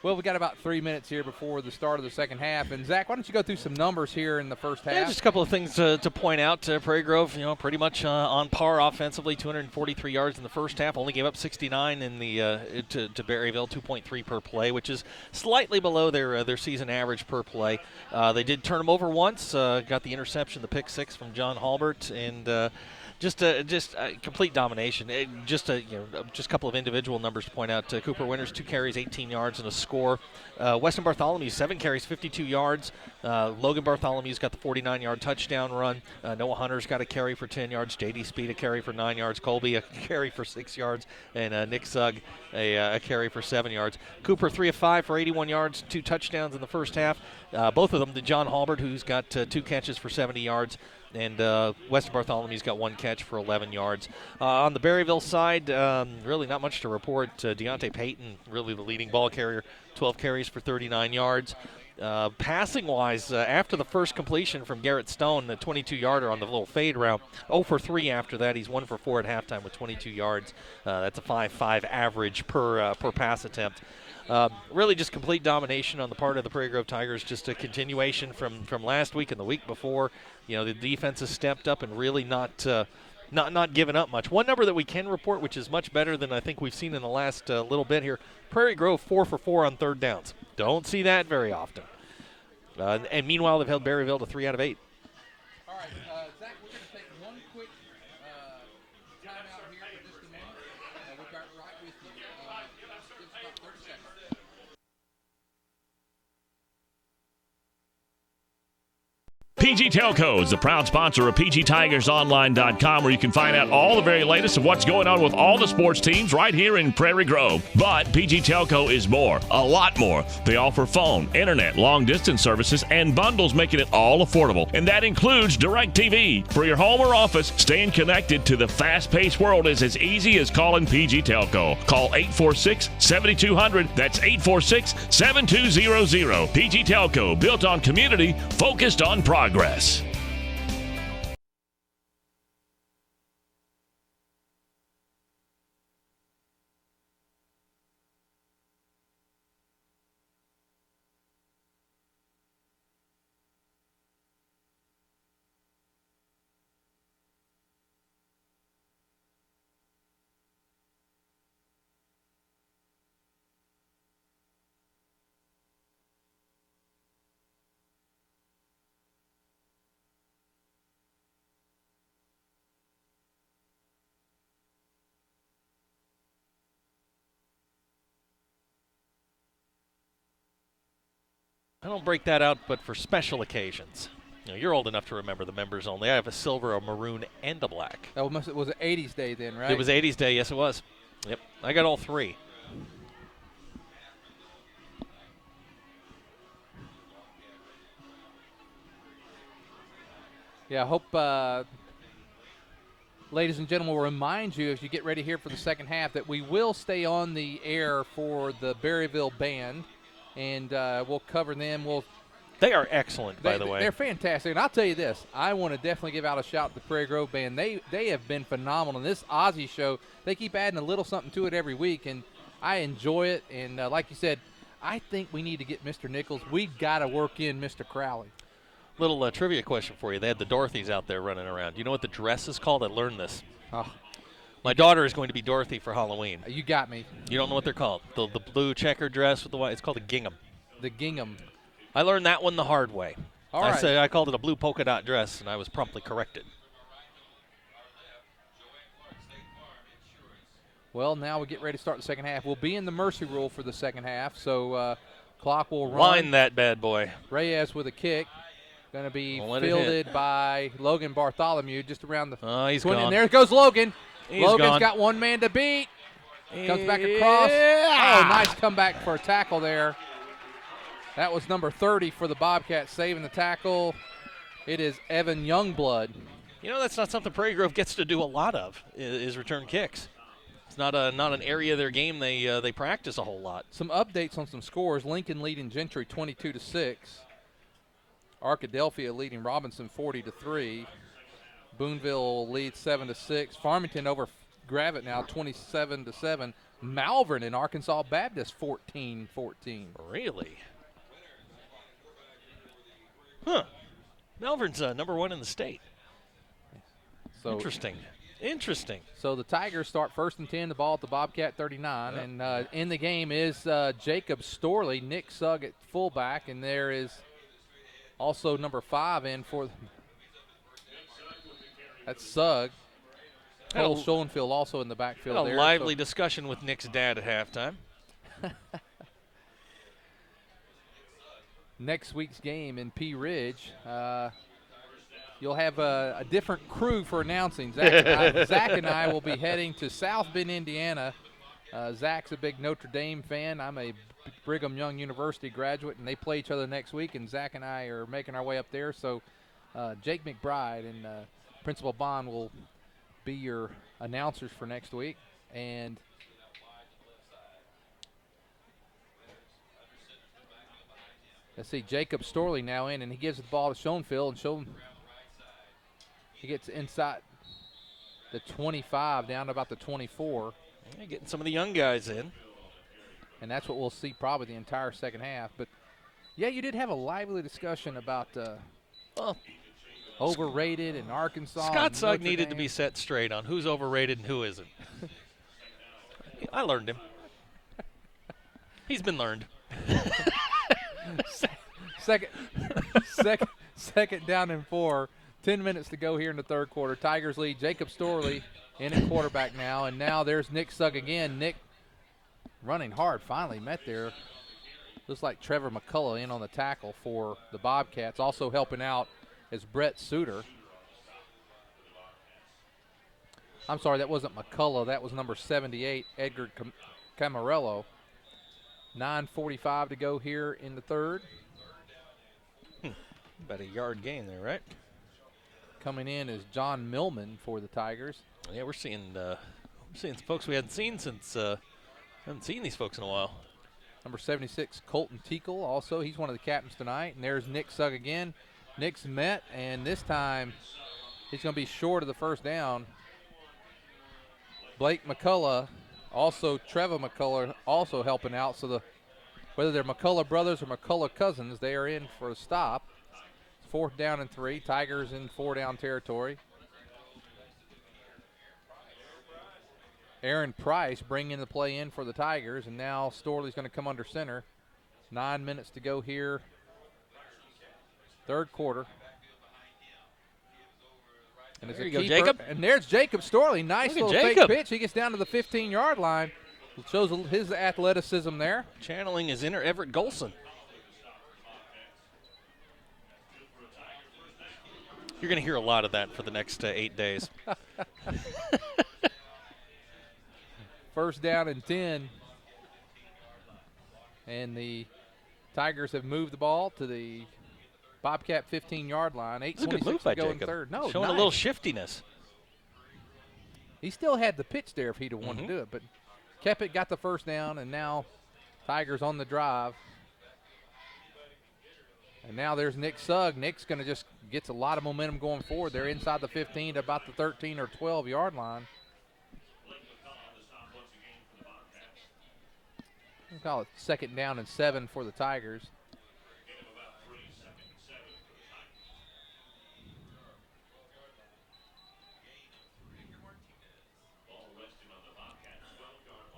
Well, we got about 3 minutes here before the start of the second half. And, Zach, why don't you go through some numbers here in the first half? Yeah, just a couple of things to point out. Prairie Grove, pretty much on par offensively, 243 yards in the first half. Only gave up 69 in the to Berryville, 2.3 per play, which is slightly below their season average per play. They did turn them over once, got the interception, the pick six from John Halbert, and Just complete domination. Just a couple of individual numbers to point out. Cooper Winters, 2 carries, 18 yards, and a score. Weston Bartholomew, 7 carries, 52 yards. Logan Bartholomew's got the 49-yard touchdown run. Noah Hunter's got a carry for 10 yards. J.D. Speed a carry for 9 yards. Colby a carry for 6 yards, and Nick Sugg a carry for 7 yards. Cooper 3 of 5 for 81 yards, 2 touchdowns in the first half. Both of them to John Halbert, who's got 2 catches for 70 yards. And Weston Bartholomew's got 1 catch for 11 yards. On the Berryville side, really not much to report. Deontay Payton, really the leading ball carrier, 12 carries for 39 yards. Passing-wise, after the first completion from Garrett Stone, the 22-yarder on the little fade route, 0 for 3 after that. He's 1 for 4 at halftime with 22 yards. That's a 5.5 average per pass attempt. Really just complete domination on the part of the Prairie Grove Tigers, just a continuation from last week and the week before. The defense has stepped up and really not given up much. One number that we can report, which is much better than I think we've seen in the last little bit here, Prairie Grove 4 for 4 on 3rd downs. Don't see that very often. And meanwhile, they've held Berryville to 3 out of 8. All right, Zach, we're going to take one quick timeout here for just a minute. We'll be right with you. Just about 30 seconds. PG Telco is the proud sponsor of PGTigersOnline.com, where you can find out all the very latest of what's going on with all the sports teams right here in Prairie Grove. But PG Telco is more, a lot more. They offer phone, internet, long-distance services, and bundles, making it all affordable. And that includes DirecTV. For your home or office, staying connected to the fast-paced world is as easy as calling PG Telco. Call 846-7200. That's 846-7200. PG Telco, built on community, focused on progress. I don't break that out, but for special occasions. You're old enough to remember the members only. I have a silver, a maroon, and a black. That was an 80s day then, right? It was 80s day, yes it was. Yep, I got all 3. Yeah, I hope, ladies and gentlemen, will remind you as you get ready here for the second half that we will stay on the air for the Berryville Band. And we'll cover them. They are excellent, by the way. They're fantastic. And I'll tell you this, I want to definitely give out a shout to the Prairie Grove Band. They have been phenomenal. And this Aussie show, they keep adding a little something to it every week, and I enjoy it. And like you said, I think we need to get Mr. Nichols. We've got to work in Mr. Crowley. Little trivia question for you. They had the Dorothys out there running around. Do you know what the dress is called? I learned this. Oh. My daughter is going to be Dorothy for Halloween. You got me. You don't know what they're called? The blue checker dress with the white. It's called a gingham. The gingham. I learned that one the hard way. All right. I called it a blue polka dot dress, and I was promptly corrected. Well, now we get ready to start the second half. We'll be in the mercy rule for the second half, so clock will run. Line that bad boy. Reyes with a kick. Going to be fielded by Logan Bartholomew just around the 20. He's gone. And there goes Logan. Logan's gone. got one man to beat. Comes back across. Yeah. Oh, nice comeback for a tackle there. That was number 30 for the Bobcats saving the tackle. It is Evan Youngblood. That's not something Prairie Grove gets to do a lot of, is return kicks. It's not an area of their game they practice a whole lot. Some updates on some scores. Lincoln leading Gentry 22-6. Arkadelphia leading Robinson 40-3. Boonville leads 7-6. Farmington over Gravett now 27-7. Malvern and Arkansas Baptist 14-14. Really? Huh. Malvern's number 1 in the state. So Interesting. So the Tigers start 1st and 10, the ball at the Bobcat 39. Yep. And in the game is Jacob Storley, Nick Sugg at fullback, and there is also number 5 in for – that's Sugg. Cole Schoenfield also in the backfield Had a there. lively discussion with Nick's dad at halftime. Next week's game in Pea Ridge, you'll have a different crew for announcing. Zach and I will be heading to South Bend, Indiana. Zach's a big Notre Dame fan. I'm a Brigham Young University graduate, and they play each other next week, and Zach and I are making our way up there. So Jake McBride and Principal Bond will be your announcers for next week. And let's see, Jacob Storley now in, and he gives the ball to Schoenfield, and he gets inside the 25, down to about the 24. Yeah, getting some of the young guys in. And that's what we'll see probably the entire second half. But, yeah, you did have a lively discussion about overrated in Arkansas. Scott Sugg needed to be set straight on who's overrated and who isn't. I learned him. He's been learned. Second down and 4. 10 minutes to go here in the third quarter. Tigers lead. Jacob Storley in at quarterback now. And now there's Nick Sugg again. Nick running hard. Finally met there. Looks like Trevor McCullough in on the tackle for the Bobcats. Also helping out is Brett Suter. I'm sorry, that wasn't McCullough. That was number 78, Edgar Camarello. 9:45 to go here in the third. About a yard gain there, right? Coming in is John Millman for the Tigers. Yeah, we're seeing some folks we hadn't seen since haven't seen these folks in a while. Number 76, Colton Teakle, also. He's one of the captains tonight. And there's Nick Sugg again. Nick's met, and this time he's going to be short of the first down. Blake McCullough, also Trevor McCullough, also helping out. So whether they're McCullough brothers or McCullough cousins, they are in for a stop. 4th down and 3. Tigers in 4-down territory. Aaron Price bringing the play in for the Tigers, and now Storley's going to come under center. 9 minutes to go here. Third quarter. And there you go, Jacob. And there's Jacob Storley. Nice little fake pitch. He gets down to the 15-yard line. It shows his athleticism there. Channeling his inner Everett Golson. You're going to hear a lot of that for the next 8 days. First down and 10. And the Tigers have moved the ball to the Bobcat 15-yard line. 8:26 to go in third. No, showing a little shiftiness. He still had the pitch there if he'd have wanted to do it, but kept it, got the first down, and now Tigers on the drive. And now there's Nick Sugg. Nick's going to just gets a lot of momentum going forward. They're inside the 15 to about the 13 or 12-yard line. We'll call it 2nd down and 7 for the Tigers.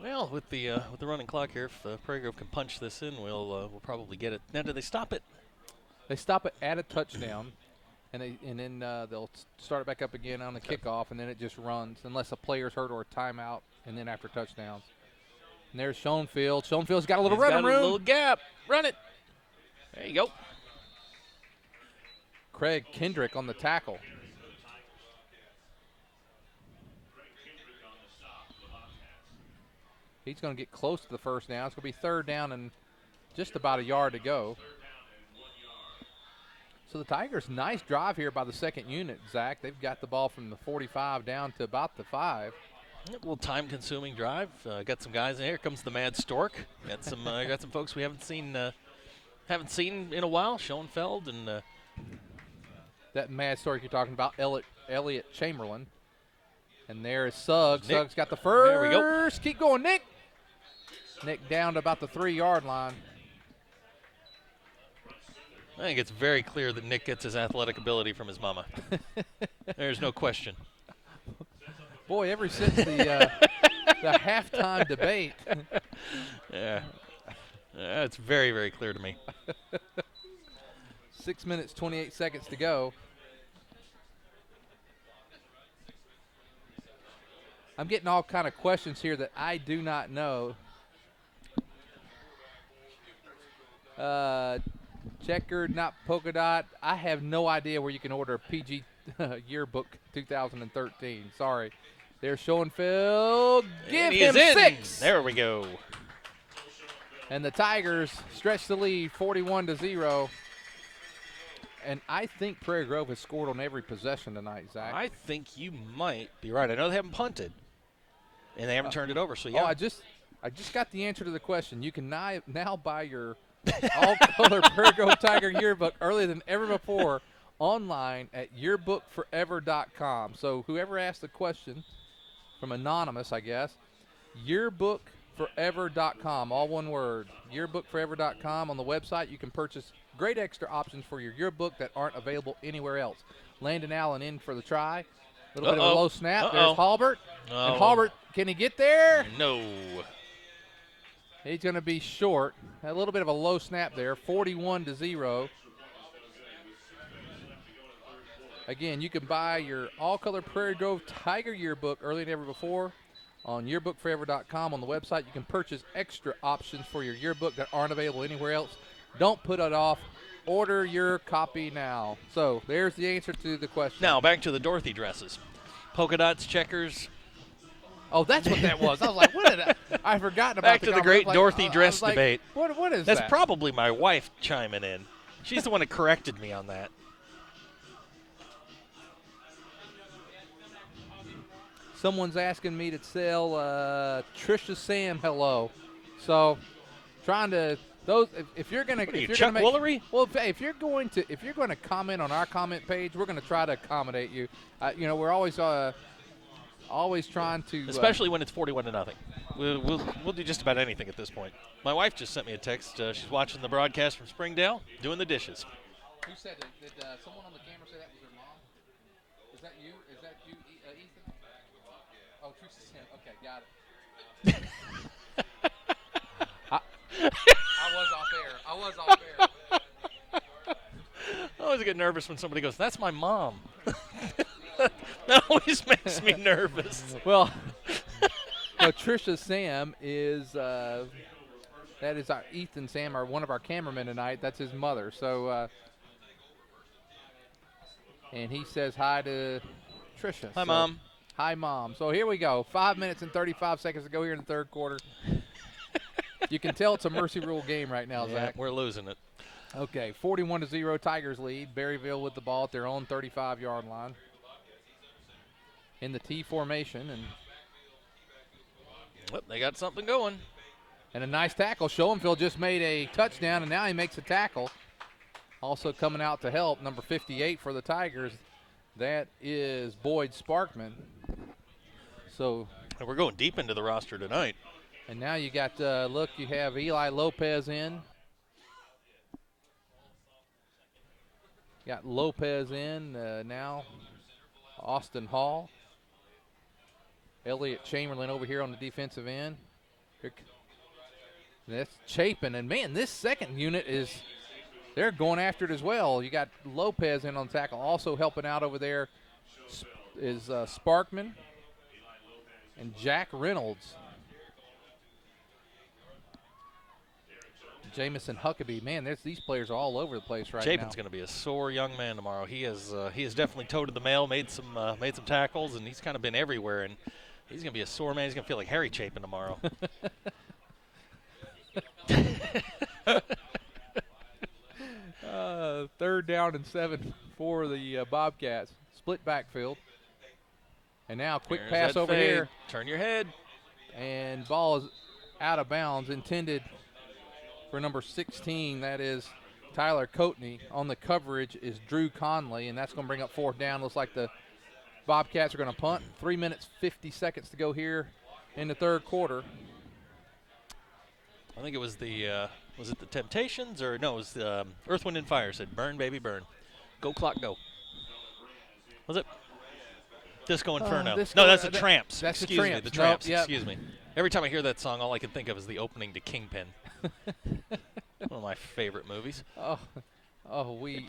Well, with the running clock here, if Prairie Grove can punch this in, we'll probably get it. Now, do they stop it? They stop it at a touchdown, and then they'll start it back up again on the kickoff, and then it just runs unless a player's hurt or a timeout, and then after touchdowns. And there's Schoenfield. Schoenfield's got a little running room. A little gap. Run it. There you go. Craig Kendrick on the tackle. He's going to get close to the first down. It's going to be 3rd down and just about a yard to go. So the Tigers, nice drive here by the second unit, Zach. They've got the ball from the 45 down to about the 5. A little time-consuming drive. Got some guys in here. Here comes the Mad Stork. Got some folks we haven't seen in a while. Schoenfeld and that Mad Stork you're talking about, Elliot Chamberlain. And there is Suggs. Nick. Suggs got the first. There we go. Keep going, Nick. Nick down to about the 3-yard line. I think it's very clear that Nick gets his athletic ability from his mama. There's no question. Boy, ever since the halftime debate. Yeah. It's very, very clear to me. 6 minutes, 28 seconds to go. I'm getting all kind of questions here that I do not know. Checkered, not polka dot. I have no idea where you can order a PG yearbook 2013. Sorry. There's Schoenfeld. Give he him is in. 6. There we go. And the Tigers stretch the lead 41-0. And I think Prairie Grove has scored on every possession tonight, Zach. I think you might be right. I know they haven't punted, and they haven't turned it over. So yeah. Oh, I just got the answer to the question. You can now buy your all-color Prairie Grove Tiger yearbook earlier than ever before online at yearbookforever.com. So whoever asked the question, from Anonymous, I guess, yearbookforever.com, all one word, yearbookforever.com. On the website, you can purchase great extra options for your yearbook that aren't available anywhere else. Landon Allen in for the try. A little bit of a low snap. There's Halbert. Oh. And Halbert, can he get there? No. He's going to be short. A little bit of a low snap there, 41-0. Again, you can buy your all-color Prairie Grove Tiger yearbook earlier than ever before on yearbookforever.com. On the website, you can purchase extra options for your yearbook that aren't available anywhere else. Don't put it off. Order your copy now. So there's the answer to the question. Now, back to the Dorothy dresses. Polka dots, checkers. Oh, that's what that was. I was like, what did I forgotten about Back to the great Dorothy dress debate. What is That's that? probably my wife chiming in. She's the one that corrected me on that. Someone's asking me to sell Trisha Sam hello. So trying to those if you're gonna What are you, Chuck Woolery? Well, if you're going to comment on our comment page, we're gonna try to accommodate you. We're always trying to, especially when it's 41-0. We'll do just about anything at this point. My wife just sent me a text. She's watching the broadcast from Springdale, doing the dishes. Who said it? Did someone on the camera say that was their mom? Is that you? Is that you, Ethan? Oh, Trisha Sam. Okay, got it. I was off air. I always get nervous when somebody goes, "That's my mom." That always makes me nervous. Well, Trisha Sam is that is our Ethan Sam, one of our cameramen tonight. That's his mother. So, and he says hi to Trisha. Hi, Mom. Hi, Mom. So here we go. 5 minutes and 35 seconds to go here in the third quarter. You can tell it's a mercy rule game right now, Yeah, Zach. we're losing it. Okay, 41-0 Tigers lead. Berryville with the ball at their own 35-yard line. In the T formation, and they got something going. And a nice tackle. Schoenfeld just made a touchdown, and now he makes a tackle. Also coming out to help, number 58 for the Tigers. That is Boyd Sparkman. So we're going deep into the roster tonight. And now you got, you have Eli Lopez in. Got Lopez in now. Austin Hall. Elliott Chamberlain over here on the defensive end. That's Chapin. And, man, this second unit they're going after it as well. You got Lopez in on tackle. Also helping out over there is Sparkman and Jack Reynolds. Jamison Huckabee. Man, these players are all over the place right now. Chapin's going to be a sore young man tomorrow. He has definitely toted the mail, made some tackles, and he's kind of been everywhere. And he's going to be a sore man. He's going to feel like Harry Chapin tomorrow. Third down and 7 for the Bobcats. Split backfield. And now quick There's pass over fade. here. Turn your head. And ball is out of bounds, intended for number 16. That is Tyler Coatney. On the coverage is Drew Conley, and that's going to bring up fourth down. Looks like the Bobcats are going to punt. 3 minutes, 50 seconds to go here in the third quarter. I think it was was it the Temptations or no? It was Earth, Wind, and Fire said, "Burn, baby, burn, go clock, go." Was it Disco Inferno? Disco, no, that's the Tramps. That's Excuse the me, Tramps. the Tramps. Nope, yep. Excuse me. Every time I hear that song, all I can think of is the opening to Kingpin. One of my favorite movies.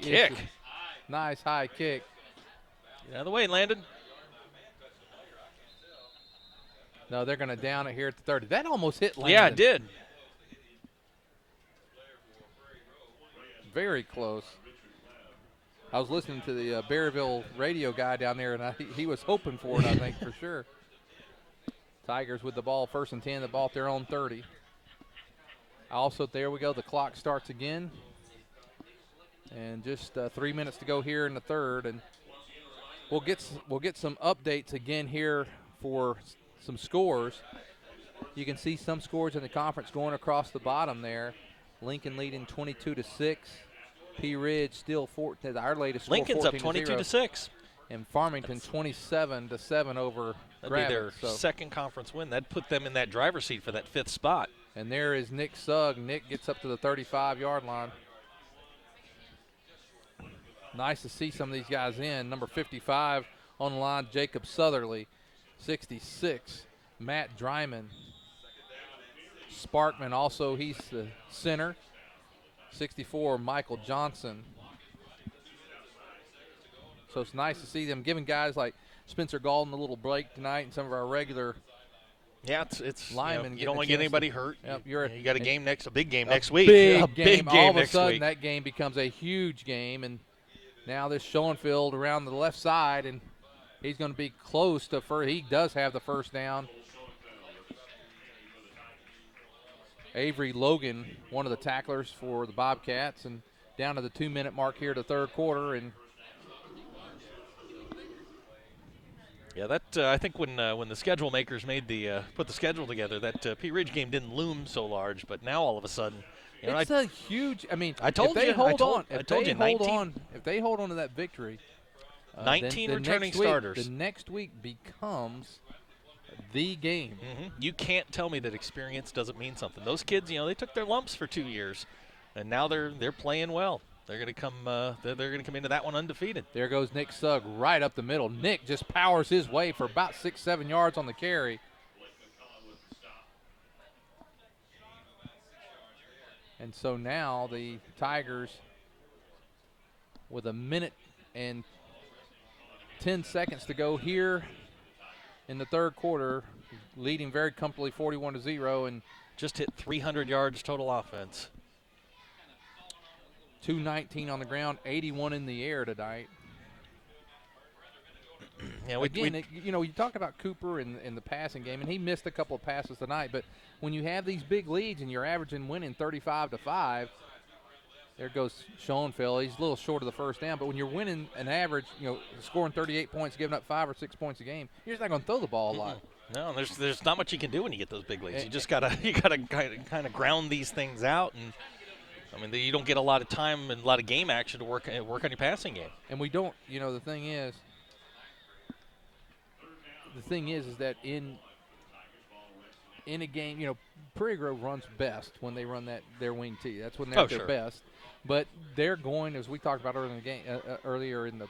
Kick. Nice high kick. Get out of the way, Landon. No, they're going to down it here at the 30. That almost hit Landon. Yeah, it did. Very close. I was listening to the Berryville radio guy down there, and he was hoping for it, I think, for sure. Tigers with the ball, 1st and 10, the ball at their own 30. Also, there we go. The clock starts again. And just 3 minutes to go here in the third. And we'll get some updates again here for some scores. You can see some scores in the conference going across the bottom there. Lincoln leading 22-6. P Ridge still 14. Our latest score, Lincoln's up 22-6. And Farmington 27-7 over That'd be their Gravett, second conference win. That'd put them in that driver's seat for that 5th spot. And there is Nick Sugg. Nick gets up to the 35-yard line. Nice to see some of these guys in. Number 55 on the line, Jacob Southerly. 66, Matt Dryman. Sparkman also, he's the center. 64, Michael Johnson. So it's nice to see them giving guys like Spencer Galden a little break tonight and some of our regular linemen. You don't want to get anybody hurt. Yep, you got a big game next week. Big game. All of a next sudden, week. that game becomes a huge game. And now this Schoenfeld around the left side, and he's going to be close to first. He does have the first down. Avery Logan, one of the tacklers for the Bobcats, and down to the 2-minute mark here to the third quarter. And yeah, that I think when the schedule makers put the schedule together, that P Ridge game didn't loom so large, but now all of a sudden, it's a huge. I mean, I told if they you, hold on, if they hold on to that victory, 19 then returning starters. The next week becomes the game. You can't tell me that experience doesn't mean something. Those kids, they took their lumps for 2 years, and now they're playing well. They're going to come. They're going to come into that one undefeated. There goes Nick Sugg right up the middle. Nick just powers his way for about 6-7 yards on the carry. And so now the Tigers, with 1 minute and 10 seconds to go here in the third quarter, leading very comfortably 41-0, and just hit 300 yards total offense. 219 on the ground, 81 in the air tonight. Yeah, you talk about Cooper in the passing game, and he missed a couple of passes tonight. But when you have these big leads and you're averaging winning 35-5, there goes Schoenfeld. He's a little short of the first down. But when you're winning an average, scoring 38 points, giving up 5 or 6 points a game, you're just not going to throw the ball a lot. No, there's not much you can do when you get those big leads. You just gotta kind of ground these things out, and I mean you don't get a lot of time and a lot of game action to work on your passing game. And we don't. The thing is that in a game, Prairie Grove runs best when they run their wing tee. That's when they're at their best. But they're going, as we talked about earlier in the game, earlier in the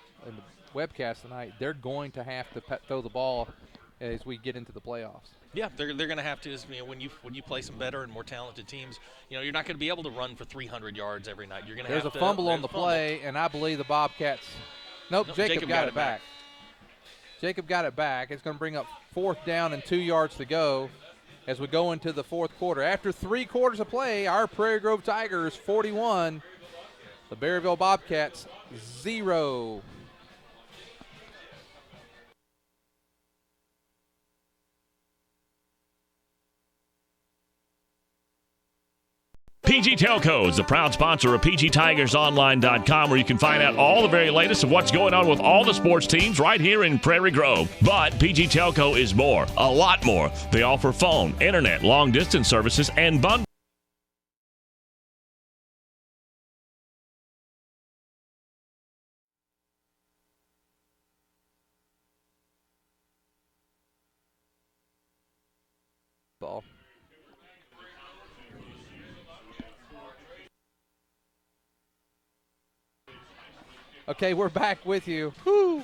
webcast tonight, they're going to have to throw the ball as we get into the playoffs. Yeah, they're going to have to. When you play some better and more talented teams, you're not going to be able to run for 300 yards every night. You're going to have to. There's a fumble on the play, and I believe the Bobcats. Nope, Jacob got it back. Jacob got it back. It's going to bring up 4th down and 2 yards to go as we go into the fourth quarter. After 3 quarters of play, our Prairie Grove Tigers 41, the Berryville Bobcats 0. PG Telco is the proud sponsor of PGTigersOnline.com, where you can find out all the very latest of what's going on with all the sports teams right here in Prairie Grove. But PG Telco is more, a lot more. They offer phone, internet, long-distance services, and bundles. Ball. Okay, we're back with you. Woo!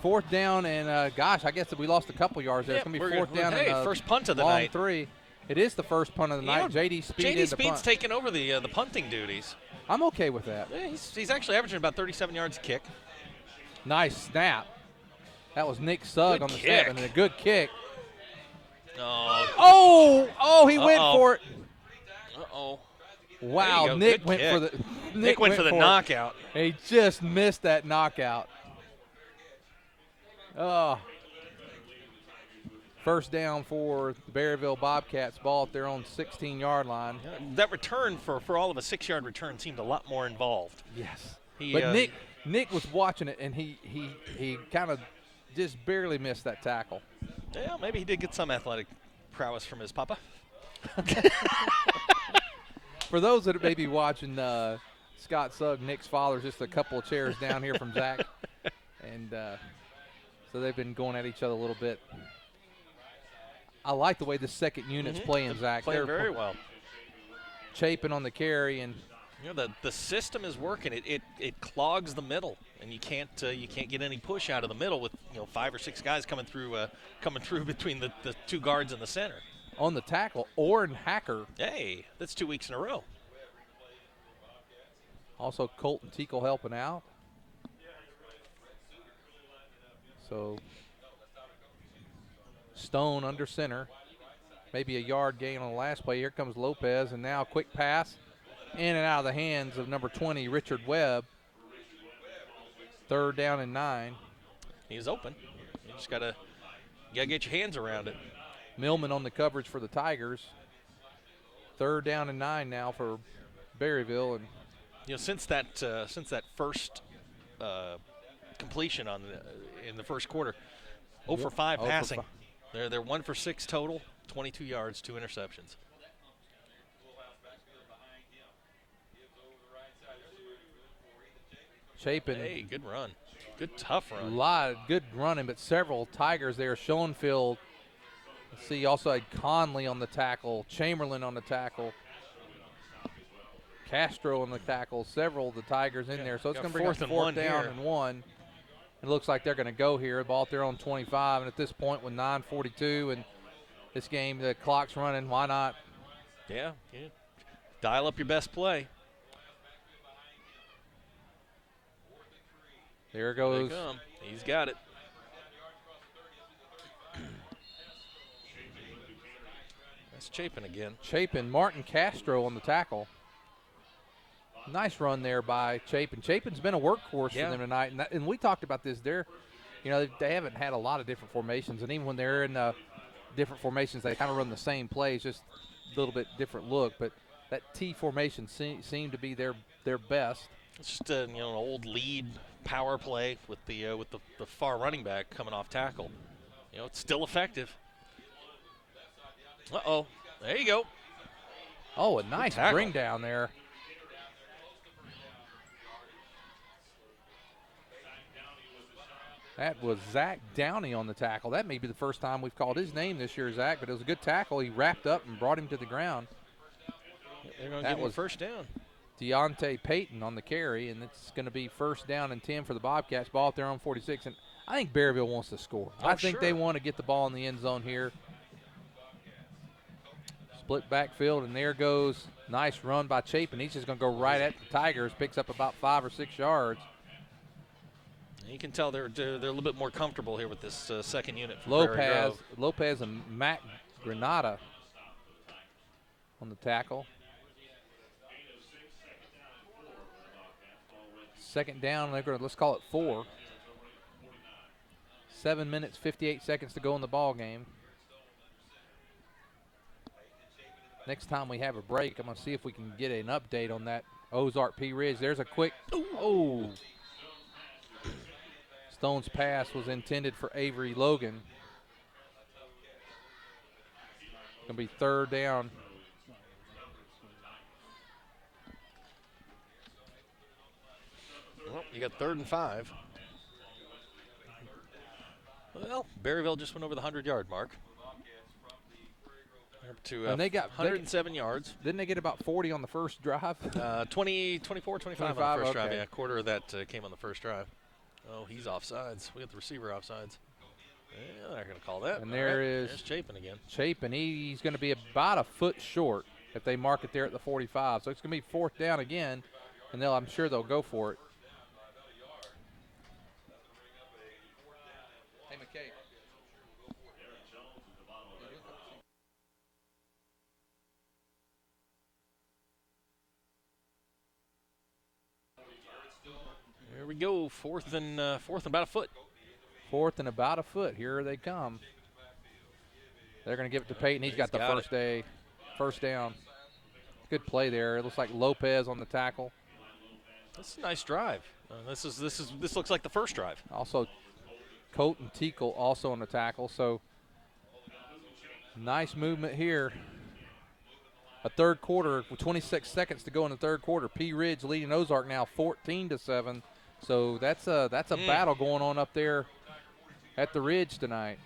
4th down, and gosh, I guess we lost a couple yards there. It's going to be 4th down and first punt of the long night. 3. It is the first punt of the night. JD Speed's taking over the punting duties. I'm okay with that. Yeah, he's actually averaging about 37 yards a kick. Nice snap. That was Nick Sugg Good on the kick. step, and a good kick. Oh, he went for it. Uh-oh. Wow, There you go. Nick Good went kick. for the Nick went for the knockout. He just missed that knockout. Oh. First down for the Berryville Bobcats, ball at their own 16-yard line. That return for all of a 6-yard return seemed a lot more involved. Yes. He, But Nick was watching it, and he kind of just barely missed that tackle. Yeah, maybe he did get some athletic prowess from his papa. For those that may be watching, Scott Sugg, Nick's father, is just a couple of chairs down here from Zach. And so they've been going at each other a little bit. I like the way the second unit's playing, Zach. Playing very well. Chapin on the carry, and the system is working. It clogs the middle, and you can't get any push out of the middle with 5 or 6 guys coming through between the 2 guards in the center. On the tackle, Orrin Hacker. Hey, that's 2 weeks in a row. Also, Colton Teakle helping out. So, Stone under center. Maybe a yard gain on the last play. Here comes Lopez, and now a quick pass in and out of the hands of number 20, Richard Webb. 3rd down and 9. He's open. You just gotta get your hands around it. Millman on the coverage for the Tigers. 3rd down and 9 now for Berryville, and since that first completion in the first quarter, 0 for 5 passing. They're 1 for 6 total, 22 yards, 2 interceptions. Chapin. Hey, good run. Good tough run. A lot of good running, but several Tigers there. Schoenfield. Let's see, also had Conley on the tackle, Chamberlain on the tackle, Castro on the tackle, several of the Tigers in there. So it's going to bring up 4th down and 1. It looks like they're going to go here. Ball at their own 25, and at this point with 9:42 and this game, the clock's running, why not? Yeah. Dial up your best play. There goes. They come. He's got it. That's Chapin again. Chapin, Martin Castro on the tackle. Nice run there by Chapin. Chapin's been a workhorse for them tonight, and we talked about this. They haven't had a lot of different formations, and even when they're in different formations, they kind of run the same plays, just a little bit different look. But that T formation seemed to be their best. It's just an old lead power play with the far running back coming off tackle. It's still effective. Uh-oh. There you go. Oh, a nice bring down there. That was Zach Downey on the tackle. That may be the first time we've called his name this year, Zach, but it was a good tackle. He wrapped up and brought him to the ground. They're going to give him first down. Deontay Payton on the carry, and it's going to be 1st down and 10 for the Bobcats. Ball at their own 46, and I think Berryville wants to score. I think they want to get the ball in the end zone here. Split backfield, and there goes nice run by Chapin. He's just going to go right at the Tigers, picks up about 5 or 6 yards. You can tell they're a little bit more comfortable here with this second unit. Lopez and Matt Granada on the tackle. 2nd down, let's call it 4. 7 minutes, 58 seconds to go in the ball game. Next time we have a break, I'm going to see if we can get an update on that Ozark P. Ridge. There's a quick, Stone's pass was intended for Avery Logan. Going to be 3rd down. Well, you got 3rd and 5. Well, Berryville just went over the 100-yard mark. They're up to and they got 107 yards. Didn't they get about 40 on the first drive? 24, 25 on the first drive. Yeah, a quarter of that came on the first drive. Oh, he's offsides. We got the receiver offsides. Yeah, they're going to call that. And there's Chapin again. Chapin, he's going to be about a foot short if they mark it there at the 45. So it's going to be 4th down again, and I'm sure they'll go for it. Hey, we go. Fourth and about a foot. Fourth and about a foot. Here they come. They're going to give it to Peyton. He's got the first down. Good play there. It looks like Lopez on the tackle. That's a nice drive. This looks like the first drive. Also, Colton Teakle also on the tackle. So nice movement here. A third quarter with 26 seconds to go in the third quarter. Pea Ridge leading Ozark now 14-7. So that's a battle going on up there at the Ridge tonight.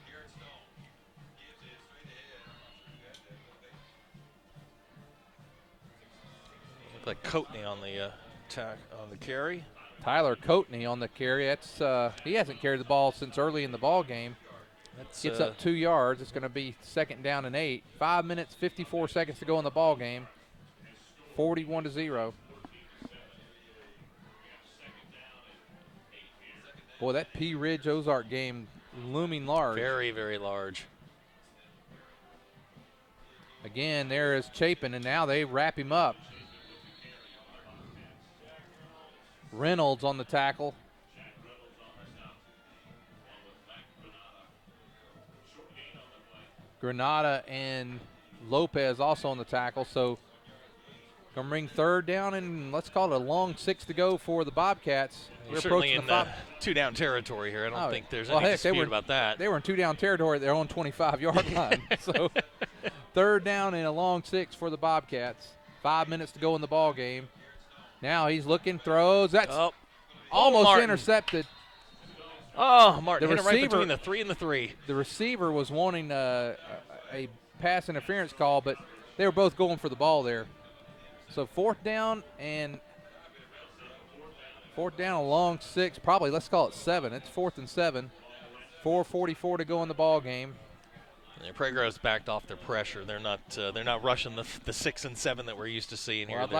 Look like Coatney on the carry. Tyler Coatney on the carry. That's he hasn't carried the ball since early in the ball game. Gets up 2 yards. It's going to be 2nd down and 8. 5 minutes, 54 seconds to go in the ball game. 41-0. Boy, that Pea Ridge Ozark game looming large. Very, very large. Again, there is Chapin, and now they wrap him up. Reynolds on the tackle. Granada and Lopez also on the tackle. So going to bring 3rd down, and let's call it a long 6 to go for the Bobcats. We're certainly in 2-down territory here. I don't think there's any dispute about that. They were in 2-down territory at their own 25-yard line. So 3rd down and a long 6 for the Bobcats. 5 minutes to go in the ball game. Now he's looking, throws. That's almost intercepted. Oh, Martin hit it right between the 3 and the 3. The receiver was wanting a pass interference call, but they were both going for the ball there. So 4th down, a long 6, probably let's call it 7. It's 4th and 7. 4:44 to go in the ball game. Yeah, Prairie Grove's backed off their pressure. They're not rushing the 6 and 7 that we're used to seeing here. Well, I'd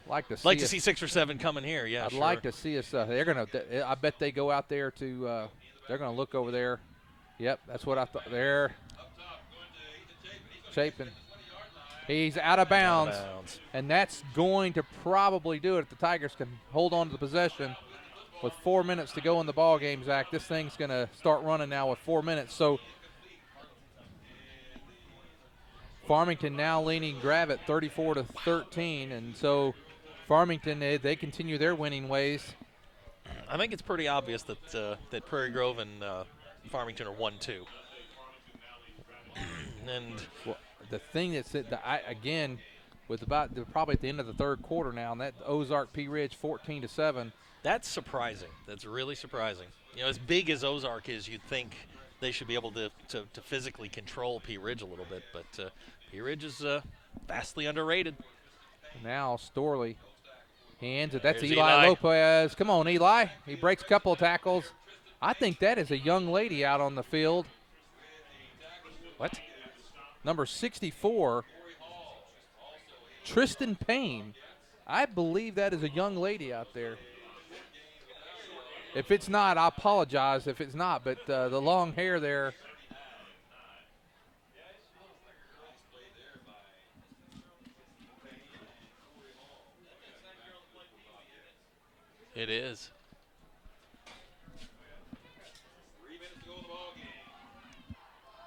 like to see 6 or 7 coming here. Yeah, I'd like to see us. I bet they go out there to. They're gonna look over there. Yep, that's what I thought. There, Chapin. He's out of bounds, and that's going to probably do it if the Tigers can hold on to the possession with 4 minutes to go in the ball game. Zach, this thing's gonna start running now with 4 minutes. So. Farmington now leading Gravette 34-13, and so Farmington they continue their winning ways. I think it's pretty obvious that Prairie Grove and Farmington are 1-2. And the thing that's again with probably at the end of the third quarter now, and that Ozark Pea Ridge 14-7. That's surprising. That's really surprising. You know, as big as Ozark is, you'd think they should be able to physically control Pea Ridge a little bit, but Pea Ridge is vastly underrated. Now Storley hands it. That's Eli Lopez. Come on, Eli. He breaks a couple of tackles. I think that is a young lady out on the field. What? Number 64, Tristan Payne. I believe that is a young lady out there. If it's not, I apologize if it's not, but the long hair there. It is.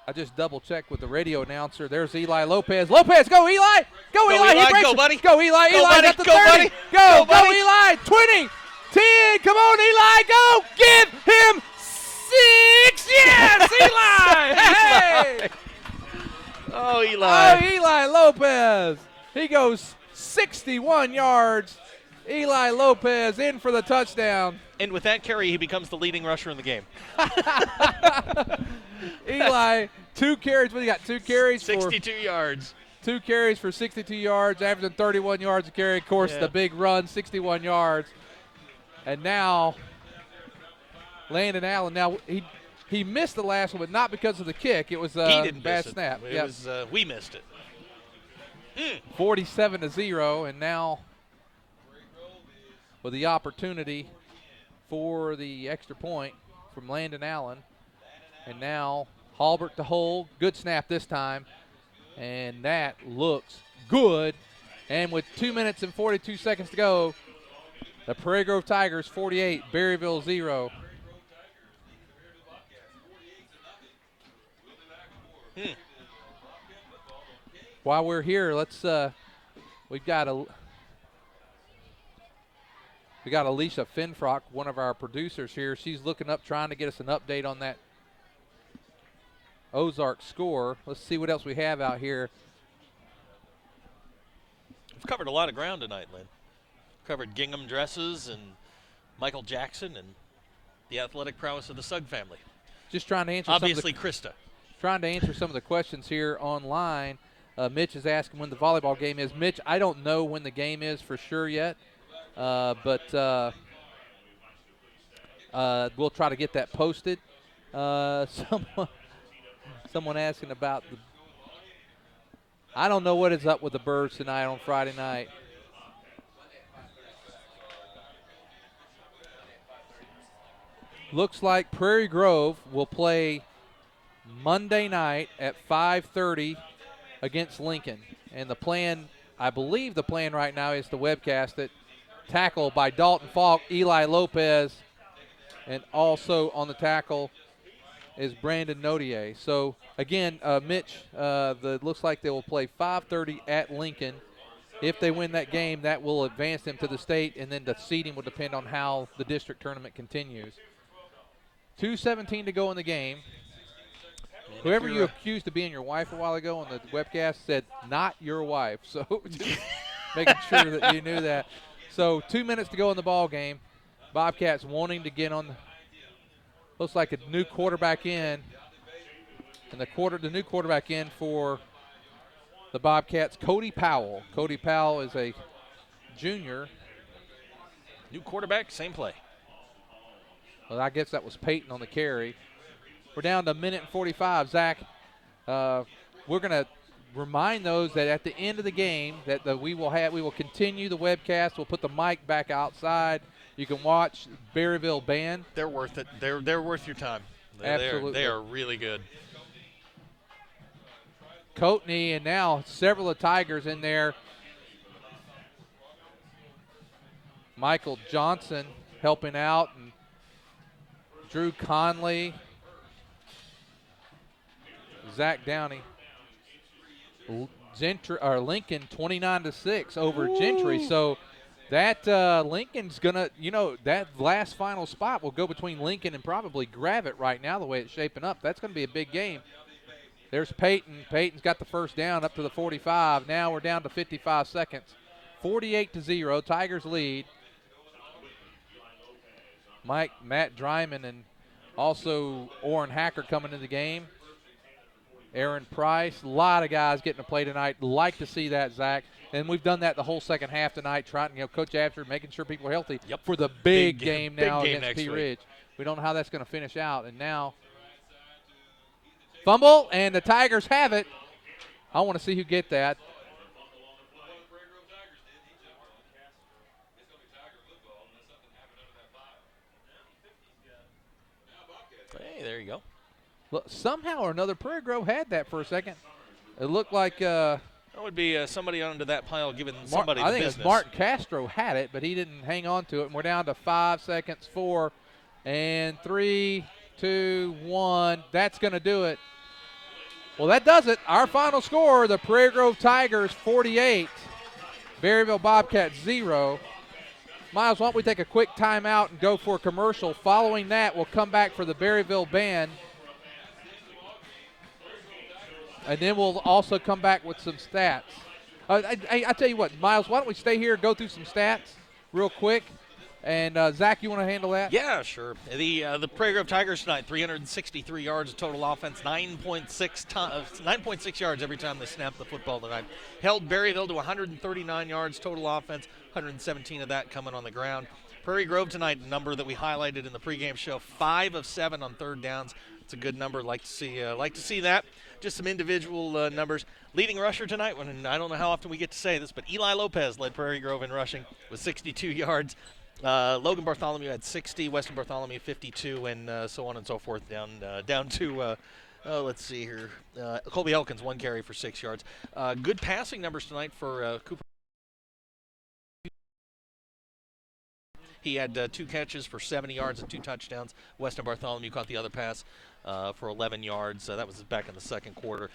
I just double-checked with the radio announcer. There's Eli Lopez. Lopez, go, Eli! Go, Eli! Go, buddy! Go, Eli! Go, Eli buddy! at the Go, 30! buddy! Go, buddy! Eli! 20! 10! Come on, Eli! Go! Give him 6! Yes, Eli! Hey! Oh, Eli! Oh, Eli Lopez! He goes 61 yards. Eli Lopez in for the touchdown. And with that carry, he becomes the leading rusher in the game. Eli, 2 carries. What do you got? 2 carries 62 yards. 2 carries for 62 yards, averaging 31 yards a carry. Of course, the big run, 61 yards. And now, Landon Allen. Now, he missed the last one, but not because of the kick. It was a bad snap. It was, we missed it. 47-0, and now with the opportunity for the extra point from Landon Allen. And now Halbert to hold. Good snap this time. And that looks good. And with 2 minutes and 42 seconds to go, The Prairie Grove Tigers 48, Berryville 0. While we're here, let's we got Alicia Finfrock, one of our producers here. She's looking up, trying to get us an update on that Ozark score. Let's see what else we have out here. We've covered a lot of ground tonight, Lynn. Covered gingham dresses and Michael Jackson and the athletic prowess of the Sugg family. Just trying to answer obviously Krista. Trying to answer some of the questions here online. Mitch is asking when the volleyball game is. Mitch, I don't know when the game is for sure yet, but we'll try to get that posted. Someone asking about the. I don't know what is up with the Birds tonight on Friday night. Looks like Prairie Grove will play Monday night at 5:30 against Lincoln. And the plan, I believe the plan right now is to webcast it. Tackle by Dalton Falk, Eli Lopez, and also on the tackle is Brandon Notier. So, again, Mitch, looks like they will play 5:30 at Lincoln. If they win that game, that will advance them to the state, and then the seeding will depend on how the district tournament continues. 2:17 to go in the game. Whoever you accused of being your wife a while ago on the webcast said not your wife. So just making sure that you knew that. So 2 minutes to go in the ball game. Bobcats wanting to get on. Looks like a new quarterback in. And the new quarterback in for the Bobcats, Cody Powell. Cody Powell is a junior. New quarterback, same play. Well, I guess that was Peyton on the carry. We're down to a minute and 45. Zach, we're going to remind those that at the end of the game that we will continue the webcast. We'll put the mic back outside. You can watch Berryville Band. They're worth it. They're worth your time. Absolutely. They are really good. Coatney and now several of the Tigers in there. Michael Johnson helping out, and Drew Conley, Zach Downey. Lincoln 29-6 over Gentry. So that Lincoln's gonna, that last final spot will go between Lincoln and probably Gravett right now, the way it's shaping up. That's going to be a big game. There's Peyton. Peyton's got the first down up to the 45. Now we're down to 55 seconds. 48-0. Tigers lead. Matt Dryman and also Orrin Hacker coming into the game. Aaron Price, a lot of guys getting to play tonight. Like to see that, Zach. And we've done that the whole second half tonight, trying, Coach Absher making sure people are healthy for the big game now against P. Ridge. We don't know how that's going to finish out. And now fumble, and the Tigers have it. I want to see who get that. Hey, there you go. Look, somehow or another, Prairie Grove had that for a second. It looked like that would be somebody under that pile giving somebody the business. I think business. It's Mark Castro had it, but he didn't hang on to it. And we're down to 5 seconds, 4, and 3, 2, 1. That's going to do it. Well, that does it. Our final score, the Prairie Grove Tigers 48, Berryville Bobcats 0. Miles, why don't we take a quick timeout and go for a commercial. Following that, we'll come back for the Berryville Band. And then we'll also come back with some stats. I tell you what, Miles, why don't we stay here and go through some stats real quick? And, Zach, you want to handle that? Yeah, sure. The Prairie Grove Tigers tonight, 363 yards of total offense, 9.6 yards every time they snapped the football tonight. Held Berryville to 139 yards total offense, 117 of that coming on the ground. Prairie Grove tonight, a number that we highlighted in the pregame show, 5 of 7 on third downs. It's a good number. Like to see that. Just some individual numbers. Leading rusher tonight, and I don't know how often we get to say this, but Eli Lopez led Prairie Grove in rushing with 62 yards. Logan Bartholomew had 60, Weston Bartholomew 52, and so on and so forth down to, let's see here, Colby Elkins, 1 carry for 6 yards. Good passing numbers tonight for Cooper. He had 2 catches for 70 yards and 2 touchdowns. Weston Bartholomew caught the other pass for 11 yards. That was back in the second quarter.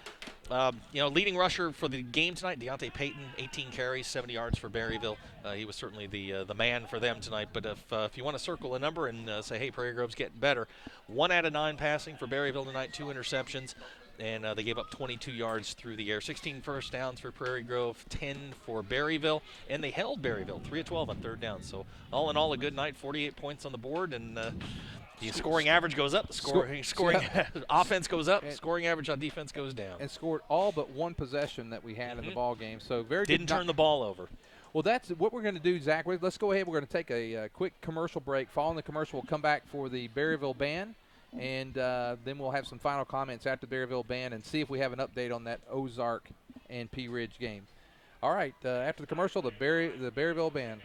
Leading rusher for the game tonight, Deontay Payton, 18 carries, 70 yards for Berryville. He was certainly the man for them tonight. But if you want to circle a number and say, hey, Prairie Grove's getting better, 1 out of 9 passing for Berryville tonight, 2 interceptions. And they gave up 22 yards through the air. 16 first downs for Prairie Grove, 10 for Berryville. And they held Berryville, 3 of 12 on third down. So all in all, a good night, 48 points on the board. And the scoring average goes up. The scoring offense goes up. And scoring average on defense goes down. And scored all but 1 possession that we had in the ball game. So very good. Didn't turn the ball over. Well, that's what we're going to do, Zach. Let's go ahead. We're going to take a quick commercial break. Following the commercial, we'll come back for the Berryville Band. And then we'll have some final comments after the Berryville Band and see if we have an update on that Ozark and Pea Ridge game. All right, after the commercial, the Berryville Band.